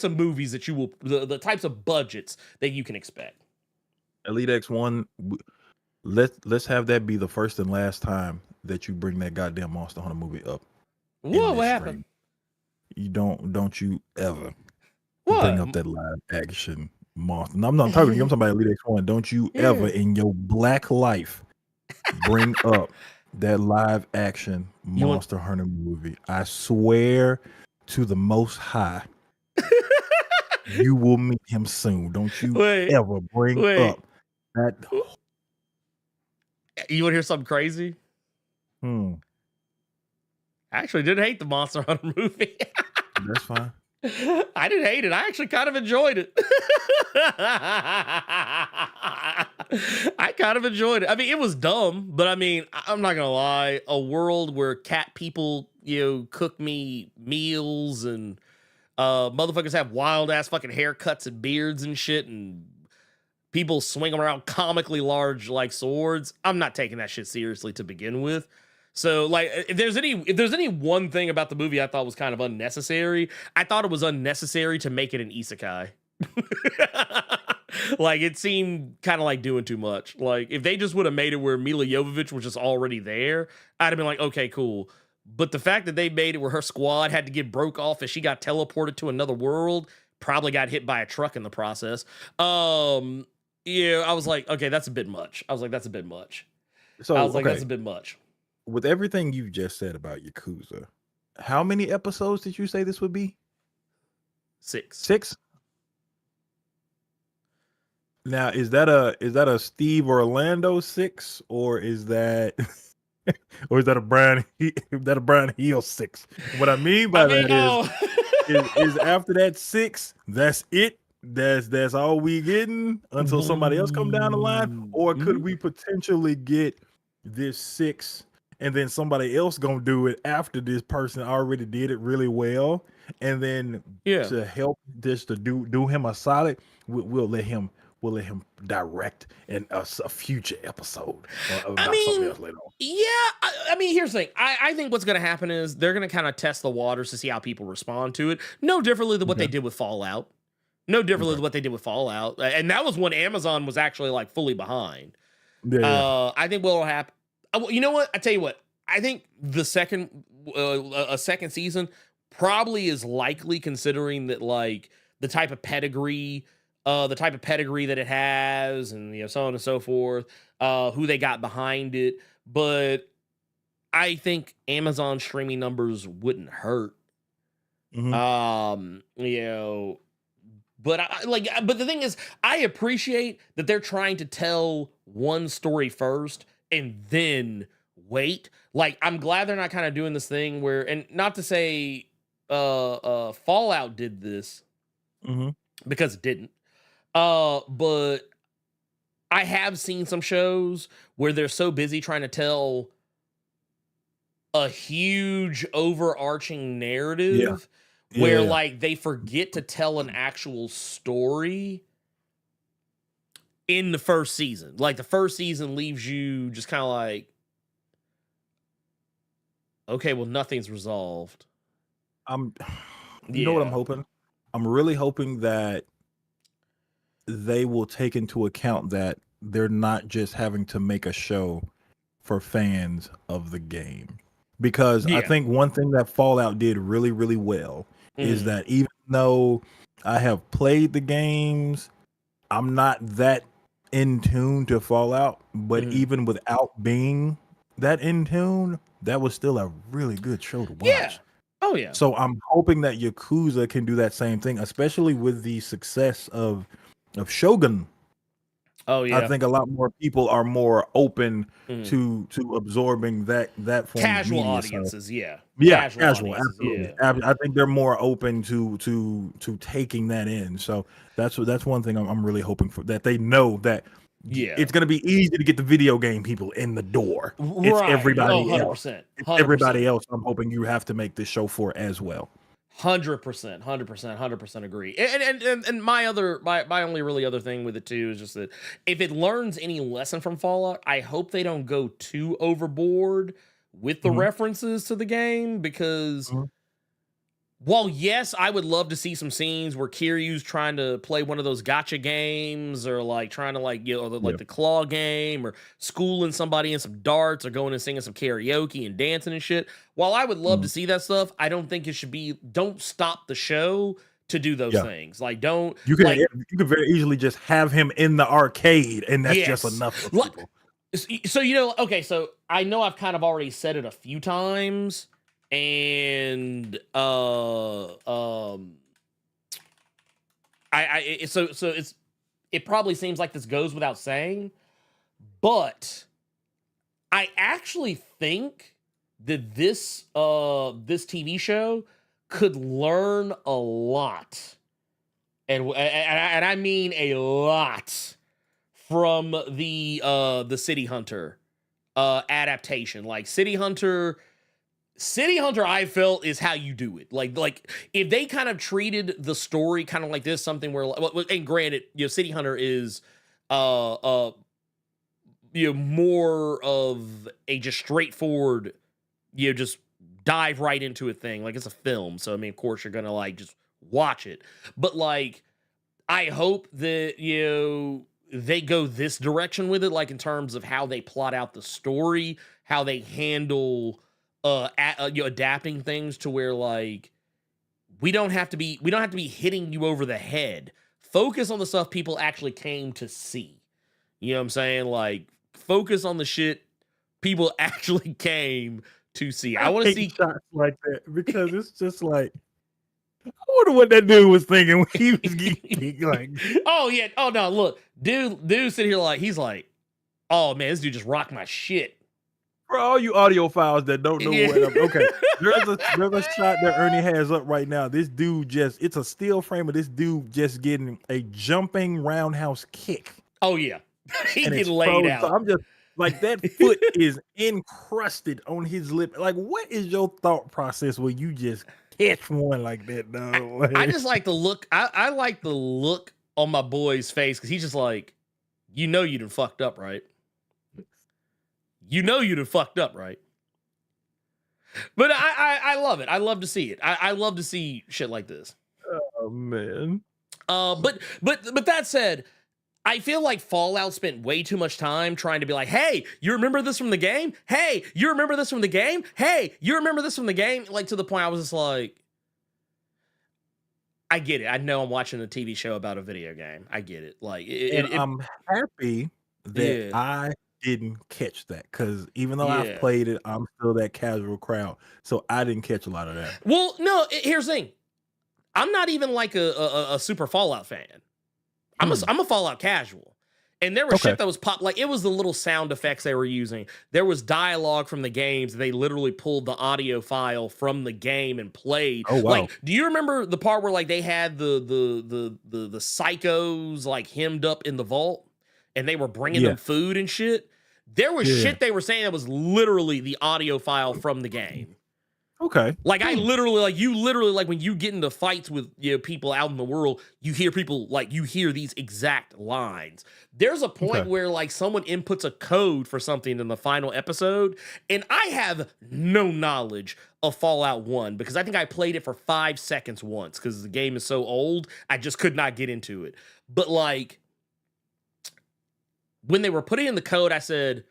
of movies that you will, the types of budgets that you can expect. Elite X1, let's have that be the first and last time that you bring that goddamn Monster Hunter movie up. Whoa, what happened? You don't you ever bring up that live action monster. No, I'm not talking to you. I'm talking about Elite X1. Don't you ever in your black life bring up that live action Monster Hunter movie. I swear to the Most High, you will meet him soon. Don't you ever bring up that. You want to hear something crazy? I actually didn't hate the Monster Hunter movie. That's fine. I didn't hate it. I actually kind of enjoyed it. I kind of enjoyed it. I mean, it was dumb, but I mean, I'm not gonna lie. A world where cat people, cook me meals and motherfuckers have wild ass fucking haircuts and beards and shit, and people swing around comically large like swords. I'm not taking that shit seriously to begin with. So, like, if there's any one thing about the movie I thought was kind of unnecessary, I thought it was unnecessary to make it an isekai. Like, it seemed kind of like doing too much. Like, if they just would have made it where Mila Jovovich was just already there, I'd have been like, okay, cool. But the fact that they made it where her squad had to get broke off as she got teleported to another world, probably got hit by a truck in the process. Yeah, I was like, okay, that's a bit much. So that's a bit much. With everything you've just said about Yakuza, how many episodes did you say this would be? 6. 6? Now, is that a Steve Orlando 6, or is that a Brian Hill 6? What I mean by is after that 6, that's it. That's all we getting until somebody else come down the line, or could we potentially get this 6 and then somebody else gonna do it after this person already did it really well, and then to help this to do him a solid, we'll let him direct in a future episode about something else later on. Yeah, I mean, here's the thing. I think what's going to happen is they're going to kind of test the waters to see how people respond to it. No differently than what they did with Fallout. And that was when Amazon was actually like fully behind. I think what'll happen. You know what? I tell you what. I think the second season probably is likely, considering that like the type of pedigree that it has, and so on and so forth, who they got behind it. But I think Amazon streaming numbers wouldn't hurt. But but the thing is, I appreciate that they're trying to tell one story first and then wait. Like, I'm glad they're not kind of doing this thing where, and not to say Fallout did this, because it didn't. But I have seen some shows where they're so busy trying to tell a huge overarching narrative where like they forget to tell an actual story in the first season. Like, the first season leaves you just kind of like, okay, well, nothing's resolved. You know what I'm hoping? I'm really hoping that they will take into account that they're not just having to make a show for fans of the game. Because I think one thing that Fallout did really, really well is that even though I have played the games, I'm not that in tune to Fallout, but even without being that in tune, that was still a really good show to watch. Yeah. Oh, yeah. So I'm hoping that Yakuza can do that same thing, especially with the success of Shogun. Oh, yeah. I think a lot more people are more open to absorbing that form casual of media. audiences, Casual, absolutely. I think they're more open to taking that in. So that's one thing I'm really hoping for, that they know that it's going to be easy to get the video game people in the door. It's everybody else. 100%. Everybody else I'm hoping you have to make this show for as well. 100% agree. And my only really other thing with it too is just that if it learns any lesson from Fallout, I hope they don't go too overboard with the references to the game, because while yes, I would love to see some scenes where Kiryu's trying to play one of those gotcha games, or like trying to the claw game, or schooling somebody in some darts, or going and singing some karaoke and dancing and shit. While I would love to see that stuff, I don't think it should be. Don't stop the show to do those things. Like, don't. You could very easily just have him in the arcade, and that's just enough for people. So so I know I've kind of already said it a few times. And it probably seems like this goes without saying, but I actually think that this TV show could learn a lot, and I mean a lot, from the City Hunter adaptation. Like City Hunter, I felt is how you do it. Like if they kind of treated the story kind of like this, something where, and granted, City Hunter is more of a just straightforward, just dive right into a thing. Like it's a film, so I mean, of course, you're gonna like just watch it. But like, I hope that they go this direction with it, like in terms of how they plot out the story, how they handle adapting things to where like we don't have to be hitting you over the head. Focus on the stuff people actually came to see. You know what I'm saying? Like focus on the shit people actually came to see. I want to see shots like that because it's just like, I wonder what that dude was thinking when he was geeking. Like, oh yeah, oh no, look, dude sitting here like he's like, oh man, this dude just rocked my shit. for all you audiophiles that don't know what I'm, okay, there's a shot that Ernie has up right now. This dude it's a still frame of this dude just getting a jumping roundhouse kick. Oh yeah, he and get it's laid frozen. out. So I'm just like, that foot is encrusted on his lip. Like, what is your thought process when you just catch one like that, dog? Like, I just like the look. I like the look on my boy's face because he's just like, you done fucked up, right? You done fucked up, right? But I love it. I love to see it. I love to see shit like this. oh man. But that said, I feel like Fallout spent way too much time trying to be like, hey, you remember this from the game? Hey, you remember this from the game? Hey, you remember this from the game? Like, to the point I was just like, I get it. I know I'm watching a TV show about a video game. I get it. Like, I'm happy that I didn't catch that, because even though I've played it, I'm still that casual crowd. So I didn't catch a lot of that. Well, no, here's the thing. I'm not even like a super Fallout fan. I'm a Fallout casual. And there was shit that was like, it was the little sound effects they were using. There was dialogue from the games. They literally pulled the audio file from the game and played. Oh, wow. Like, do you remember the part where like they had the psychos like hemmed up in the vault and they were bringing them food and shit? There was shit they were saying that was literally the audio file from the game. Okay. Like I literally, like you literally, like when you get into fights with people out in the world, you hear people like you hear these exact lines. There's a point where like someone inputs a code for something in the final episode, and I have no knowledge of Fallout 1 because I think I played it for 5 seconds once because the game is so old, I just could not get into it. But like when they were putting in the code, I said,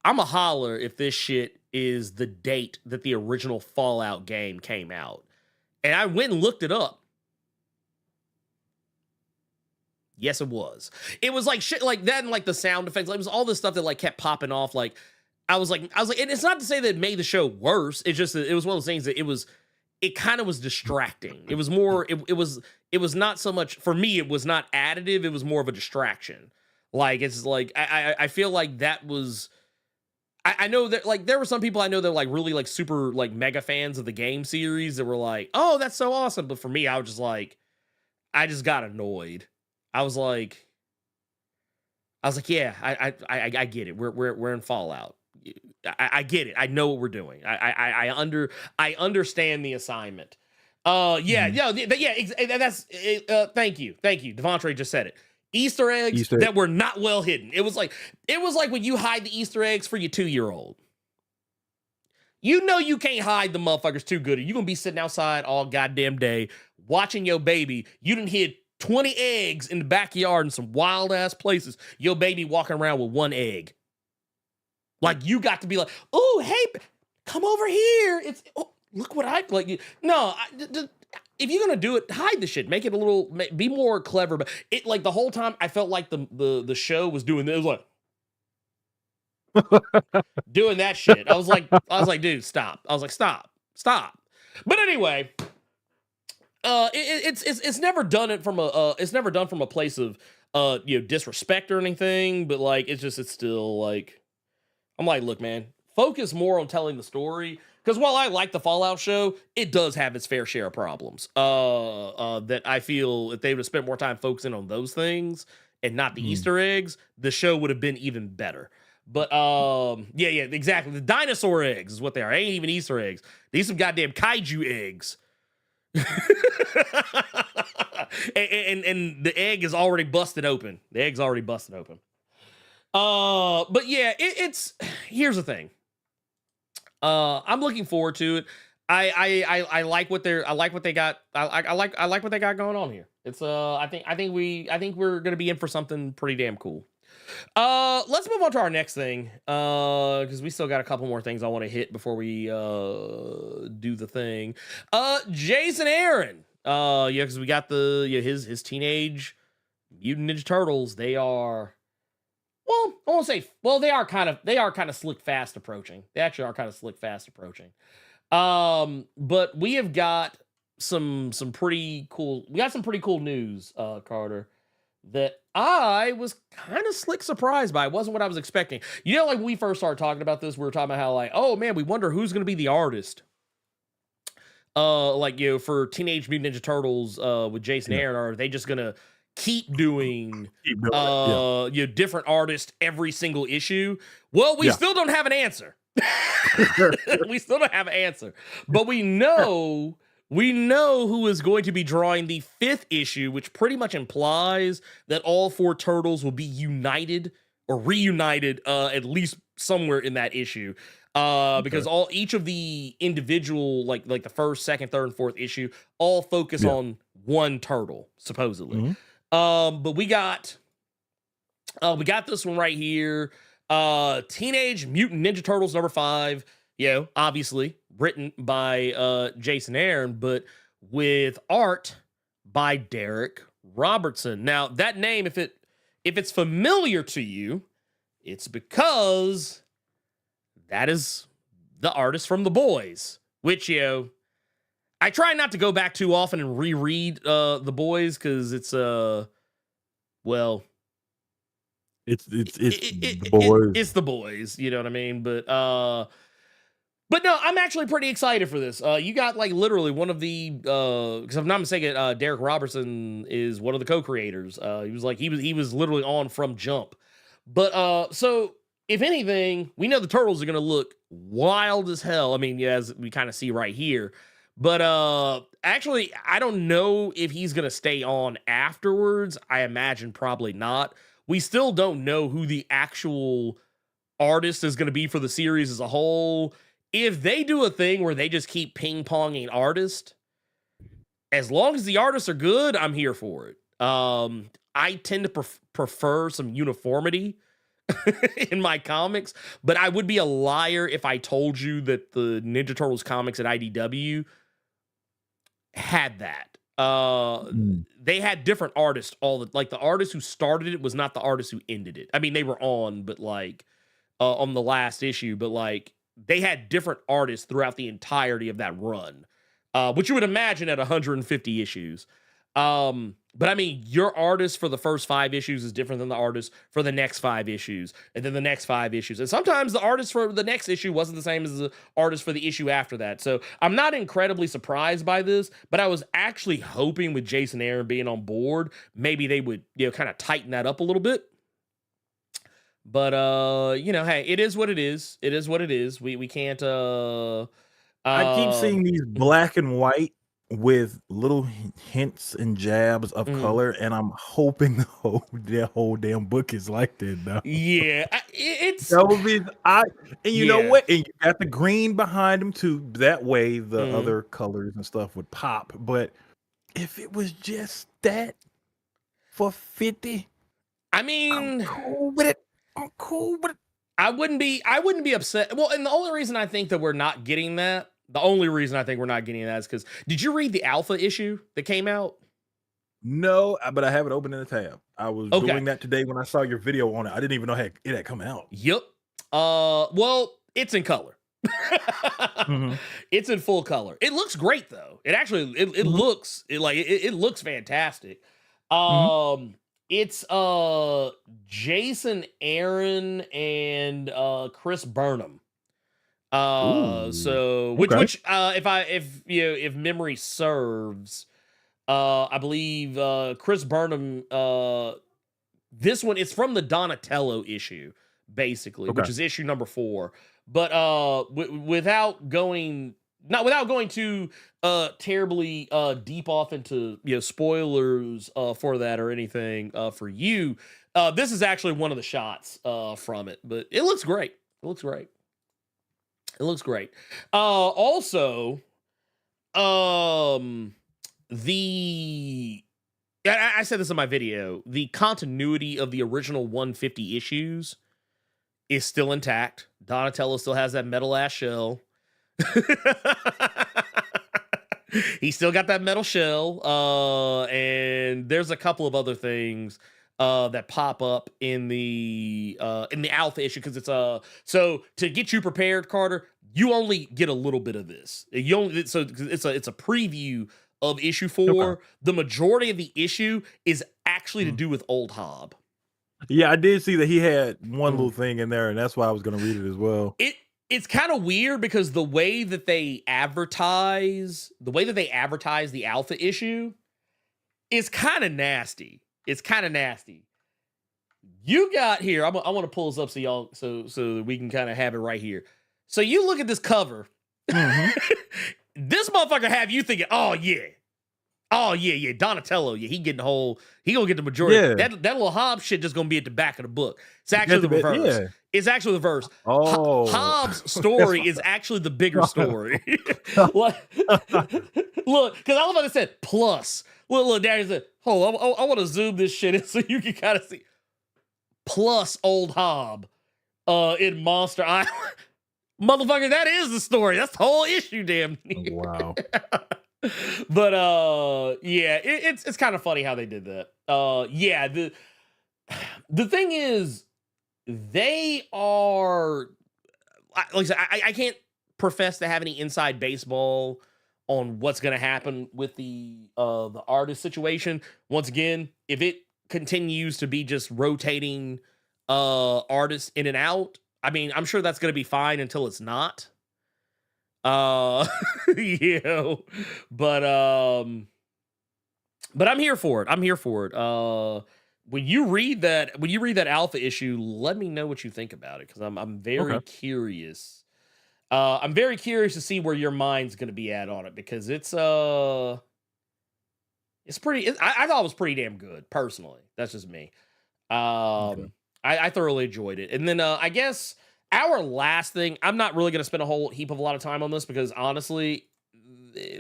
I'm a holler if this shit is the date that the original Fallout game came out. And I went and looked it up. Yes, it was. It was like shit like that and like the sound effects. Like, it was all this stuff that like kept popping off. Like, I was like, and it's not to say that it made the show worse. It's just that it was one of those things that it kind of was distracting. It was more, it was not so much, for me, it was not additive. It was more of a distraction. Like, it's like, I feel like that was, I know that like there were some people I know that were like really like super like mega fans of the game series that were like, oh, that's so awesome. But for me, I was just like, I just got annoyed. I was like, yeah, I get it. We're in Fallout. I get it. I know what we're doing. I understand the assignment. That's thank you. Devontre just said it. Easter eggs that were not well hidden. It was like when you hide the Easter eggs for your 2-year-old. You know you can't hide the motherfuckers too good. You're gonna be sitting outside all goddamn day watching your baby. You done hid 20 eggs in the backyard in some wild ass places. Your baby walking around with 1 egg. Like you got to be like, oh hey, come over here. It's look what I like. No, if you're gonna do it, hide the shit. Make it a little, be more clever. But it like the whole time, I felt like the show was doing this. It was like doing that shit. I was like, dude, stop. I was like, stop. But anyway, it's never done it from a place of disrespect or anything. But like, it's still like, I'm like, look, man, focus more on telling the story. Because while I like the Fallout show, it does have its fair share of problems. That I feel if they would have spent more time focusing on those things and not the Easter eggs, the show would have been even better. But yeah, exactly. The dinosaur eggs is what they are. They ain't even Easter eggs. These some goddamn kaiju eggs. and the egg is already busted open. The egg's already busted open. But yeah, it's here's the thing. I'm looking forward to it. I like what they got. I like what they got going on here. It's I think we're gonna be in for something pretty damn cool. Let's move on to our next thing. Because we still got a couple more things I want to hit before we do the thing. Jason Aaron. Yeah, because we got his teenage Mutant Ninja Turtles. They are, well, I won't say, well, they are kind of slick fast approaching. They actually are kind of slick fast approaching. But we have got some pretty cool news, Carter, that I was kind of slick surprised by. It wasn't what I was expecting. You know, like when we first started talking about this, we were talking about how like, oh man, we wonder who's going to be the artist. Like, you know, for Teenage Mutant Ninja Turtles, with Jason Aaron, are they just going to keep doing different artists every single issue? Well, we still don't have an answer. We still don't have an answer, but we know who is going to be drawing the 5th issue, which pretty much implies that all 4 turtles will be united or reunited, at least somewhere in that issue. Because each of the individual, like the 1st, 2nd, 3rd, and 4th issue, all focus on one turtle, supposedly. But we got this one right here. Teenage Mutant Ninja Turtles number 5, obviously written by Jason Aaron, but with art by Derek Robertson. Now, that name, if it's familiar to you, it's because that is the artist from The Boys, which, I try not to go back too often and reread The Boys because it's well, it's The Boys. It's The Boys, you know what I mean? But no, I'm actually pretty excited for this. You got like literally one of the because if I'm not mistaken, Derek Robertson is one of the co-creators. He was literally on from Jump. But so if anything, we know the turtles are gonna look wild as hell. I mean, as we kind of see right here. But actually, I don't know if he's gonna stay on afterwards. I imagine probably not. We still don't know who the actual artist is gonna be for the series as a whole. If they do a thing where they just keep ping-ponging artists, as long as the artists are good, I'm here for it. I tend to prefer some uniformity in my comics, but I would be a liar if I told you that the Ninja Turtles comics at IDW had that. They had different artists. The artist who started it was not the artist who ended it. I mean, they were on, but on the last issue, but they had different artists throughout the entirety of that run, which you would imagine at 150 issues. But I mean, your artist for the first 5 issues is different than the artist for the next 5 issues, and then the next 5 issues. And sometimes the artist for the next issue wasn't the same as the artist for the issue after that. So I'm not incredibly surprised by this, but I was actually hoping with Jason Aaron being on board, maybe they would, kind of tighten that up a little bit. But hey, it is what it is. It is what it is. We can't I keep seeing these black and white with little hints and jabs of color, and I'm hoping the whole damn book is like that now. Yeah, it's that would be and you know what? And you got the green behind them too. That way the other colors and stuff would pop. But if it was just that for 50, I mean, I'm cool with it. I wouldn't be upset. Well, and the only reason I think that we're not getting that, is because did you read the alpha issue that came out? No, but I have it open in the tab. I was doing that today when I saw your video on it. I didn't even know it had come out. Yep. Well, it's in color. It's in full color. It looks great though. It actually it looks fantastic. It's Jason Aaron and Chris Burnham So which if memory serves, I believe Chris Burnham, this one it's from the Donatello issue, basically, which is issue number 4. But without going too terribly deep off into spoilers for that or anything for you, this is actually one of the shots from it, but it looks great. Also, I said this in my video, the continuity of the original 150 issues is still intact. Donatello still has that metal ass shell. He still got that metal shell. And there's a couple of other things that pop up in the alpha issue, because it's so to get you prepared, Carter, you only get a little bit of this. It's a preview of issue 4. The majority of the issue is actually to do with Old Hob. Yeah, I did see that he had one little thing in there, and that's why I was going to read it as well. It's kind of weird because the way that they advertise the alpha issue is kind of nasty. It's kind of nasty. You got here. I want to pull this up so y'all so we can kind of have it right here. So you look at this cover. This motherfucker have you thinking, oh yeah, Donatello, he getting the whole, he gonna get the majority. Yeah. That little Hobbs shit just gonna be at the back of the book. It's actually the reverse. Yeah. It's actually the reverse. Oh. Hobbs' story is actually the bigger story. Look, because I love how it said plus. Look, Daddy said, hold on, I want to zoom this shit in so you can kind of see. Plus Old Hob in Monster Island. Motherfucker, that is the story. That's the whole issue, damn near. Wow. But it's kind of funny how they did that. The thing is, they are, like I said, I can't profess to have any inside baseball on what's going to happen with the artist situation. Once again, if it continues to be just rotating artists in and out, I mean, I'm sure that's going to be fine until it's not. But I'm here for it. When you read that alpha issue, let me know what you think about it, because I'm very curious. I'm very curious to see where your mind's going to be at on it, because it's pretty. I thought it was pretty damn good, personally. That's just me. I thoroughly enjoyed it. And then I guess our last thing, I'm not really going to spend a whole heap of a lot of time on this, because honestly,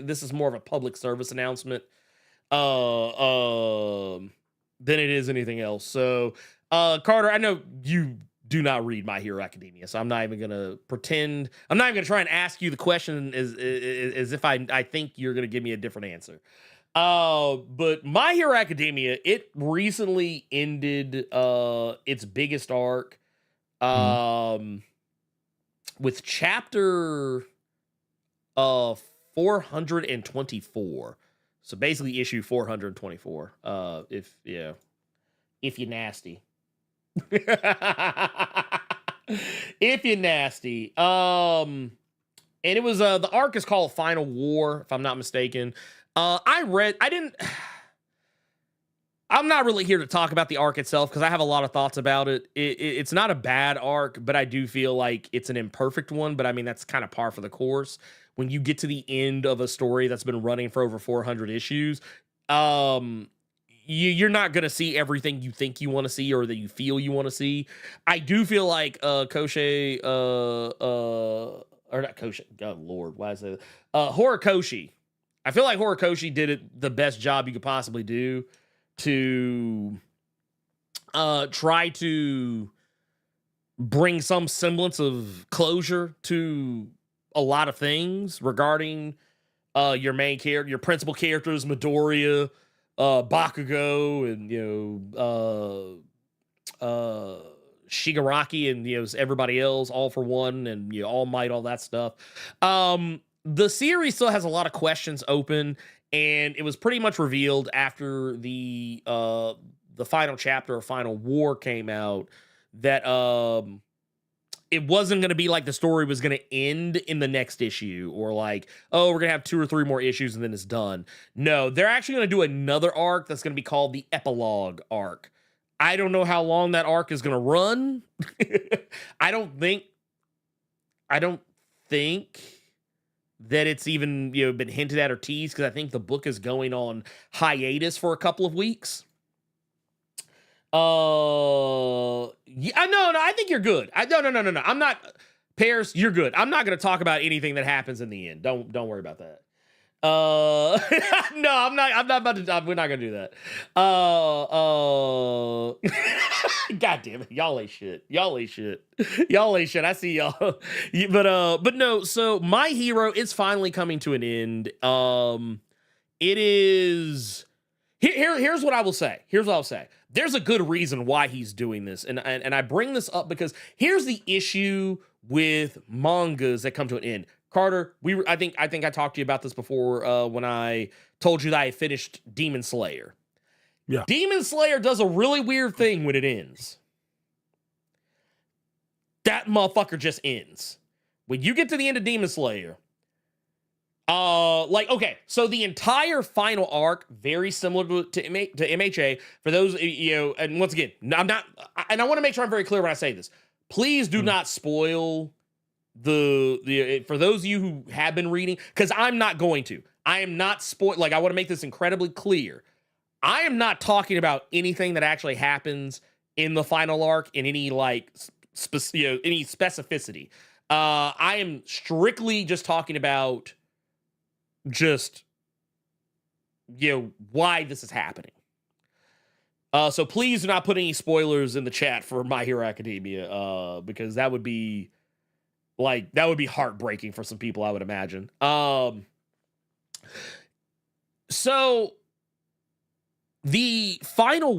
this is more of a public service announcement than it is anything else. So, Carter, I know you do not read My Hero Academia, so I'm not even going to pretend. I'm not even going to try and ask you the question as if I think you're going to give me a different answer. But My Hero Academia, it recently ended its biggest arc with chapter 424. So basically issue 424. If you're nasty. If you're nasty. And it was the arc is called Final War, if I'm not mistaken. I'm not really here to talk about the arc itself, because I have a lot of thoughts about it. It's not a bad arc, but I do feel like it's an imperfect one. But I mean, that's kind of par for the course. When you get to the end of a story that's been running for over 400 issues, you're not going to see everything you think you want to see or that you feel you want to see. I do feel like Horikoshi, God Lord, why is that? Horikoshi. I feel like Horikoshi did it the best job you could possibly do to try to bring some semblance of closure to a lot of things regarding your main character, your principal characters, Midoriya, Bakugo, and Shigaraki, and everybody else, All for One, and All Might, all that stuff. The series still has a lot of questions open, and it was pretty much revealed after the final chapter of Final War came out that it wasn't going to be like the story was going to end in the next issue, or like, oh, we're going to have 2 or 3 more issues and then it's done. No, they're actually going to do another arc that's going to be called the epilogue arc. I don't know how long that arc is going to run. I don't think that it's even, you know, been hinted at or teased, because I think the book is going on hiatus for a couple of weeks. Yeah, no, I think you're good. No. I'm not, Paris, you're good. I'm not going to talk about anything that happens in the end. Don't worry about that. No, I'm not about to, we're not going to do that. God damn it. Y'all ain't shit. I see y'all. But no, so My Hero is finally coming to an end. It is, here's what I will say. There's a good reason why he's doing this. And I bring this up because here's the issue with mangas that come to an end. Carter, I think I talked to you about this before when I told you that I finished Demon Slayer. Yeah. Demon Slayer does a really weird thing when it ends. That motherfucker just ends. When you get to the end of Demon Slayer, okay, so the entire final arc, very similar to MHA. For those, you know, and once again, I'm not, and I want to make sure I'm very clear when I say this. Please do not spoil the for those of you who have been reading, because I'm not going to. I am not like, I want to make this incredibly clear. I am not talking about anything that actually happens in the final arc in any like any specificity. I am strictly just talking about just, you know, why this is happening. So please do not put any spoilers in the chat for My Hero Academia, because that would be heartbreaking for some people, I would imagine. So the Final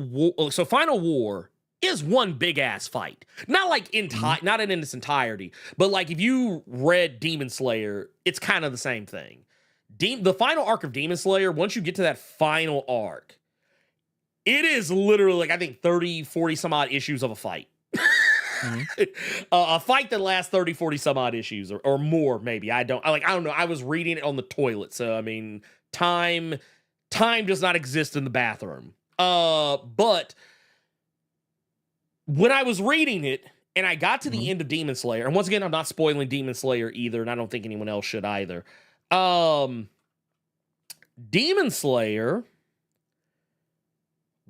War is one big ass fight. Not like not in its entirety, but like if you read Demon Slayer, it's kind of the same thing. The final arc of Demon Slayer, once you get to that final arc, it is literally like, I think 30, 40 some odd issues of a fight. A fight that lasts 30, 40 some odd issues or more, maybe. I don't know. I was reading it on the toilet. So, I mean, time does not exist in the bathroom. But when I was reading it and I got to the end of Demon Slayer, and once again, I'm not spoiling Demon Slayer either, and I don't think anyone else should either. Demon Slayer,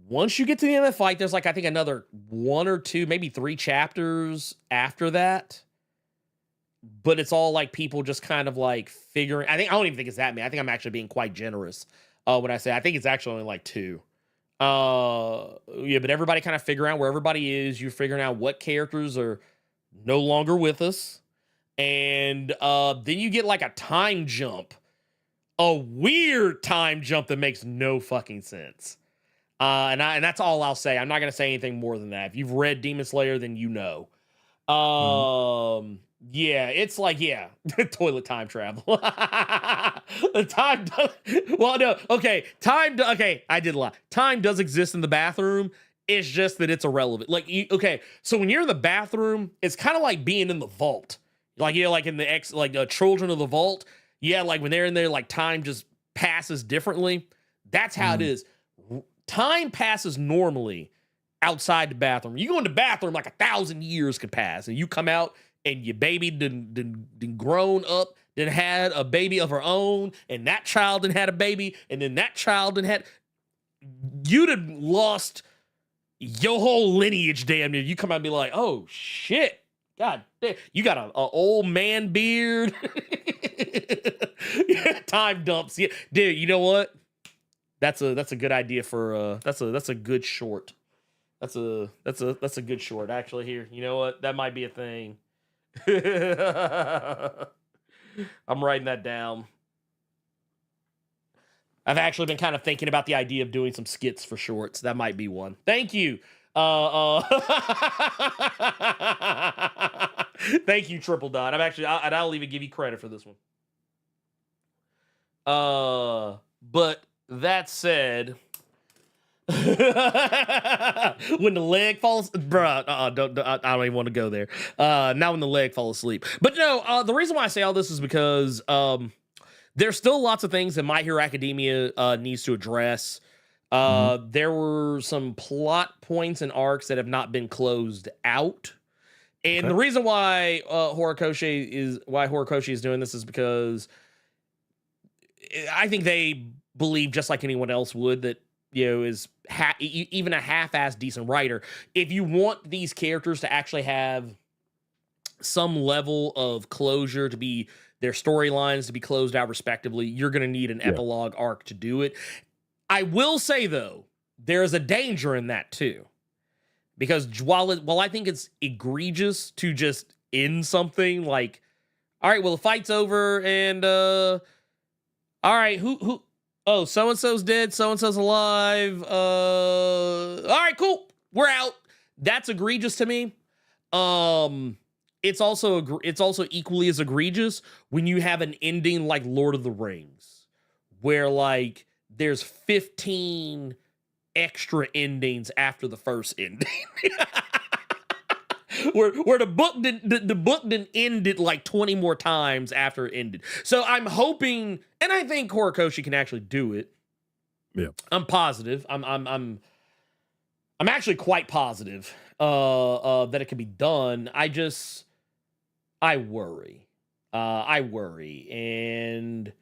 once you get to the end of the fight, there's like, I think another 1 or 2, maybe 3 chapters after that. But it's all like people just kind of like figuring, I don't even think it's that many. I think I'm actually being quite generous when I say, I think it's actually only like 2. Yeah, but everybody kind of figuring out where everybody is. You're figuring out what characters are no longer with us. And then you get like a time jump, a weird time jump that makes no fucking sense. And that's all I'll say. I'm not going to say anything more than that. If you've read Demon Slayer, then you know. Yeah, it's like, yeah, toilet time travel. Okay, I did a lot. Time does exist in the bathroom. It's just that it's irrelevant. Like, so when you're in the bathroom, it's kind of like being in the vault. Like, yeah, like in the Children of the Vault. Yeah, like when they're in there, like time just passes differently. That's how it is. Time passes normally outside the bathroom. You go in the bathroom, like 1,000 years could pass, and you come out and your baby done grown up, then had a baby of her own, and that child then had a baby, and then that child then had. You'd have lost your whole lineage, damn near. You come out and be like, oh shit. God damn, you got a old man beard. Time dumps. Yeah, dude, you know what? That's a good idea for that's a good short. That's a good short. Actually, here, you know what? That might be a thing. I'm writing that down. I've actually been kind of thinking about the idea of doing some skits for shorts. That might be one. Thank you. Thank you, Triple Dot. I'll even give you credit for this one. But that said, When the leg falls, bruh, I don't even want to go there. Not when the leg falls asleep. But no, the reason why I say all this is because there's still lots of things that My Hero Academia needs to address. There were some plot points and arcs that have not been closed out. And the reason why Horikoshi is doing this is because I think they believe, just like anyone else would, that is even a half-assed decent writer. If you want these characters to actually have some level of closure, to be their storylines to be closed out respectively, you're going to need an epilogue arc to do it. I will say, though, there's a danger in that too, because while I think it's egregious to just end something like, all right, well, the fight's over, and all right, who oh, so-and-so's dead, so-and-so's alive. All right, cool. We're out. That's egregious to me. It's also equally as egregious when you have an ending like Lord of the Rings, where like there's 15 extra endings after the first ending. where the book didn't end it like 20 more times after it ended. So I'm hoping, and I think Horikoshi can actually do it. Yeah, I'm positive. I'm actually quite positive that it can be done. I worry. And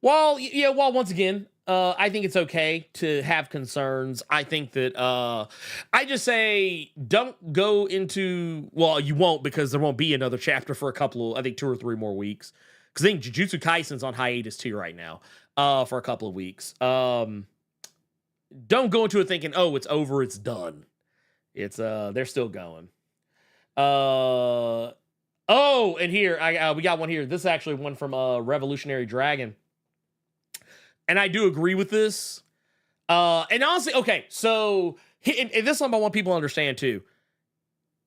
while once again, I think it's okay to have concerns. I think that I just say don't go into, well, you won't, because there won't be another chapter for a couple of, I think 2 or 3 more weeks. Because I think Jujutsu Kaisen's on hiatus too right now for a couple of weeks. Don't go into it thinking, oh, it's over, it's done. It's they're still going. Oh, and here we got one here. This is actually one from Revolutionary Dragon. And I do agree with this. And honestly, okay, so and this is something I want people to understand too.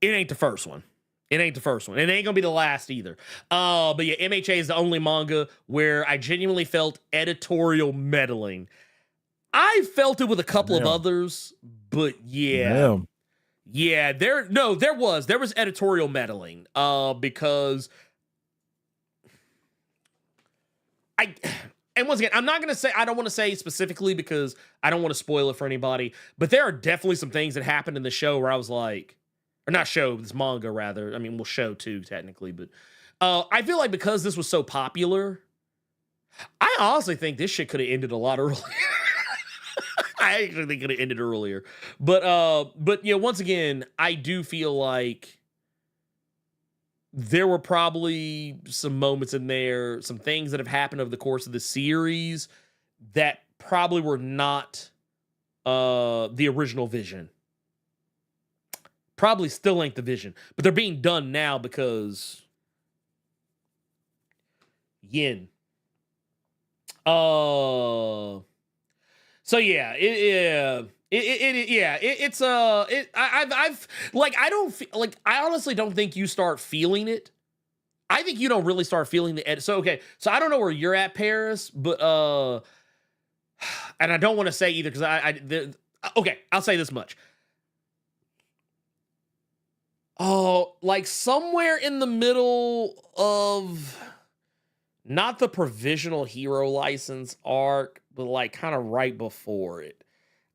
It ain't the first one. It ain't going to be the last either. But yeah, MHA is the only manga where I genuinely felt editorial meddling. I felt it with a couple of others, but yeah. Damn. Yeah, there was editorial meddling. Because and once again, I'm not going to say, I don't want to say specifically because I don't want to spoil it for anybody, but there are definitely some things that happened in the show where I was like, or not show, this manga rather. I mean, we'll show too, technically, but I feel like because this was so popular, I honestly think this shit could have ended a lot earlier. I actually think it could have ended earlier. But once again, I do feel like there were probably some moments in there, some things that have happened over the course of the series that probably were not the original vision. Probably still ain't the vision, but they're being done now because yin. So yeah, I honestly don't think you start feeling it. I think you don't really start feeling the edit. So okay, so I don't know where you're at, Paris, but and I don't want to say either because okay, I'll say this much. Oh, like somewhere in the middle of not the provisional hero license arc, but like kind of right before it.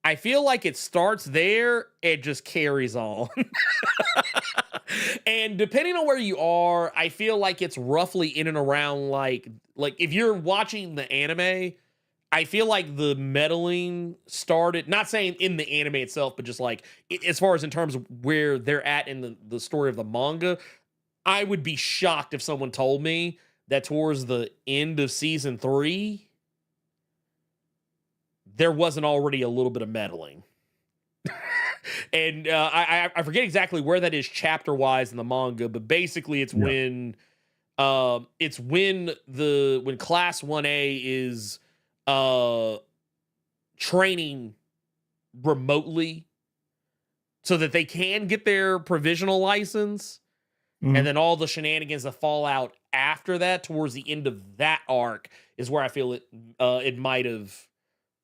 I feel like it starts there, it just carries on. And depending on where you are, I feel like it's roughly in and around like if you're watching the anime, I feel like the meddling started, not saying in the anime itself, but just like as far as in terms of where they're at in the story of the manga. I would be shocked if someone told me that towards the end of season 3, there wasn't already a little bit of meddling. And I forget exactly where that is chapter wise in the manga, but basically it's when class 1A is training remotely so that they can get their provisional license. And then all the shenanigans that fall out after that towards the end of that arc is where I feel it might have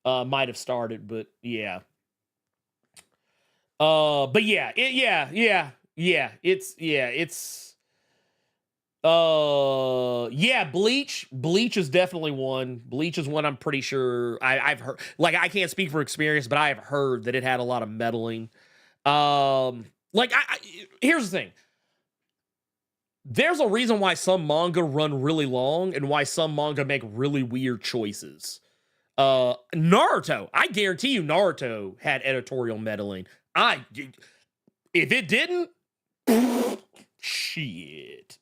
might have started, but yeah. But yeah, Bleach is definitely one. Bleach is one I'm pretty sure I've heard. Like, I can't speak for experience, but I have heard that it had a lot of meddling. Here's the thing. There's a reason why some manga run really long and why some manga make really weird choices. Naruto, I guarantee you Naruto had editorial meddling. If it didn't, shit.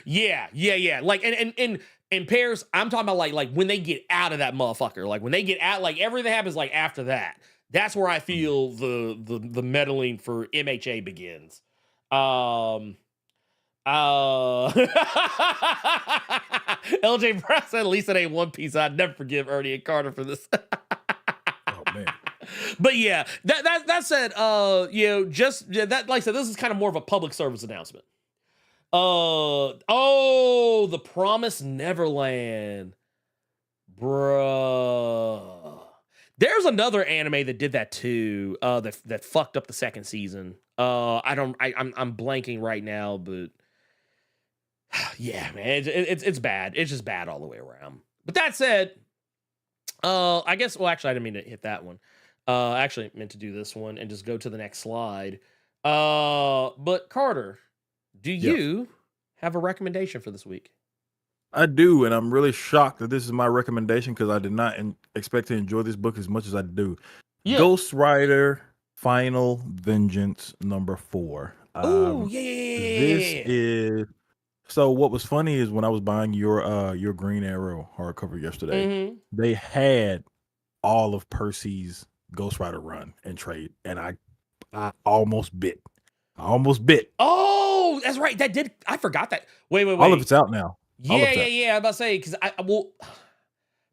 yeah. Like, and in pairs, I'm talking about like when they get out of that motherfucker, like when they get out, like everything happens like after that. That's where I feel the meddling for MHA begins. LJ Brown said, at least it ain't One Piece. I'd never forgive Ernie and Carter for this. Oh man. But yeah, that said, just that, like I said, this is kind of more of a public service announcement. The Promised Neverland, bruh. There's another anime that did that too. That fucked up the second season. I'm blanking right now, but yeah, man, it's bad. It's just bad all the way around. But that said, I guess. Well, actually, I didn't mean to hit that one. I actually meant to do this one and just go to the next slide. But Carter, do you have a recommendation for this week? I do, and I'm really shocked that this is my recommendation because I did not expect to enjoy this book as much as I do. Yeah. Ghost Rider Final Vengeance #4. Oh, yeah. This is so. What was funny is when I was buying your Green Arrow hardcover yesterday, they had all of Percy's Ghost Rider run and trade, and I almost bit. Oh, that's right. That did. I forgot that. Wait. All of it's out now. Yeah. I'm about to say, because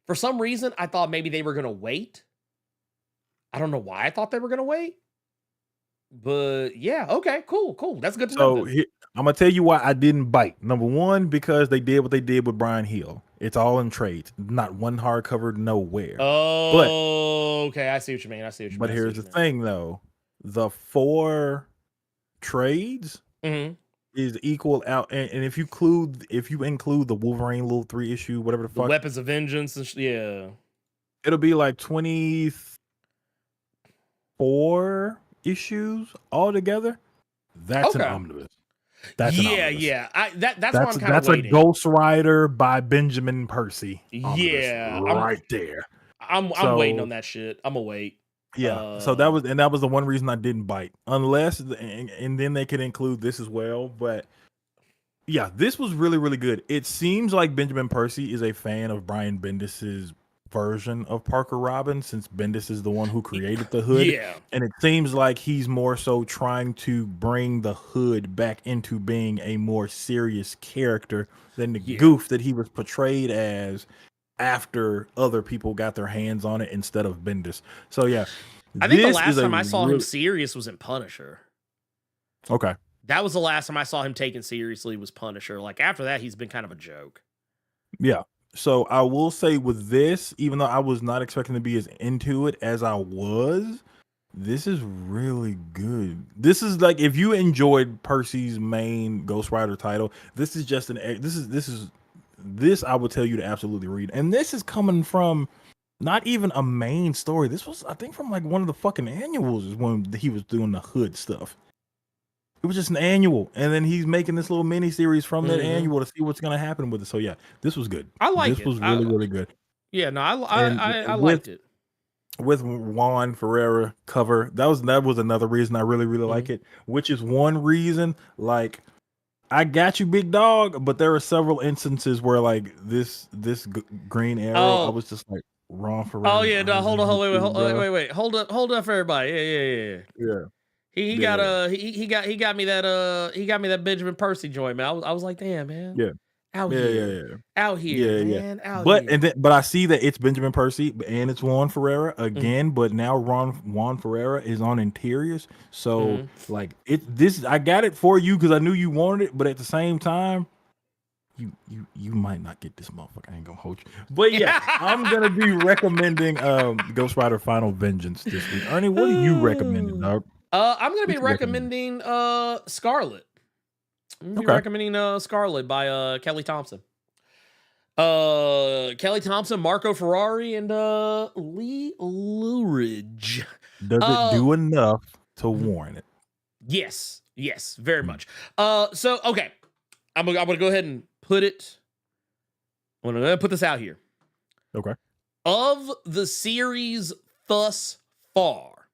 for some reason I thought maybe they were gonna wait. I don't know why I thought they were gonna wait, but yeah, okay, cool. That's good to know. So I'm gonna tell you why I didn't bite. Number one, because they did what they did with Brian Hill. It's all in trades, not one hardcover nowhere. Oh, okay, I see what you mean. But here's the thing, though: the 4 trades. Is equal out, and if you include the Wolverine little 3 issue, whatever the fuck, the Weapons of Vengeance, it'll be like 24 issues altogether. That's an omnibus. That's yeah. That's what I'm kind of waiting. A Ghost Rider by Benjamin Percy. Yeah, there. I'm waiting on that shit. I'm gonna wait. Yeah, so that was the one reason I didn't bite, unless and then they could include this as well. But yeah, this was really, really good. It seems like Benjamin Percy is a fan of Brian Bendis's version of Parker Robbins, since Bendis is the one who created the Hood. Yeah, and it seems like he's more so trying to bring the Hood back into being a more serious character than the goof that he was portrayed as after other people got their hands on it instead of Bendis. So yeah, I think the last time I saw him serious was in Punisher. Okay, that was the last time I saw him taken seriously, was Punisher. Like after that, he's been kind of a joke. Yeah. So I will say with this, even though I was not expecting to be as into it as I was, this is really good. This is like, if you enjoyed Percy's main Ghost Rider title, this is just this I would tell you to absolutely read. And this is coming from not even a main story. This was, I think, from like one of the fucking annuals is when he was doing the Hood stuff. It was just an annual, and then he's making this little mini series from that annual to see what's going to happen with it. So yeah, this was good. I like it. This was really, really good. Yeah, no, I liked it. With Juan Ferreira cover, that was another reason I really, really like it. Which is one reason, like, I got you, big dog, but there are several instances where like this Green Arrow, I was just like, Ron Ferreira. Oh yeah, no, hold on, wait, hold up for everybody. Yeah. He got me that Benjamin Percy joint, man. I was like, damn, man. Yeah. Out here, man. But I see that it's Benjamin Percy and it's Juan Ferreira again, but now Juan Ferreira is on interiors. So like I got it for you because I knew you wanted it, but at the same time, you might not get this motherfucker. I ain't gonna hold you. But yeah, I'm gonna be recommending Ghost Rider Final Vengeance this week. Ernie, what are you recommending, dog? I'm gonna be recommending Scarlet. I'm gonna be recommending Scarlet by Kelly Thompson. Kelly Thompson, Marco Ferrari, and Lee Luridge. Does it do enough to warrant it? Yes, very much. So okay, I'm gonna go ahead and put it. I'm gonna put this out here. Okay. Of the series thus far,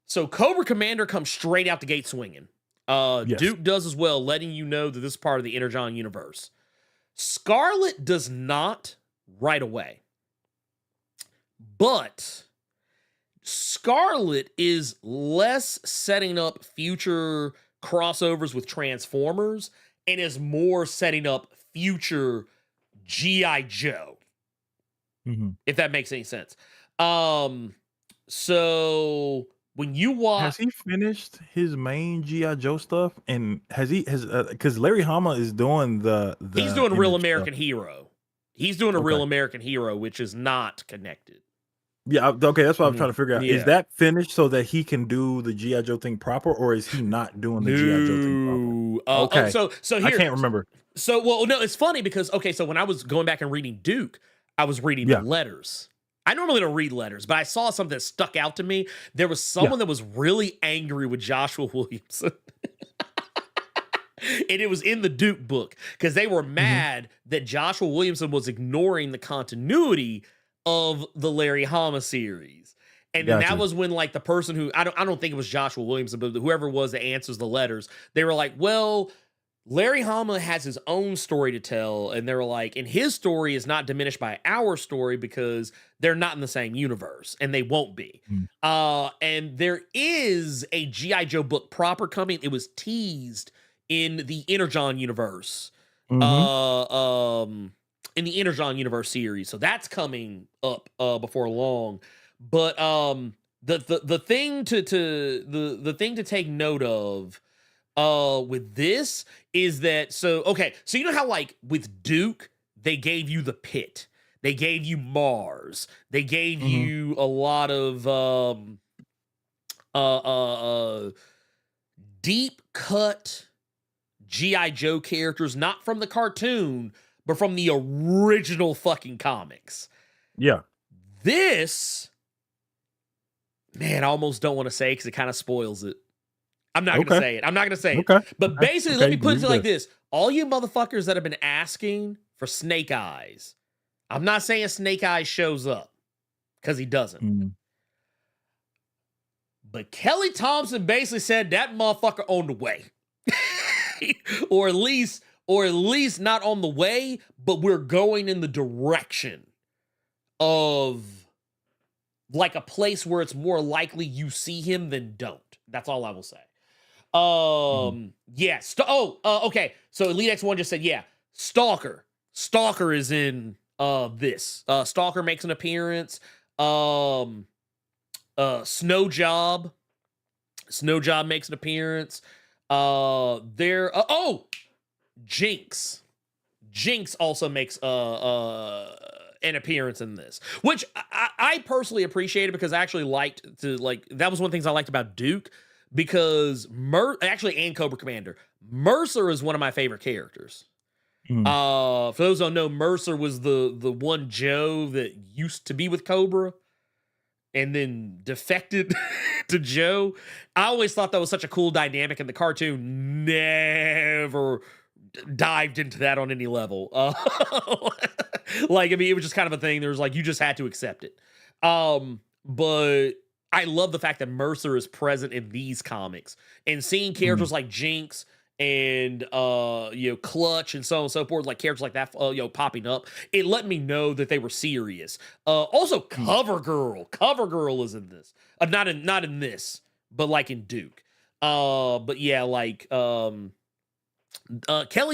so Cobra Commander comes straight out the gate swinging. Yes. Duke does as well, letting you know that this is part of the Energon universe. Scarlet does not right away, but Scarlet is less setting up future crossovers with Transformers and is more setting up future G.I. Joe, if that makes any sense. So when you watch, has he finished his main G.I. Joe stuff? And because Larry Hama is doing he's doing a Real American Hero. He's doing a Real American Hero, which is not connected. Yeah, okay, that's what I'm trying to figure out. Yeah. Is that finished so that he can do the G.I. Joe thing proper, or is he not doing the G.I. Joe thing proper? Okay. So here, I can't remember. So, well, no, it's funny because, okay, so when I was going back and reading Duke, I was reading the letters. I normally don't read letters, but I saw something that stuck out to me. There was someone that was really angry with Joshua Williamson. And it was in the Duke book because they were mad that Joshua Williamson was ignoring the continuity of the Larry Hama series. And then that was when, like, the person who I don't think it was Joshua Williamson, but whoever it was that answers the letters, they were like, well, Larry Hama has his own story to tell, and they were like, and his story is not diminished by our story because they're not in the same universe, and they won't be. And there is a G.I. Joe book proper coming. It was teased in the Energon universe. In the Energon universe series. So that's coming up before long. But the thing to take note of with this is that so you know how, like, with Duke they gave you the Pit, they gave you Mars, they gave you a lot of deep cut G.I. Joe characters, not from the cartoon but from the original fucking comics. Yeah. This, man, I almost don't want to say because it kind of spoils it. I'm not going to say it. I'm not going to say it. But basically, let me put it like this. All you motherfuckers that have been asking for Snake Eyes, I'm not saying Snake Eyes shows up because he doesn't. But Kelly Thompson basically said that motherfucker on the way. or at least not on the way, but we're going in the direction of, like, a place where it's more likely you see him than don't. That's all I will say. Yeah. Okay. So Elite X1 just said, yeah, Stalker. Stalker is in this. Stalker makes an appearance. Snow Job. Snow Job makes an appearance. Jinx. Jinx also makes an appearance in this, which I personally appreciated because I actually liked to, like, that was one of the things I liked about Duke, because and Cobra Commander, Mercer is one of my favorite characters. For those who don't know, Mercer was the one Joe that used to be with Cobra and then defected to Joe. I always thought that was such a cool dynamic, and the cartoon never dived into that on any level. Like, I mean, it was just kind of a thing. There was, like, you just had to accept it. But I love the fact that Mercer is present in these comics, and seeing characters like Jinx and Clutch and so on and so forth, like characters like that, popping up, it let me know that they were serious. Also, CoverGirl is in this. Not in this, but like in Duke. But yeah, like Kelly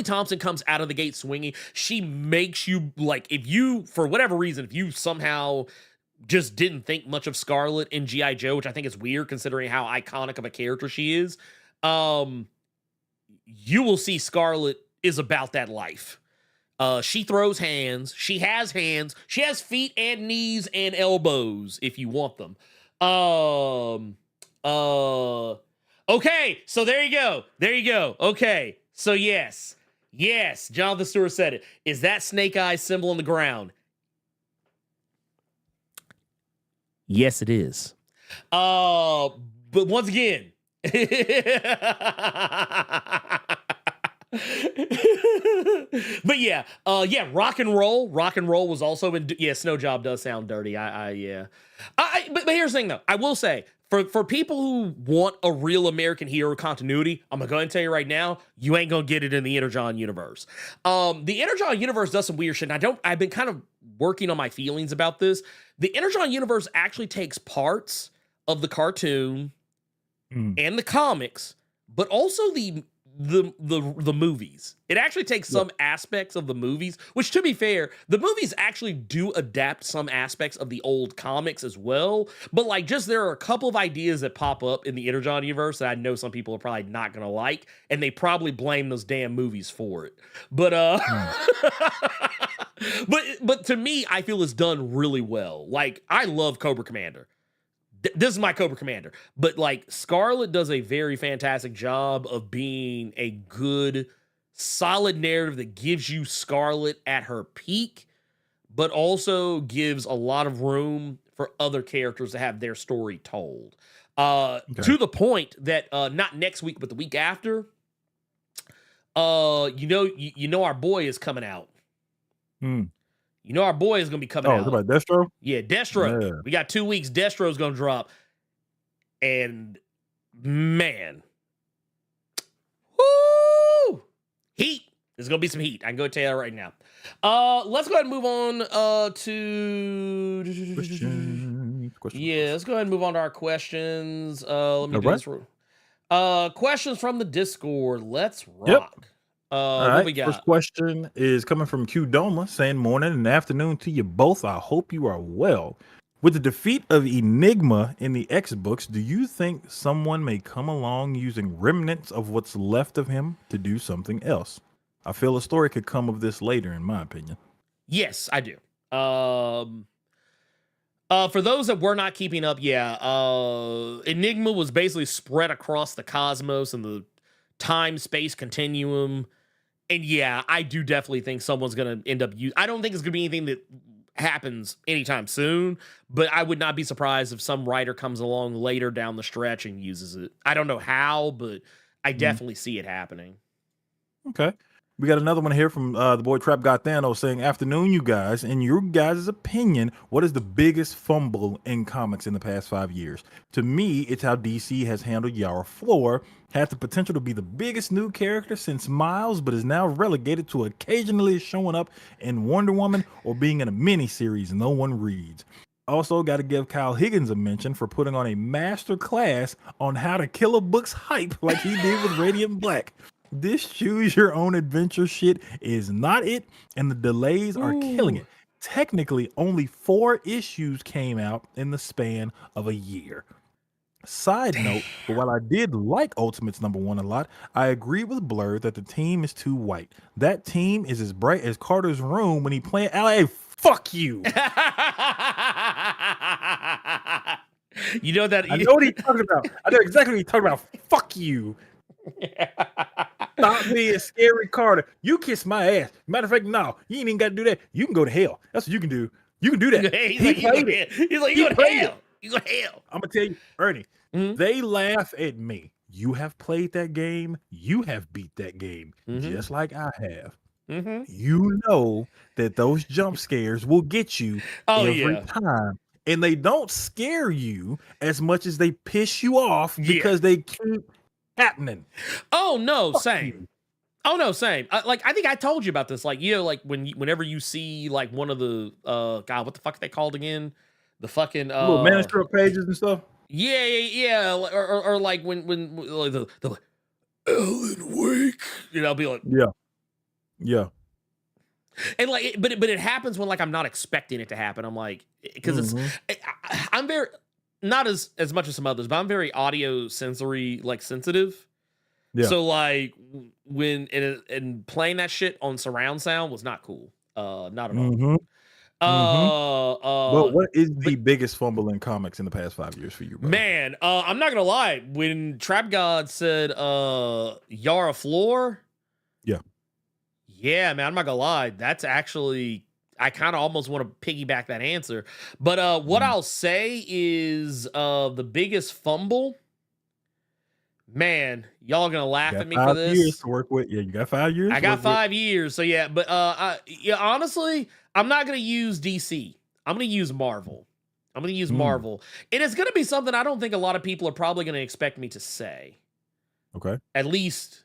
Thompson comes out of the gate swinging. She makes you, like, if you, for whatever reason, if you somehow just didn't think much of Scarlet in G.I. Joe, which I think is weird considering how iconic of a character she is, you will see Scarlet is about that life. She throws hands. She has hands. She has feet and knees and elbows if you want them. Okay, so there you go. There you go. Okay, so yes, Jonathan Stewart said it. Is that snake eye symbol on the ground? Yes, it is. But once again, but yeah, rock and roll was also in. Yeah, snow job does sound dirty. But here's the thing though. I will say for people who want a real American hero continuity, I'm gonna go ahead and tell you right now, you ain't gonna get it in the Energon universe. The Energon universe does some weird shit. And I've been kind of working on my feelings about this. The Energon universe actually takes parts of the cartoon and the comics, but also the movies. It actually takes some aspects of the movies, which to be fair, the movies actually do adapt some aspects of the old comics as well. But like, just there are a couple of ideas that pop up in the Energon universe that I know some people are probably not gonna like, and they probably blame those damn movies for it. But but to me, I feel it's done really well. Like, I love Cobra Commander. This is my Cobra Commander. But like, Scarlet does a very fantastic job of being a good, solid narrative that gives you Scarlet at her peak, but also gives a lot of room for other characters to have their story told. To the point that not next week, but the week after, you know our boy is coming out. You know our boy is going to be coming out. Oh, about Destro? Yeah, Destro. Yeah. We got 2 weeks. Destro's going to drop. And, man. Woo! Heat. There's going to be some heat. I can go tell you that right now. Let's go ahead and move on to... Question. Yeah, let's go ahead and move on to our questions. Let me do this. Questions from the Discord. Let's rock. Yep. All right, what we got? First question is coming from Q Doma, saying morning and afternoon to you both. I hope you are well. With the defeat of Enigma in the X books, do you think someone may come along using remnants of what's left of him to do something else? I feel a story could come of this later, in my opinion. Yes, I do. For those that were not keeping up, Enigma was basically spread across the cosmos and the time-space continuum. And yeah, I do definitely think someone's going to end up I don't think it's going to be anything that happens anytime soon, but I would not be surprised if some writer comes along later down the stretch and uses it. I don't know how, but I definitely see it happening. Okay. We got another one here from the boy Trap God Thanos saying, afternoon, you guys. In your guys' opinion, what is the biggest fumble in comics in the past 5 years? To me, it's how DC has handled Yara Flor. Had the potential to be the biggest new character since Miles, but is now relegated to occasionally showing up in Wonder Woman or being in a miniseries no one reads. Also, got to give Kyle Higgins a mention for putting on a master class on how to kill a book's hype like he did with Radiant Black. This choose your own adventure shit is not it, and the delays are killing it. Technically, only 4 issues came out in the span of a year. Side note, but while I did like Ultimates #1 a lot, I agree with Blerd that the team is too white. That team is as bright as Carter's room when he playing LA. Fuck you. You know that. I know what he's talking about. I know exactly what he's talking about. Fuck you. Stop being scary, Carter. You kiss my ass. Matter of fact, no, you ain't even got to do that. You can go to hell. That's what you can do. You can do that. He's like, you go to hell. You go to hell. I'm gonna tell you, Ernie. They laugh at me. You have played that game. You have beat that game, just like I have. You know that those jump scares will get you every time. And they don't scare you as much as they piss you off because they keep happening. Oh no, same. Oh no, same. I think I told you about this. Like, like whenever you see like one of the God, what the fuck are they called again? The fucking little manuscript pages and stuff. Yeah. Or like when like the like, Alan Wake, I'll be like, yeah. And like, but it happens when like I'm not expecting it to happen. I'm like, because I'm very not as much as some others, but I'm very audio sensory like sensitive. Yeah. So like when and playing that shit on surround sound was not cool. Not at all. Mm-hmm. But what is the but biggest fumble in comics in the past 5 years for you, bro? man, I'm not gonna lie. When Trap God said Yara Floor, Yeah. yeah, man, I'm not gonna lie. That's actually I kind of almost want to piggyback that answer. But what I'll say is the biggest fumble. Man, y'all gonna laugh at me for 5 this. years to work with. Yeah, you got 5 years. I to got work with. 5 years, so yeah. But yeah, honestly, I'm not gonna use DC. I'm gonna use Marvel. I'm gonna use Marvel, and it's gonna be something I don't think a lot of people are probably gonna expect me to say. Okay. At least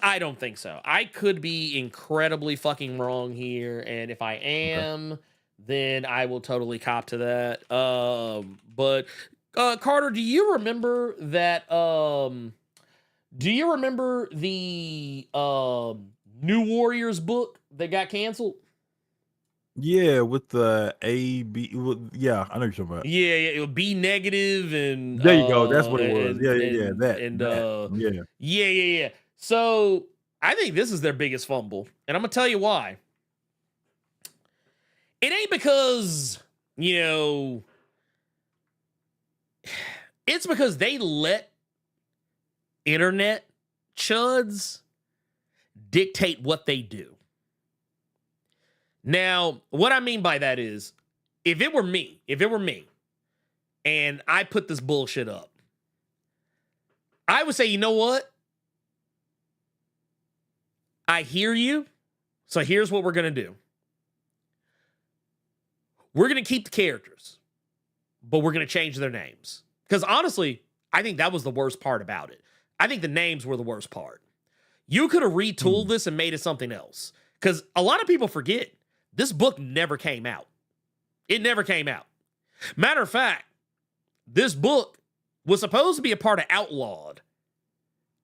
I don't think so. I could be incredibly fucking wrong here, and if I am, then I will totally cop to that. But Carter, do you remember that? Do you remember the New Warriors book that got canceled? Yeah, with the A-B. Yeah, I know you're talking about. Yeah, it would be negative, and There you go. That's what it was. and, Yeah. That. and Yeah. yeah. So I think this is their biggest fumble, and I'm gonna tell you why. It ain't because it's because they let internet chuds dictate what they do. Now, what I mean by that is, if it were me, and I put this bullshit up, I would say, you know what? I hear you. So here's what we're going to do. We're going to keep the characters, but we're going to change their names. Because honestly, I think that was the worst part about it. I think the names were the worst part. You could have retooled this and made it something else. Because a lot of people forget, this book never came out. It never came out. Matter of fact, this book was supposed to be a part of Outlawed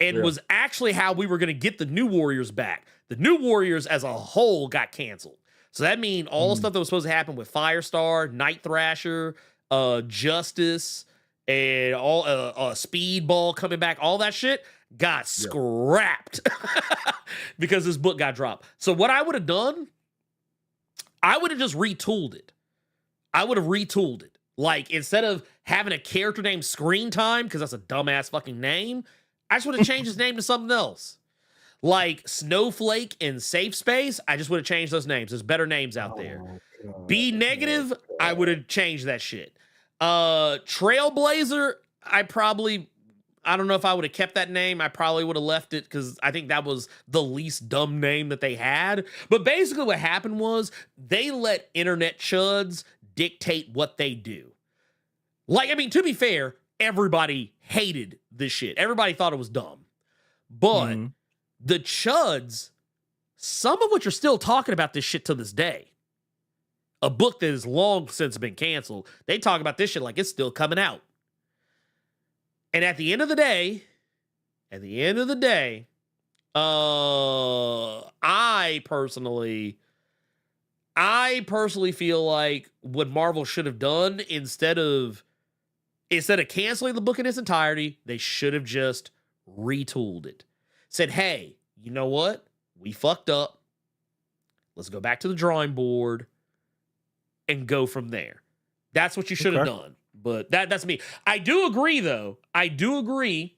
and was actually how we were going to get the New Warriors back. The New Warriors as a whole got canceled. So that means all the stuff that was supposed to happen with Firestar, Night Thrasher, Justice, and all Speedball coming back, all that shit got scrapped because this book got dropped. So what I would have done, I would have just retooled it. Like, instead of having a character named Screen Time, because that's a dumbass fucking name, I just would have changed his name to something else. Like Snowflake and Safe Space, I just would have changed those names. There's better names out there. Be Negative, I would have changed that shit. Trailblazer, I don't know if I would have kept that name. I probably would have left it because I think that was the least dumb name that they had. But basically what happened was they let internet chuds dictate what they do. Like, I mean, to be fair, everybody hated this shit. Everybody thought it was dumb. But the chuds, some of which are still talking about this shit to this day. A book that has long since been canceled, they talk about this shit like it's still coming out. And at the end of the day, I personally feel like what Marvel should have done instead of canceling the book in its entirety, they should have just retooled it. Said, hey, you know what? We fucked up. Let's go back to the drawing board and go from there. That's what you should have done. But that's me. I do agree, though. Hirama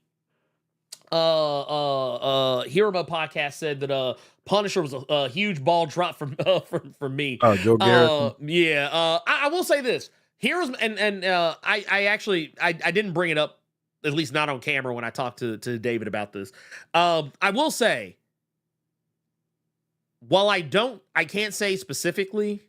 podcast said that Punisher was a huge ball drop from me. Oh, Joe Garrison. I will say this. I didn't bring it up, at least not on camera when I talked to David about this. I will say, while I can't say specifically,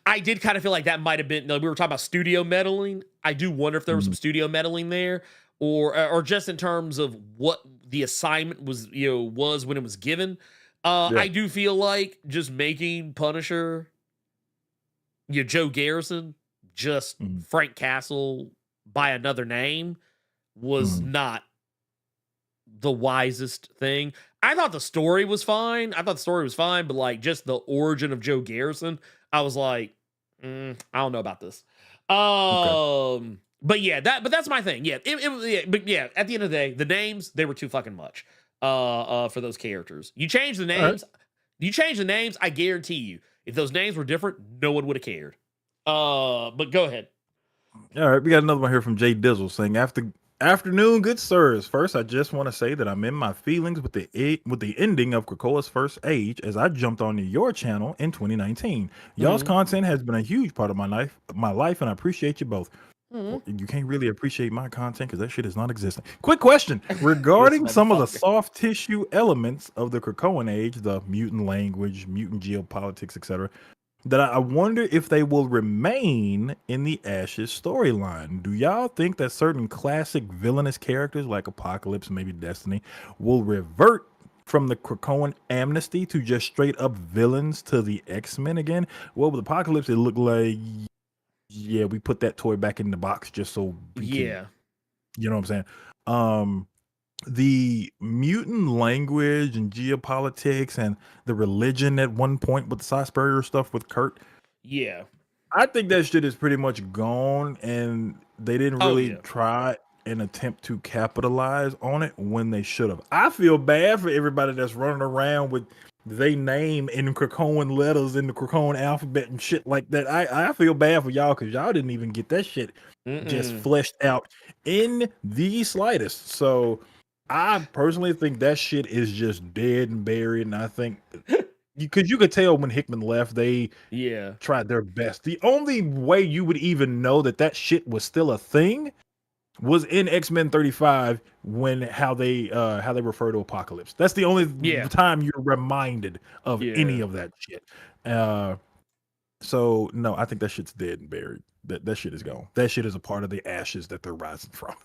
I did kind of feel like that might have been, we were talking about studio meddling. I do wonder if there was some studio meddling there, or just in terms of what the assignment was when it was given. I do feel like just making Punisher, Joe Garrison, just Frank Castle by another name was not the wisest thing. I thought the story was fine. But like just the origin of Joe Garrison, I was like, I don't know about this. But yeah, that's my thing. Yeah, but yeah, at the end of the day, the names, they were too fucking much for those characters. You change the names, I guarantee you, if those names were different, no one would have cared. But go ahead. All right, we got another one here from Jay Dizzle saying, afternoon, good sirs. First, I just want to say that I'm in my feelings with the ending of Krakoa's First Age as I jumped onto your channel in 2019. Y'all's content has been a huge part of my life, and I appreciate you both. You can't really appreciate my content because that shit is not existing. Quick question regarding some of the soft tissue elements of the Krakoan age, the mutant language, mutant geopolitics, etc., that I wonder if they will remain in the Ashes storyline. Do y'all think that certain classic villainous characters like Apocalypse, maybe Destiny, will revert from the Krakoan amnesty to just straight up villains to the X-Men again? Well, with Apocalypse, it looked like, yeah, we put that toy back in the box just so we can, you know what I'm saying? The mutant language and geopolitics and the religion at one point with the Salisbury stuff with Kurt. Yeah. I think that shit is pretty much gone, and they didn't really try and attempt to capitalize on it when they should have. I feel bad for everybody that's running around with they name in Krakoan letters in the Krakoan alphabet and shit like that. I feel bad for y'all because y'all didn't even get that shit just fleshed out in the slightest. So I personally think that shit is just dead and buried, and I think because you could tell when Hickman left, they tried their best. The only way you would even know that shit was still a thing was in X-Men 35 when how they refer to Apocalypse. That's the only time you're reminded of any of that shit. So no, I think that shit's dead and buried. That shit is gone. That shit is a part of the ashes that they're rising from.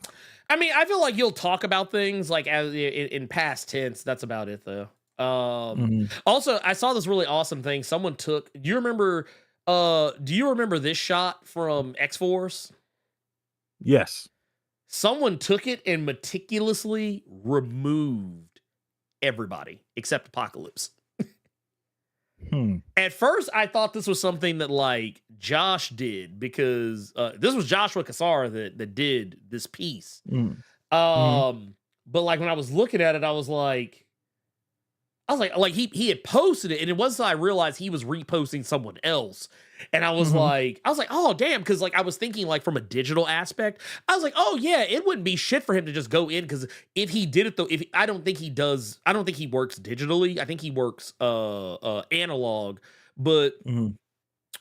I mean, I feel like you'll talk about things like as in past tense. That's about it, though. Also, I saw this really awesome thing. Someone took. Do you remember this shot from X-Force? Yes. Someone took it and meticulously removed everybody except Apocalypse. At first, I thought this was something that like Josh did because this was Joshua Cassara that did this piece. But like when I was looking at it, I was like he had posted it, and it wasn't until I realized he was reposting someone else. And I was like, oh damn, because like I was thinking like from a digital aspect, I was like, oh yeah, it wouldn't be shit for him to just go in because if he did it though, I don't think he works digitally. I think he works analog. But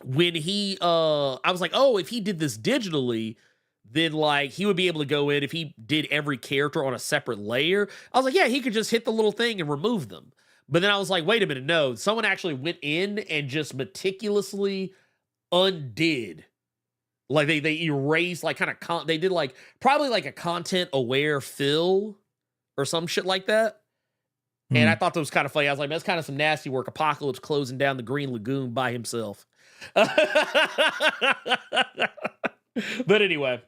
when he I was like, oh, if he did this digitally, then like he would be able to go in if he did every character on a separate layer. I was like, yeah, he could just hit the little thing and remove them. But then I was like, wait a minute, no, someone actually went in and just meticulously undid. Like they erased like kind of they did like probably like a content aware fill or some shit like that. And I thought that was kind of funny. I was like, that's kind of some nasty work. Apocalypse closing down the Green Lagoon by himself. But anyway,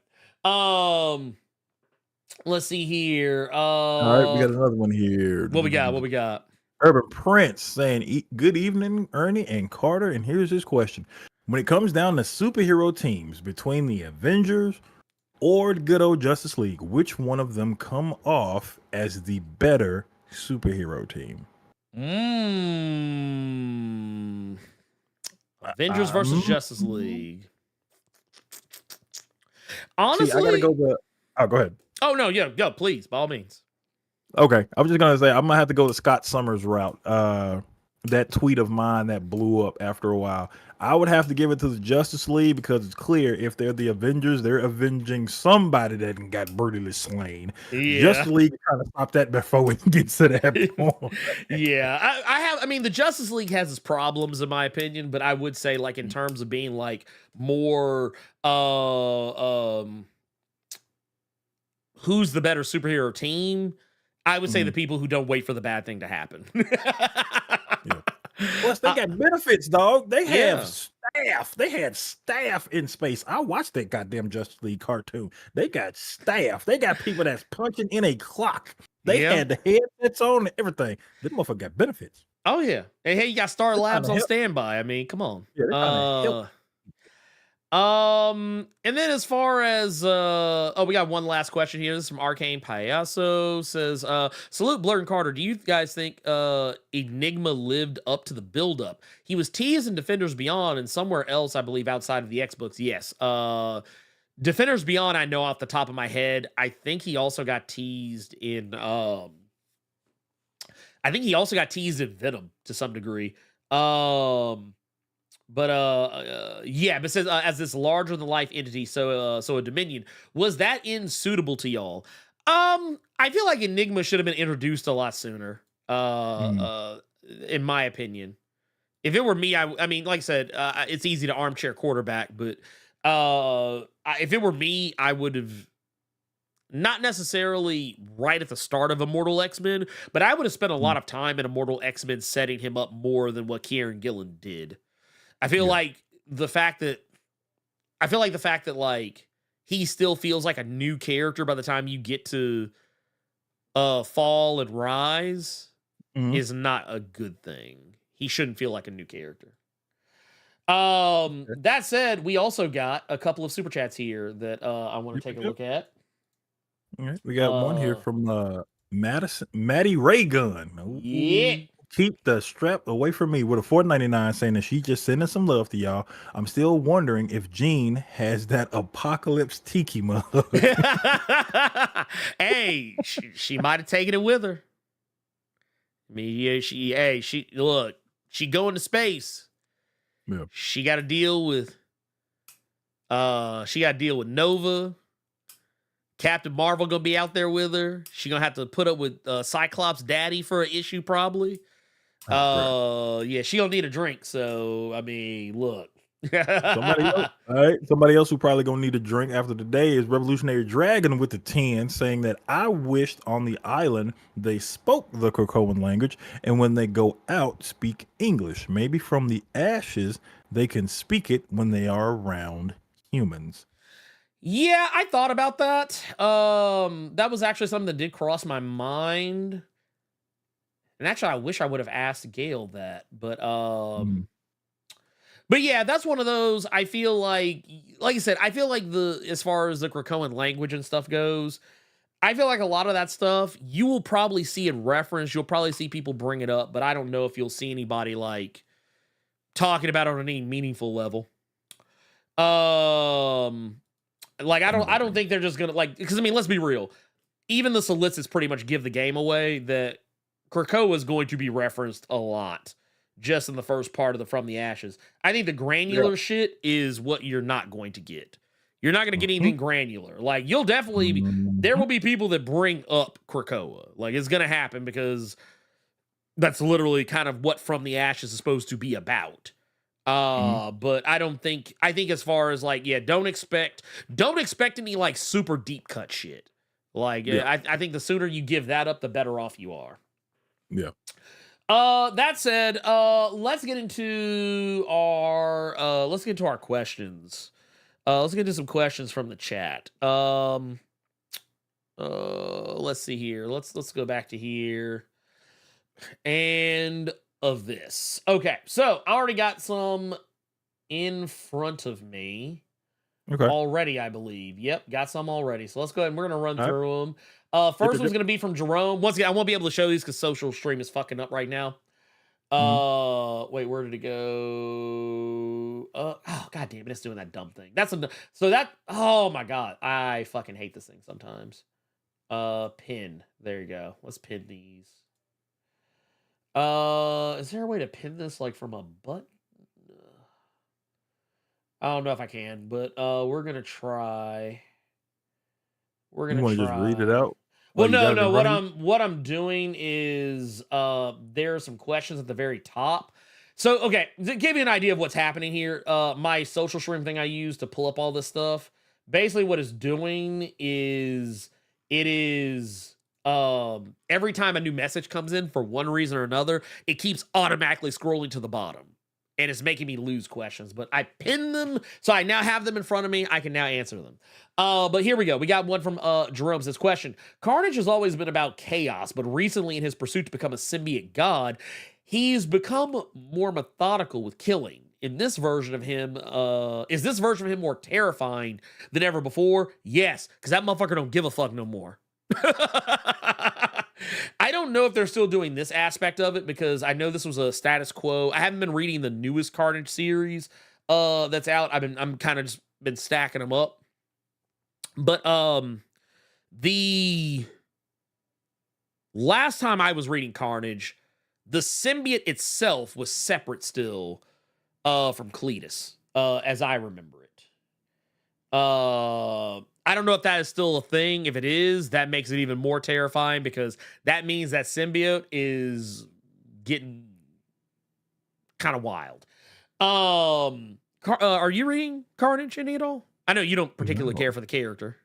let's see here. All right, we got another one here. What we got? Urban Prince saying, good evening, Ernie and Carter. And here's his question. When it comes down to superhero teams between the Avengers or the good old Justice League, which one of them come off as the better superhero team? Avengers versus Justice League. Honestly, I gotta go go ahead. Oh no, yeah, go please, by all means. Okay, I was just gonna say I'm gonna have to go the Scott Summers route. That tweet of mine that blew up after a while. I would have to give it to the Justice League because it's clear if they're the Avengers, they're avenging somebody that got brutally slain. Yeah. Justice League trying to stop that before we get to that point. Yeah, I mean, the Justice League has its problems in my opinion, but I would say like in terms of being like more who's the better superhero team, I would say the people who don't wait for the bad thing to happen. Plus, they got benefits, dog. They have staff. They had staff in space. I watched that goddamn Justice League cartoon. They got staff. They got people that's punching in a clock. They had the headsets on and everything. This motherfucker got benefits. Oh, yeah. And hey, you got Star Labs on standby. I mean, come on. Yeah, And then as far as we got one last question here. This is from Arcane Payaso. Says, salute Blerd and Carter. Do you guys think Enigma lived up to the buildup? He was teased in Defenders Beyond and somewhere else, I believe, outside of the X books. Yes. Defenders Beyond, I know off the top of my head. I think he also got teased in Venom to some degree. Yeah, but it says as this larger than life entity, so a Dominion. Was that suitable to y'all? I feel like Enigma should have been introduced a lot sooner. In my opinion. If it were me, I mean, like I said, it's easy to armchair quarterback, but if it were me, I would have not necessarily right at the start of Immortal X-Men, but I would have spent a lot of time in Immortal X-Men setting him up more than what Kieran Gillen did. I feel like the fact that like he still feels like a new character by the time you get to Fall and Rise is not a good thing. He shouldn't feel like a new character. That said, we also got a couple of super chats here that I want to take a look at. All right, we got one here from Maddie Raygun. Yeah. Keep the strap away from me with a $4.99 saying that she just sending some love to y'all. I'm still wondering if Jean has that apocalypse tiki mug. Hey, she might have taken it with her. I mean, yeah, she look, she going to space. Yeah. She got to deal with Nova. Captain Marvel gonna be out there with her. She gonna have to put up with Cyclops daddy for an issue probably. Yeah, she gonna need a drink. So I mean, look. Somebody else who probably gonna need a drink after today is Revolutionary Dragon with the 10, saying that I wished on the island they spoke the Krakoan language, and when they go out, speak English. Maybe from the ashes they can speak it when they are around humans. Yeah, I thought about that. That was actually something that did cross my mind. And actually, I wish I would have asked Gail that. But yeah, that's one of those. I feel like I said, I feel like as far as the Krakoan language and stuff goes, I feel like a lot of that stuff you will probably see in reference. You'll probably see people bring it up, but I don't know if you'll see anybody like talking about it on any meaningful level. Like I don't think they're just gonna because I mean, let's be real. Even the solicits pretty much give the game away that Krakoa is going to be referenced a lot just in the first part of the From the Ashes. I think the granular shit is what you're not going to get. You're not going to get anything granular. Like you'll definitely there will be people that bring up Krakoa. Like it's going to happen because that's literally kind of what From the Ashes is supposed to be about. But I think as far as like, yeah, don't expect any like super deep cut shit. Like, I think the sooner you give that up, the better off you are. Yeah. That said, let's get into our questions. Let's get into some questions from the chat. Let's see here. Let's go back to here. And of this. Okay, so I already got some in front of me. Okay. Already, I believe. Yep, got some already. So let's go ahead and we're going to run through them. First one's going to be from Jerome. Once again, I won't be able to show these because social stream is fucking up right now. Wait, where did it go? Oh, god damn it, it's doing that dumb thing. Oh my god, I fucking hate this thing sometimes. Pin. There you go. Let's pin these. Is there a way to pin this like from a button? I don't know if I can, but we're gonna try. We're gonna try. Just read it out. Well, no. What I'm doing is there are some questions at the very top. So okay, to give you an idea of what's happening here, my social stream thing I use to pull up all this stuff. Basically, what it's doing is it is every time a new message comes in for one reason or another, it keeps automatically scrolling to the bottom. And it's making me lose questions, but I pinned them, so I now have them in front of me. I can now answer them. But here we go. We got one from Jerome. Says, question: Carnage has always been about chaos, but recently in his pursuit to become a symbiote god, he's become more methodical with killing. in this version of him, is this version of him more terrifying than ever before? Yes, because that motherfucker don't give a fuck no more. I don't know if they're still doing this aspect of it because I know this was a status quo. I haven't been reading the newest Carnage series that's out. I'm kind of just been stacking them up. But the last time I was reading Carnage, the symbiote itself was separate still from Cletus, as I remember it. I don't know if that is still a thing. If it is, that makes it even more terrifying because that means that symbiote is getting kind of wild. Are you reading Carnage any at all? I know you don't particularly care for the character.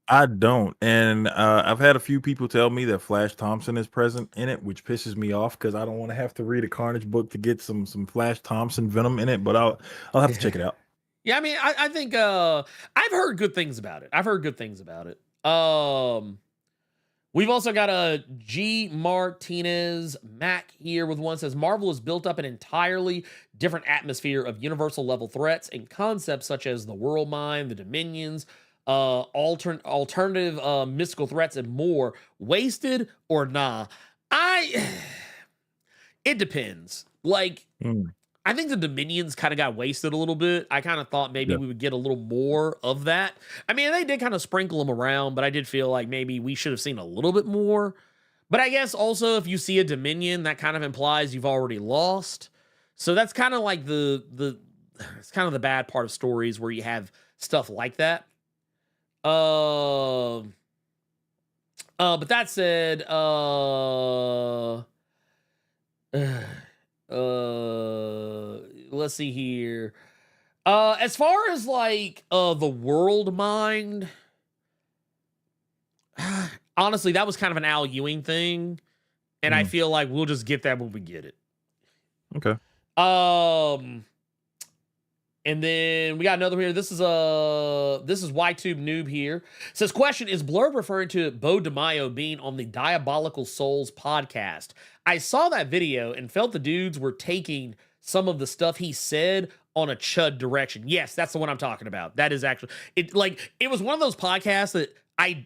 I don't, and I've had a few people tell me that Flash Thompson is present in it, which pisses me off because I don't want to have to read a Carnage book to get some Flash Thompson venom in it. But I'll have to check it out. Yeah, I mean, I think I've heard good things about it. We've also got a G Martinez Mac here with one says Marvel has built up an entirely different atmosphere of universal level threats and concepts such as the World Mind, the Dominions, alternative mystical threats, and more. Wasted or nah? It depends. Like, I think the Dominions kind of got wasted a little bit. I kind of thought maybe we would get a little more of that. I mean, they did kind of sprinkle them around, but I did feel like maybe we should have seen a little bit more. But I guess also if you see a Dominion, that kind of implies you've already lost. So that's kind of like it's kind of the bad part of stories where you have stuff like that. But that said, let's see here. As far as like the World Mind, honestly, that was kind of an Al Ewing thing, and I feel like we'll just get that when we get it. Okay. And then we got another here. This is YTube Noob here. It says, question, is Blerd referring to Bo DeMaio being on the Diabolical Souls podcast? I saw that video and felt the dudes were taking some of the stuff he said on a chud direction. Yes, that's the one I'm talking about. That is actually it. Like, it was one of those podcasts that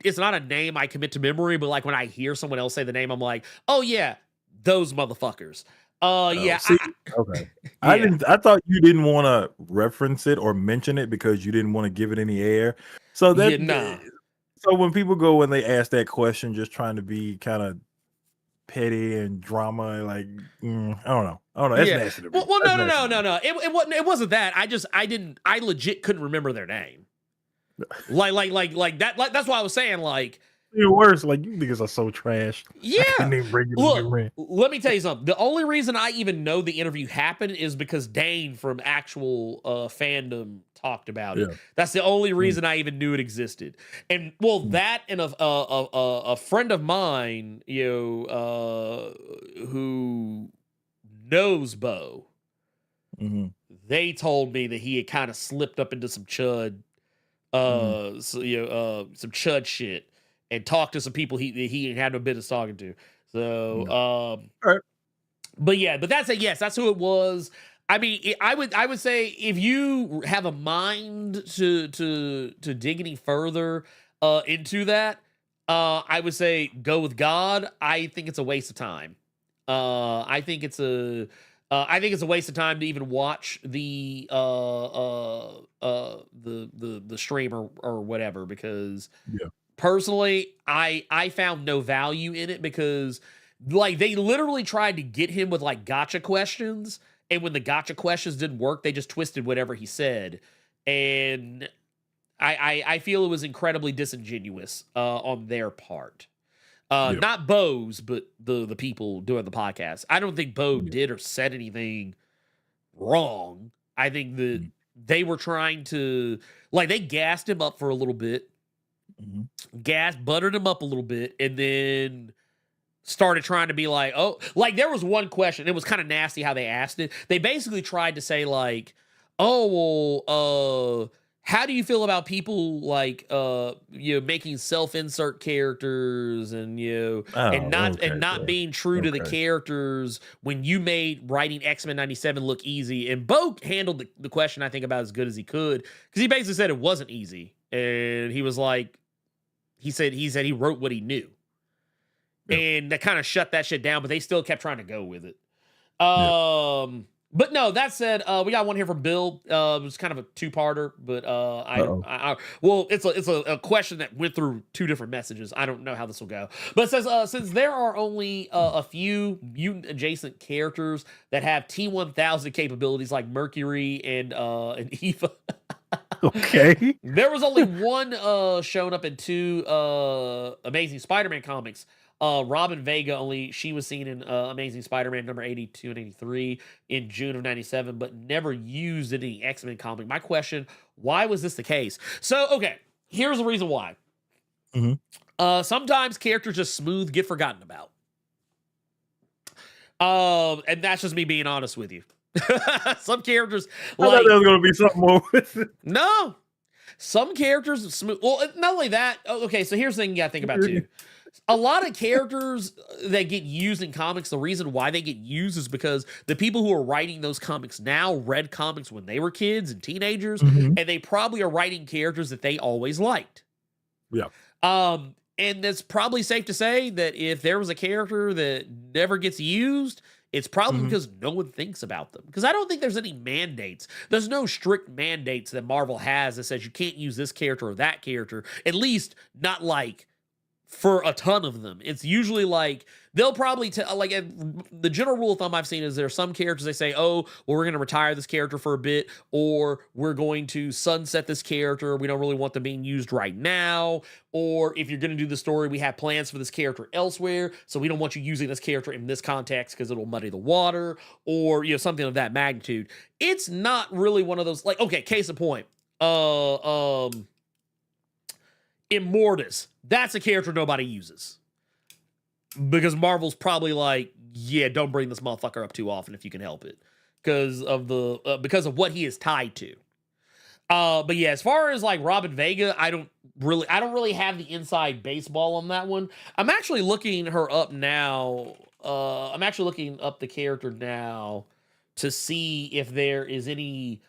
it's not a name I commit to memory, but like when I hear someone else say the name, I'm like, oh yeah, those motherfuckers. Yeah. See, okay. Yeah. I thought you didn't want to reference it or mention it because you didn't want to give it any air. So that So when people go and they ask that question, just trying to be kind of petty and drama, like I don't know. That's nasty to me. Well, no. It wasn't that. I legit couldn't remember their name. Like that. That's why I was saying like. Even worse, like you niggas are so trash. Yeah. Look, let me tell you something. The only reason I even know the interview happened is because Dane from actual fandom talked about it. That's the only reason I even knew it existed. And that and a friend of mine, who knows Bo, they told me that he had kind of slipped up into some chud, some chud shit. And talk to some people he had no business talking to. So, all right. But that's a yes. That's who it was. I mean, I would say if you have a mind to dig any further into that, I would say go with God. I think it's a waste of time. I think it's a waste of time to even watch the stream or whatever because. Yeah. Personally, I found no value in it because like they literally tried to get him with like gotcha questions, and when the gotcha questions didn't work, they just twisted whatever he said. And I feel it was incredibly disingenuous on their part. Not Bo's, but the people doing the podcast. I don't think Bo did or said anything wrong. I think that they were trying to like they gassed him up for a little bit. Buttered him up a little bit, and then started trying to be like, oh, like there was one question. It was kind of nasty how they asked it. They basically tried to say like, oh, well, how do you feel about people like making self-insert characters and not being true to the characters when you made writing X-Men 97 look easy? And Bo handled the question, I think, about as good as he could, because he basically said it wasn't easy, and he was like, he said he wrote what he knew, and that kind of shut that shit down, but they still kept trying to go with it. But no, that said, we got one here from Bill. It was kind of a two-parter, but it's a question that went through two different messages. I don't know how this will go, but it says, since there are only a few mutant adjacent characters that have T-1000 capabilities like Mercury and Eva. Okay. There was only one shown up in two Amazing Spider-Man comics. Robin Vega, she was seen in Amazing Spider-Man number 82 and 83 in June of 97, but never used in any X-Men comic. My question, why was this the case? So, okay, here's the reason why. Sometimes characters just smooth get forgotten about. And that's just me being honest with you. Some characters, I thought there was going to be something more with it. No. Some characters smooth. Well, not only that. Okay, so here's the thing you got to think about too. A lot of characters that get used in comics, the reason why they get used is because the people who are writing those comics now read comics when they were kids and teenagers, and they probably are writing characters that they always liked. Yeah. And it's probably safe to say that if there was a character that never gets used, it's probably because no one thinks about them. Because I don't think there's any mandates. There's no strict mandates that Marvel has that says you can't use this character or that character. At least not like for a ton of them. It's usually like they'll probably tell, like, the general rule of thumb I've seen is there are some characters they say, oh, well, we're going to retire this character for a bit, or we're going to sunset this character. We don't really want them being used right now. Or if you're going to do the story, we have plans for this character elsewhere, so we don't want you using this character in this context because it'll muddy the water, or, something of that magnitude. It's not really one of those, like, okay, case in point. Immortus. That's a character nobody uses. Because Marvel's probably like, yeah, don't bring this motherfucker up too often if you can help it. Because of what he is tied to. But yeah, as far as like Robin Vega, I don't really have the inside baseball on that one. I'm actually looking her up now. I'm actually looking up the character now to see if there is any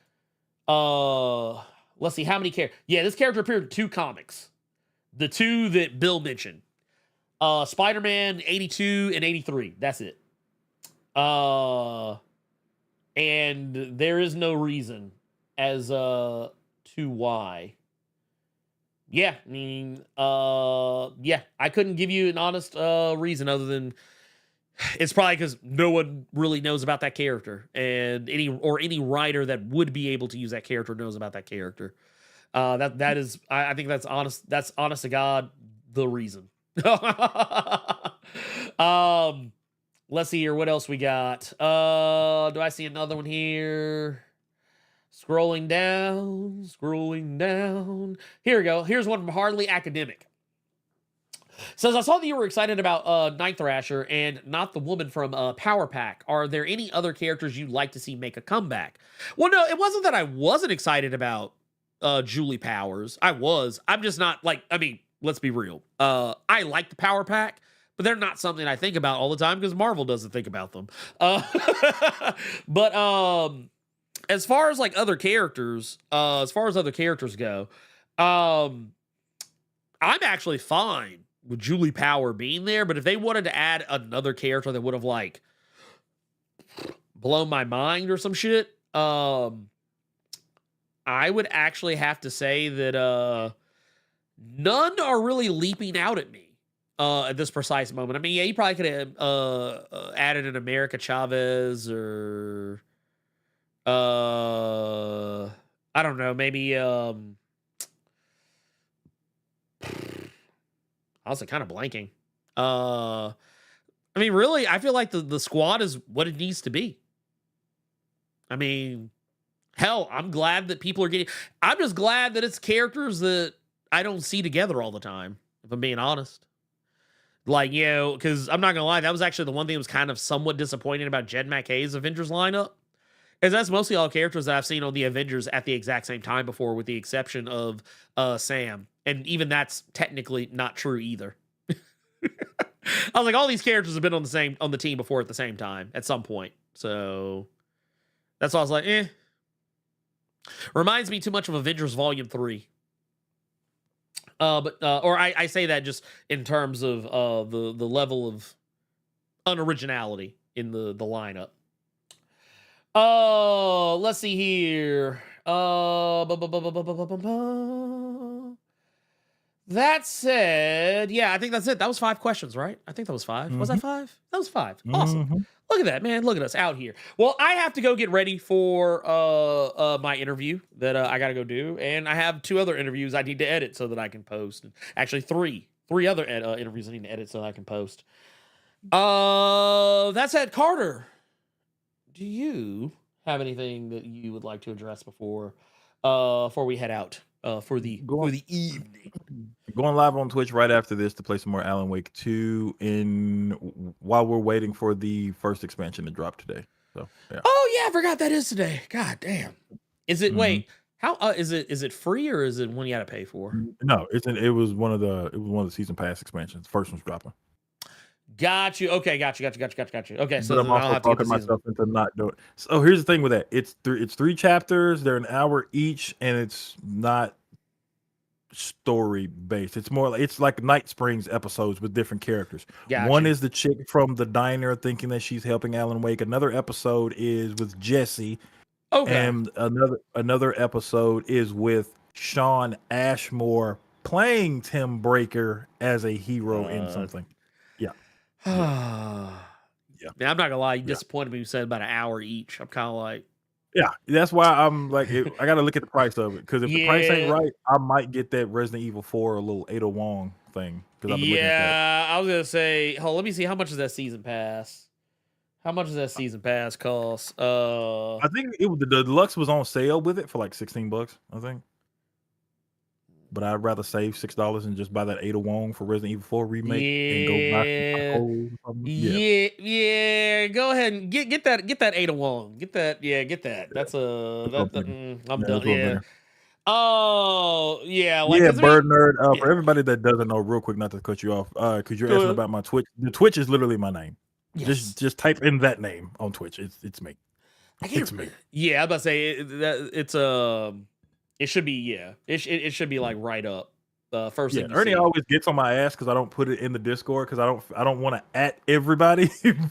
let's see how many characters. Yeah, this character appeared in 2 comics. The 2 that Bill mentioned. Spider-Man 82 and 83. That's it. And there is no reason as to why. Yeah, I mean, yeah, I couldn't give you an honest reason other than it's probably because no one really knows about that character, and any writer that would be able to use that character knows about that character. That is, I think that's honest. That's honest to God the reason. Let's see here. What else we got? Do I see another one here? Scrolling down. Here we go. Here's one from Hardly Academic. Says, I saw that you were excited about Night Thrasher and Not the Woman from Power Pack. Are there any other characters you'd like to see make a comeback? Well, no, it wasn't that I wasn't excited about Julie Powers. I was. I'm just not like, I mean, let's be real. I like the Power Pack, but they're not something I think about all the time because Marvel doesn't think about them. But as far as like other characters, go, I'm actually fine with Julie Power being there. But if they wanted to add another character that would have like blown my mind or some shit, I would actually have to say that none are really leaping out at me at this precise moment. I mean, yeah, you probably could have added an America Chavez or I don't know, maybe I was kind of blanking. I mean, really, I feel like the squad is what it needs to be. I mean, hell, I'm glad that people are getting... I'm just glad that it's characters that I don't see together all the time, if I'm being honest. Like, because I'm not going to lie, that was actually the one thing that was kind of somewhat disappointing about Jed McKay's Avengers lineup, As that's mostly all characters that I've seen on the Avengers at the exact same time before, with the exception of Sam. And even that's technically not true either. I was like, all these characters have been on the team before at the same time at some point. So that's why I was like, eh. Reminds me too much of Avengers Volume 3. Or I say that just in terms of the level of unoriginality in the lineup. Let's see here. That said, yeah, I think that's it. That was 5 questions, right? I think that was 5. Was that 5? That was 5. Awesome. Look at that, man. Look at us out here. Well, I have to go get ready for my interview that I got to go do, and I have 2 other interviews I need to edit so that I can post. Actually, 3 other interviews I need to edit so that I can post. That said, Carter, do you have anything that you would like to address before we head out for the evening? Going live on Twitch right after this to play some more Alan Wake 2 while we're waiting for the first expansion to drop today. So yeah. Oh yeah, I forgot that is today. God damn. Is it wait, how is it free or is it one you gotta pay for? No, it was one of the season pass expansions. The first one's dropping. Got you. Okay, got you. Okay, so but I'm also talking myself into not doing. So here's the thing with that. It's 3 chapters. They're an hour each, and it's not story based. It's more like it's like Night Springs episodes with different characters. Gotcha. One is the chick from the diner thinking that she's helping Alan Wake. Another episode is with Jesse. Okay. And another episode is with Sean Ashmore playing Tim Breaker as a hero in something. Yeah. Yeah. Man, I'm not gonna lie, you disappointed me. You said about an hour each. I'm kind of like, yeah, that's why I'm like, I got to look at the price of it, because if the price ain't right, I might get that Resident Evil 4 a little Ada Wong thing. Yeah, I was gonna say, let me see, how much is that season pass? How much does that season pass cost? I think the deluxe was on sale with it for like $16, I think. But I'd rather save $6 and just buy that Ada Wong for Resident Evil 4 remake and go buy some. Yeah. Go ahead and get that Ada Wong. Get that. That's I'm done. Yeah. Oh yeah. Bird Nerd. For everybody that doesn't know, real quick, not to cut you off, because you're asking about my Twitch. The Twitch is literally my name. Yes. Just type in that name on Twitch. It's me. It's me. Yeah, I'm about to say it's It should be, it should be like right up. First thing Ernie always gets on my ass because I don't put it in the Discord because I don't want to at everybody. That's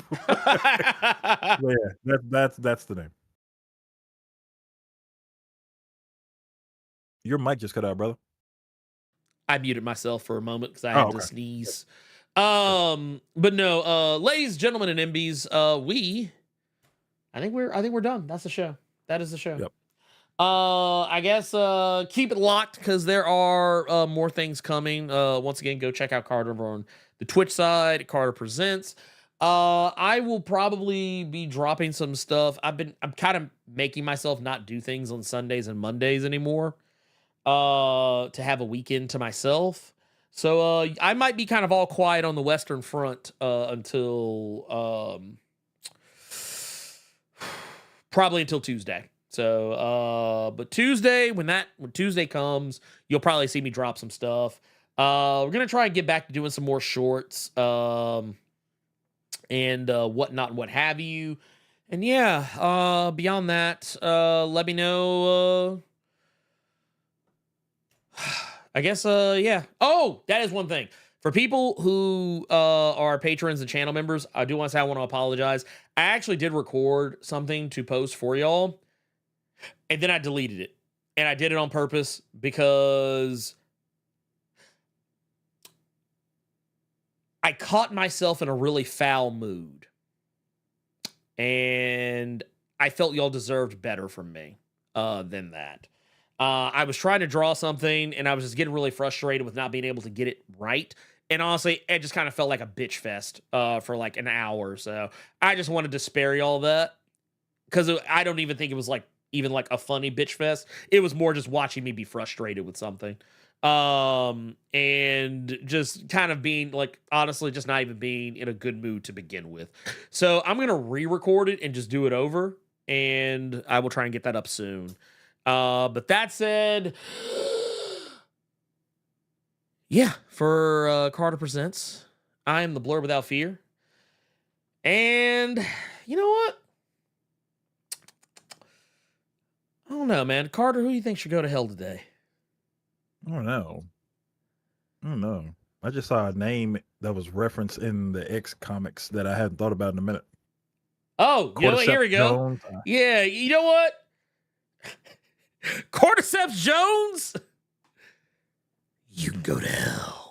the name. Your mic just cut out, brother. I muted myself for a moment because I had to sneeze. But no, ladies, gentlemen, and MBs, I think we're done. That's the show. That is the show. Yep. I guess keep it locked because there are more things coming. Once again, go check out Carter over on the Twitch side. Carter Presents. I will probably be dropping some stuff. I'm kind of making myself not do things on Sundays and Mondays anymore. To have a weekend to myself. So I might be kind of all quiet on the Western Front until probably until Tuesday. So, but Tuesday, when Tuesday comes, you'll probably see me drop some stuff. We're going to try and get back to doing some more shorts, and whatnot and what have you. And yeah, beyond that, let me know, I guess, yeah. Oh, that is one thing. For people who are patrons and channel members, I do want to say I want to apologize. I actually did record something to post for y'all. And then I deleted it. And I did it on purpose because I caught myself in a really foul mood. And I felt y'all deserved better from me than that. I was trying to draw something and I was just getting really frustrated with not being able to get it right. And honestly, it just kind of felt like a bitch fest for like an hour or so. I just wanted to spare y'all that because I don't even think it was like even like a funny bitch fest. It was more just watching me be frustrated with something. And just kind of being like, honestly, just not even being in a good mood to begin with. So I'm going to re-record it and just do it over. and I will try and get that up soon. But that said, yeah, for Carter Presents, I am the Blerd Without Fear. And you know what? I don't know, man. Carter, who do you think should go to hell today? I don't know. I just saw a name that was referenced in the X comics that I hadn't thought about in a minute. Oh, you know what? Here we go. Jones. Yeah, you know what? Cordyceps Jones? You can go to hell.